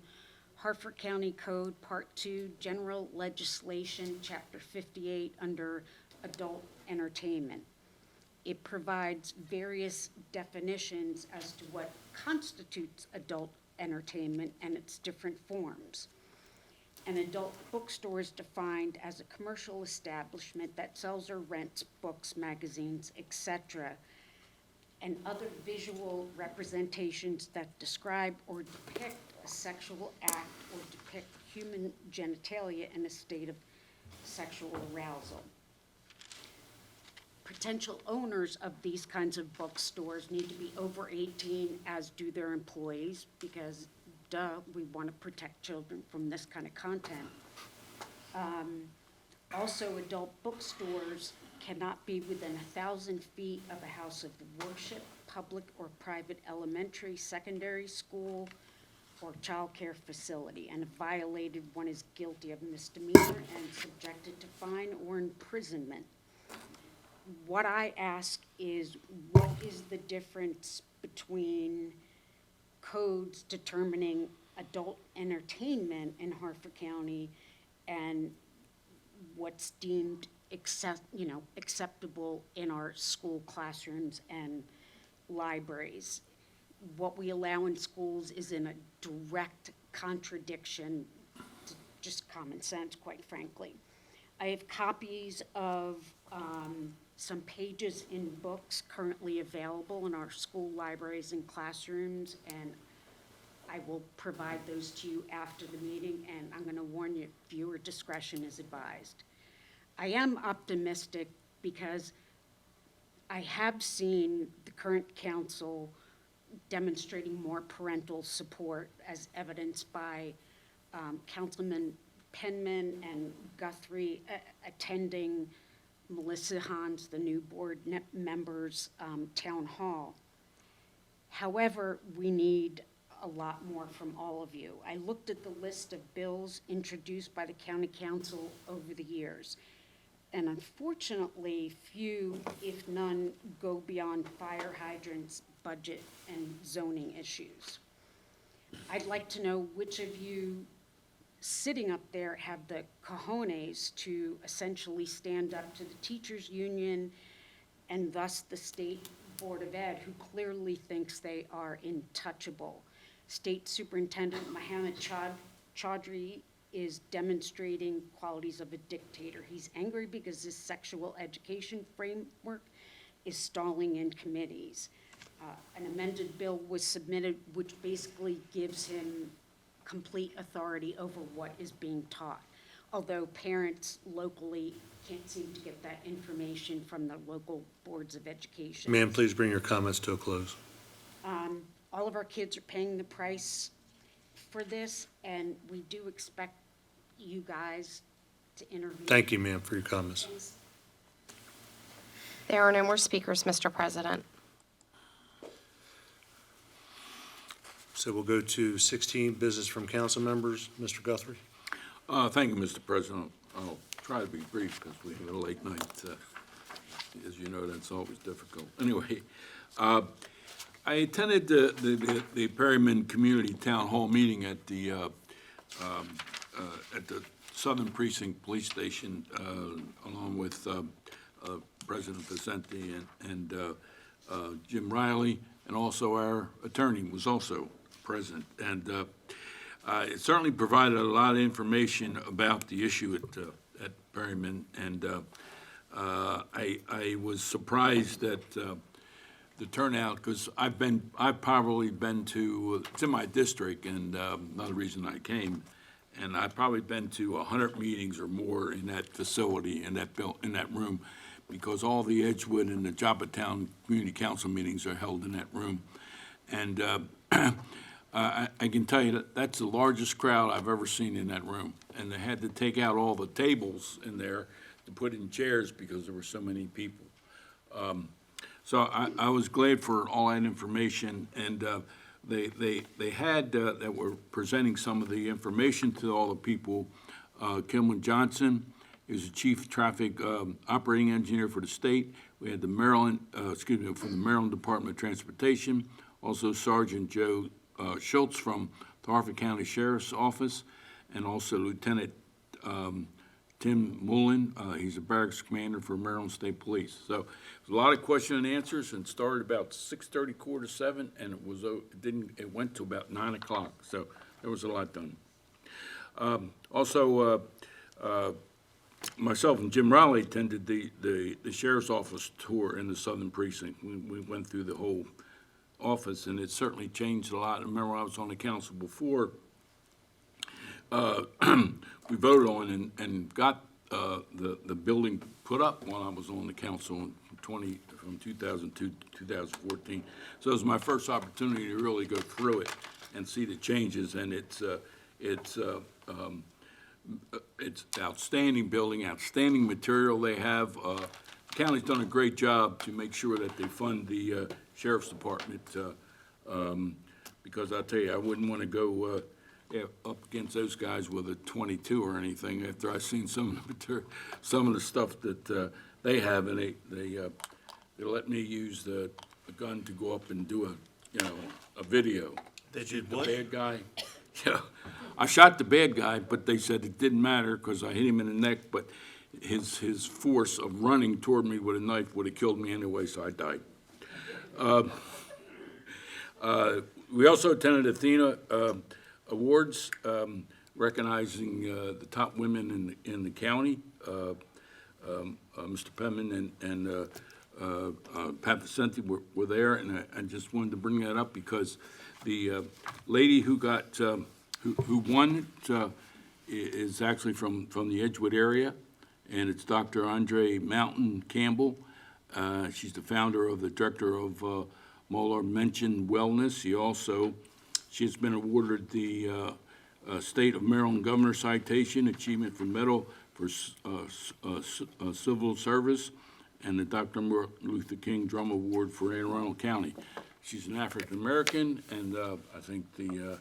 Harford County Code, Part 2, General Legislation, Chapter 58, under Adult Entertainment. It provides various definitions as to what constitutes adult entertainment and its different forms. An adult bookstore is defined as a commercial establishment that sells or rents books, magazines, etc., and other visual representations that describe or depict a sexual act or depict human genitalia in a state of sexual arousal. Potential owners of these kinds of bookstores need to be over 18, as do their employees, because we want to protect children from this kind of content. Also, adult bookstores cannot be within 1,000 feet of a house of worship, public or private elementary, secondary school, or child care facility, and if violated, one is guilty of misdemeanor and subjected to fine or imprisonment. What I ask is, what is the difference between codes determining adult entertainment in Harford County and what's deemed acceptable in our school classrooms and libraries? What we allow in schools is in a direct contradiction to just common sense, quite frankly. I have copies of some pages in books currently available in our school libraries and classrooms, and I will provide those to you after the meeting, and I'm going to warn you, viewer discretion is advised. I am optimistic because I have seen the current council demonstrating more parental support, as evidenced by Councilman Penman and Guthrie attending Melissa Hans, the new board members' town hall. However, we need a lot more from all of you. I looked at the list of bills introduced by the county council over the years, and unfortunately, few, if none, go beyond fire hydrants, budget, and zoning issues. I'd like to know which of you sitting up there have the cojones to essentially stand up to the teachers' union and thus the State Board of Ed, who clearly thinks they are untouchable. State Superintendent Mohammed Chaudhry is demonstrating qualities of a dictator. He's angry because his sexual education framework is stalling in committees. An amended bill was submitted which basically gives him complete authority over what is being taught, although parents locally can't seem to get that information from the local boards of education. Ma'am, please bring your comments to a close. All of our kids are paying the price for this, and we do expect you guys to intervene. Thank you, ma'am, for your comments. Thanks. There are no more speakers, Mr. President. So we'll go to 16, business from council members. Mr. Guthrie. Thank you, Mr. President. I'll try to be brief because we have a late night. As you know, that's always difficult. Anyway, I attended the Perryman Community Town Hall meeting at the Southern Precinct Police Station, along with President Vicente and Jim Riley, and also our attorney was also present. And it certainly provided a lot of information about the issue at Perryman, and I was surprised that the turnout, because I've probably been to, it's in my district, and another reason I came, and I've probably been to 100 meetings or more in that facility, in that room, because all the Edgewood and the Joppatown Community Council meetings are held in that room. And I can tell you that's the largest crowd I've ever seen in that room. And they had to take out all the tables in there to put in chairs because there were so many people. So I was glad for all that information, and they had, that were presenting some of the information to all the people. Kimlin Johnson is the Chief Traffic Operating Engineer for the state. We had the from the Maryland Department of Transportation, also Sergeant Joe Schultz from the Harford County Sheriff's Office, and also Lieutenant Tim Mullen. He's a barracks commander for Maryland State Police. So it was a lot of question and answers, and started about 6:30, 6:45, and it went to about 9 o'clock. So there was a lot done. Myself and Jim Riley attended the Sheriff's Office tour in the Southern Precinct. We went through the whole office, and it certainly changed a lot. I remember I was on the council before. We voted on and got the building put up while I was on the council from 2002 to 2014. So it was my first opportunity to really go through it and see the changes, and it's outstanding building, outstanding material they have. The county's done a great job to make sure that they fund the Sheriff's Department, because I'll tell you, I wouldn't want to go up against those guys with a .22 or anything after I've seen some of the stuff that they have, and they let me use the gun to go up and do a video. They Shoot did what? The bad guy. Yeah, I shot the bad guy, but they said it didn't matter because I hit him in the neck, but his force of running toward me with a knife would have killed me anyway, so I died. We also attended Athena Awards, recognizing the top women in the county. Mr. Penman and Pat Vicente were there, and I just wanted to bring that up because the lady who got who won it is actually from the Edgewood area, and it's Dr. Andre Mountain Campbell. She's the founder of the director of Moeller Mention Wellness. She has been awarded the State of Maryland Governor Citation Achievement for Medal for Civil Service, and the Dr. Martin Luther King Drum Award for Anne Arundel County. She's an African American, and I think the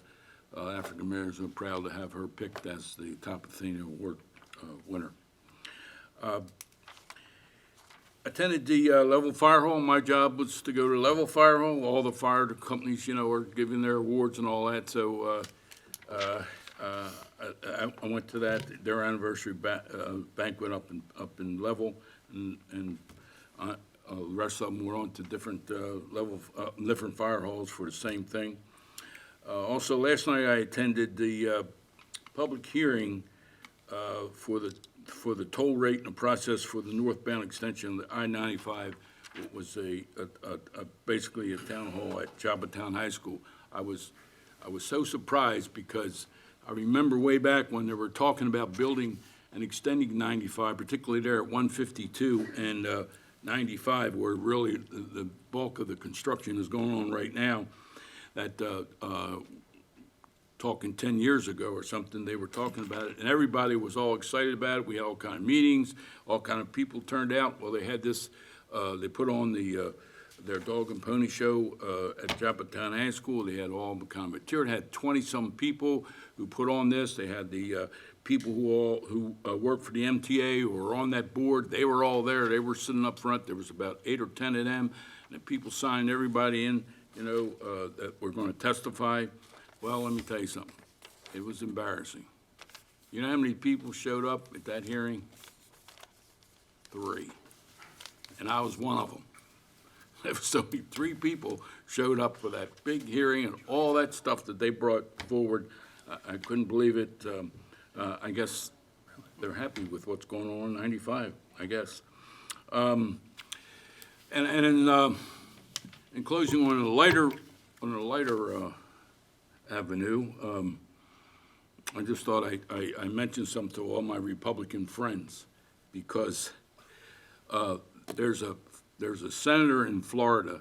African Americans are proud to have her picked as the top Athena Award winner. Attended the Level Fire Hall. My job was to go to Level Fire Hall. All the fire companies, are giving their awards and all that. So I went to that, their anniversary banquet up in Level, and the rest of them were on to different different fire halls for the same thing. Also, last night I attended the public hearing for the toll rate and the process for the northbound extension of the I-95. It was basically a town hall at Joppatown High School. I was so surprised because I remember way back when they were talking about building and extending 95, particularly there at 152 and 95, where really the bulk of the construction is going on right now. That talking 10 years ago or something, they were talking about it, and everybody was all excited about it. We had all kind of meetings, all kind of people turned out. Well, they had this, they put on their dog and pony show at Joppatown High School. They had all the kind of material. It had 20-some people who put on this. They had the people who work for the MTA who were on that board. They were all there. They were sitting up front. There was about 8 or 10 of them, and the people signed everybody in that were going to testify. Well, let me tell you something. It was embarrassing. You know how many people showed up at that hearing? 3. And I was one of them. There was only 3 people showed up for that big hearing and all that stuff that they brought forward. I couldn't believe it. I guess they're happy with what's going on in 95, I guess. And in closing, on a lighter avenue, I just thought I mentioned something to all my Republican friends, because there's a senator in Florida,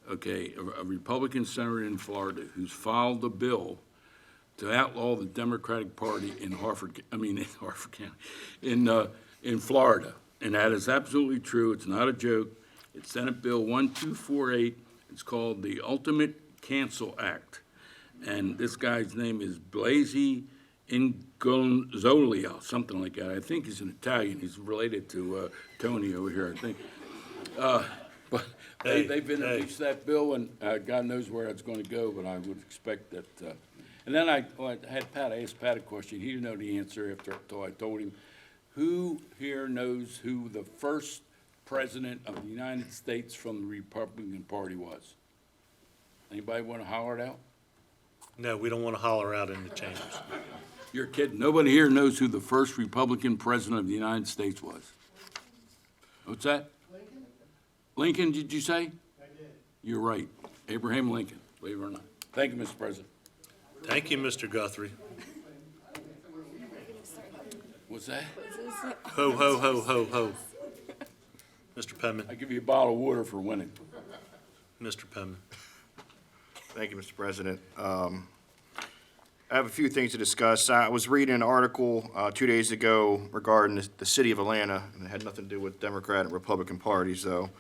okay, a Republican senator in Florida, who's filed a bill to outlaw the Democratic Party in Harford County, in Florida. And that is absolutely true. It's not a joke. It's Senate Bill 1248. It's called the Ultimate Cancel Act. And this guy's name is Blasey Ingonzolia, something like that. I think he's an Italian. He's related to Tony over here, I think. But they've introduced that bill, and God knows where it's going to go, but I would expect that. And then I asked Pat a question. He didn't know the answer until I told him. Who here knows who the first president of the United States from the Republican Party was? Anybody want to holler it out? No, we don't want to holler out in the chambers. You're kidding. Nobody here knows who the first Republican president of the United States was. What's that? Lincoln. Lincoln, did you say? I did. You're right. Abraham Lincoln, believe it or not. Thank you, Mr. President. Thank you, Mr. Guthrie. What's that? Ho, ho, ho, ho, ho. Mr. Penman. I give you a bottle of water for winning. Mr. Penman. Thank you, Mr. President. I have a few things to discuss. I was reading an article 2 days ago regarding the city of Atlanta, and it had nothing to do with Democrat and Republican parties, though,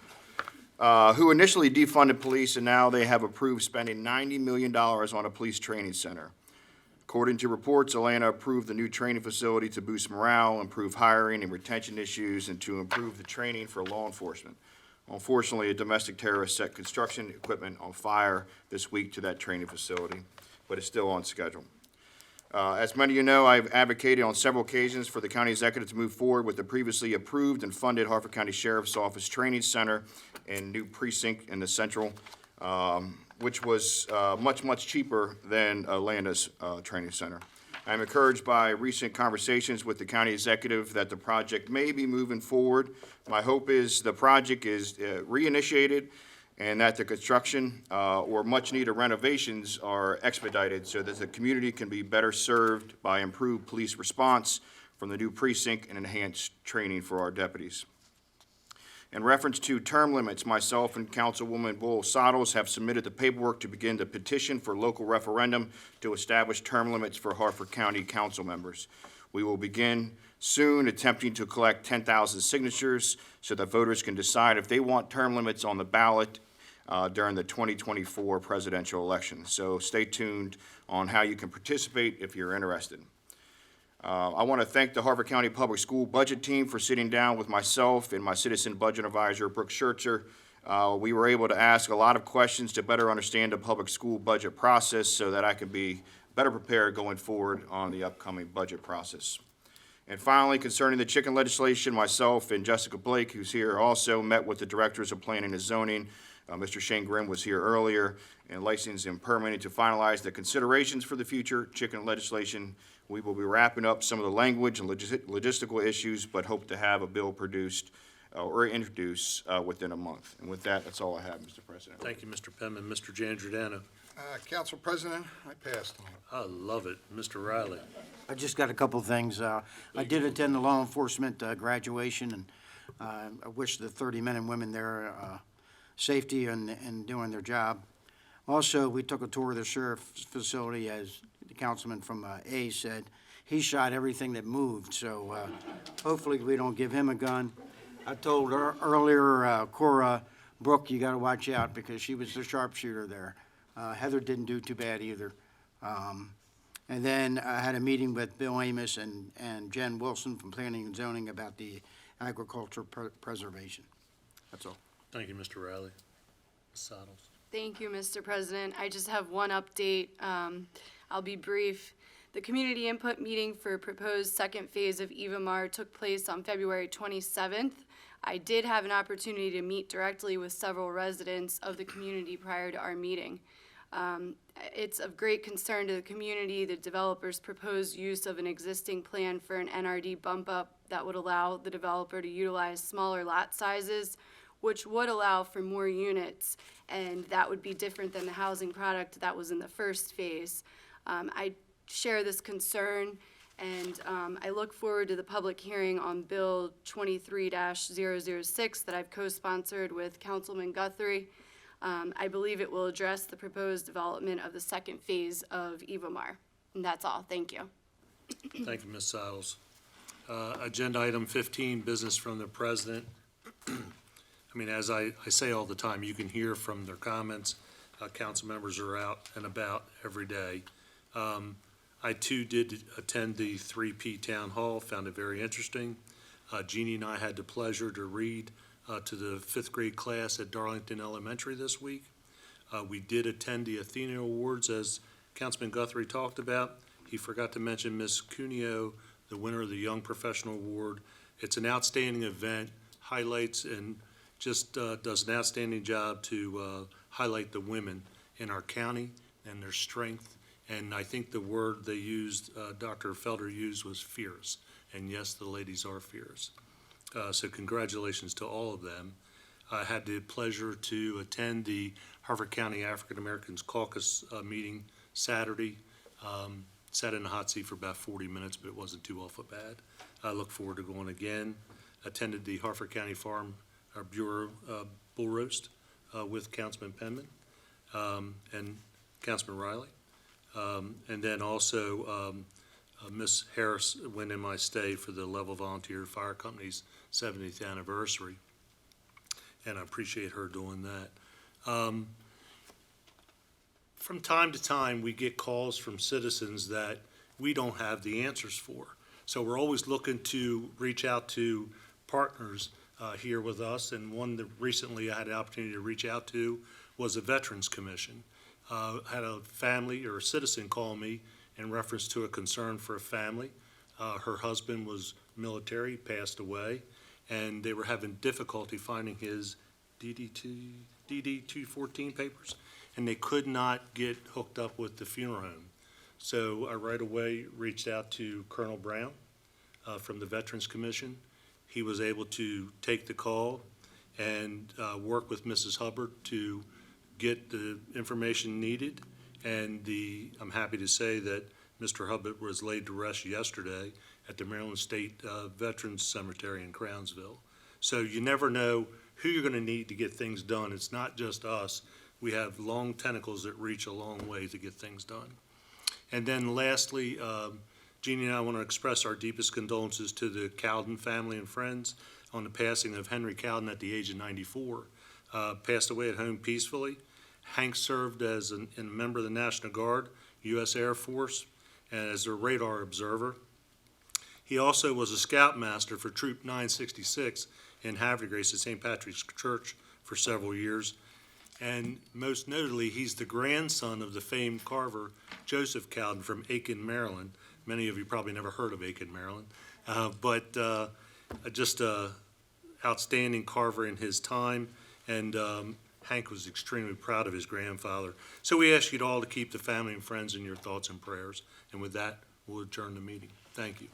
who initially defunded police, and now they have approved spending $90 million on a police training center. According to reports, Atlanta approved the new training facility to boost morale, improve hiring and retention issues, and to improve the training for law enforcement. Unfortunately, a domestic terrorist set construction equipment on fire this week to that training facility, but it's still on schedule. As many of you know, I've advocated on several occasions for the county executive to move forward with the previously approved and funded Harford County Sheriff's Office Training Center and new precinct in the central, which was much cheaper than Atlanta's training center. I'm encouraged by recent conversations with the county executive that the project may be moving forward. My hope is the project is reinitiated and that the construction or much-needed renovations are expedited so that the community can be better served by improved police response from the new precinct and enhanced training for our deputies. In reference to term limits, myself and Councilwoman Bull-Saddles have submitted the paperwork to begin the petition for local referendum to establish term limits for Harford County council members. We will begin soon attempting to collect 10,000 signatures so that voters can decide if they want term limits on the ballot during the 2024 presidential election. So stay tuned on how you can participate if you're interested. I want to thank the Harford County Public School Budget Team for sitting down with myself and my Citizen Budget Advisor, Brooke Schertzer. We were able to ask a lot of questions to better understand the public school budget process so that I could be better prepared going forward on the upcoming budget process. And finally, concerning the chicken legislation, myself and Jessica Blake, who's here, also met with the Directors of Planning and Zoning. Mr. Shane Grimm was here earlier, and licensing and permitting to finalize the considerations for the future chicken legislation. We will be wrapping up some of the language and logistical issues, but hope to have a bill produced or introduced within a month. And with that, that's all I have, Mr. President. Thank you, Mr. Penman. Mr. Giangiordano. Council President, I passed on. I love it. Mr. Riley. I just got a couple of things. I did attend the law enforcement graduation, and I wish the 30 men and women there safety and doing their job. Also, we took a tour of the sheriff's facility, as the councilman from A said. He shot everything that moved, so hopefully we don't give him a gun. I told her earlier, Cora Brooke, you got to watch out because she was the sharpshooter there. Heather didn't do too bad either. And then I had a meeting with Bill Amos and Jen Wilson from Planning and Zoning about the agriculture preservation. That's all. Thank you, Mr. Riley. Ms. Saddles. Thank you, Mr. President. I just have one update. I'll be brief. The community input meeting for proposed second phase of EVAMAR took place on February 27th. I did have an opportunity to meet directly with several residents of the community prior to our meeting. It's of great concern to the community the developer's proposed use of an existing plan for an NRD bump up that would allow the developer to utilize smaller lot sizes, which would allow for more units, and that would be different than the housing product that was in the first phase. I share this concern, and I look forward to the public hearing on Bill 23-006 that I've co-sponsored with Councilman Guthrie. I believe it will address the proposed development of the second phase of EVAMAR. And that's all. Thank you. Thank you, Ms. Saddles. Agenda item 15, business from the president. I mean, as I say all the time, you can hear from their comments. Council members are out and about every day. I too did attend the 3P Town Hall, found it very interesting. Jeannie and I had the pleasure to read to the 5th grade class at Darlington Elementary this week. We did attend the Athena Awards, as Councilman Guthrie talked about. He forgot to mention Ms. Cuneo, the winner of the Young Professional Award. It's an outstanding event, highlights and just does an outstanding job to highlight the women in our county and their strength. And I think the word they used, Dr. Felder used, was fierce. And yes, the ladies are fierce. So congratulations to all of them. I had the pleasure to attend the Harford County African Americans Caucus meeting Saturday. Sat in the hot seat for about 40 minutes, but it wasn't too awful bad. I look forward to going again. Attended the Harford County Farm Bureau Bull Roast with Councilman Penman and Councilman Riley. And then also Miss Harris went in my stay for the Level Volunteer Fire Company's 70th anniversary, and I appreciate her doing that. From time to time, we get calls from citizens that we don't have the answers for. So we're always looking to reach out to partners here with us, and one that recently I had the opportunity to reach out to was the Veterans Commission. Had a family or a citizen call me in reference to a concern for a family. Her husband was military, passed away, and they were having difficulty finding his DD-214 papers, and they could not get hooked up with the funeral home. So I right away reached out to Colonel Brown from the Veterans Commission. He was able to take the call and work with Mrs. Hubbard to get the information needed, and I'm happy to say that Mr. Hubbard was laid to rest yesterday at the Maryland State Veterans Cemetery in Crownsville. So you never know who you're going to need to get things done. It's not just us. We have long tentacles that reach a long way to get things done. And then lastly, Jeannie and I want to express our deepest condolences to the Cowden family and friends on the passing of Henry Cowden at the age of 94. Passed away at home peacefully. Hank served as a member of the National Guard, U.S. Air Force, and as a radar observer. He also was a scoutmaster for Troop 966 in Havre de Grace at St. Patrick's Church for several years. And most notably, he's the grandson of the famed carver Joseph Cowden from Aiken, Maryland. Many of you probably never heard of Aiken, Maryland, but just an outstanding carver in his time, and Hank was extremely proud of his grandfather. So we ask you all to keep the family and friends in your thoughts and prayers. And with that, we'll adjourn the meeting. Thank you.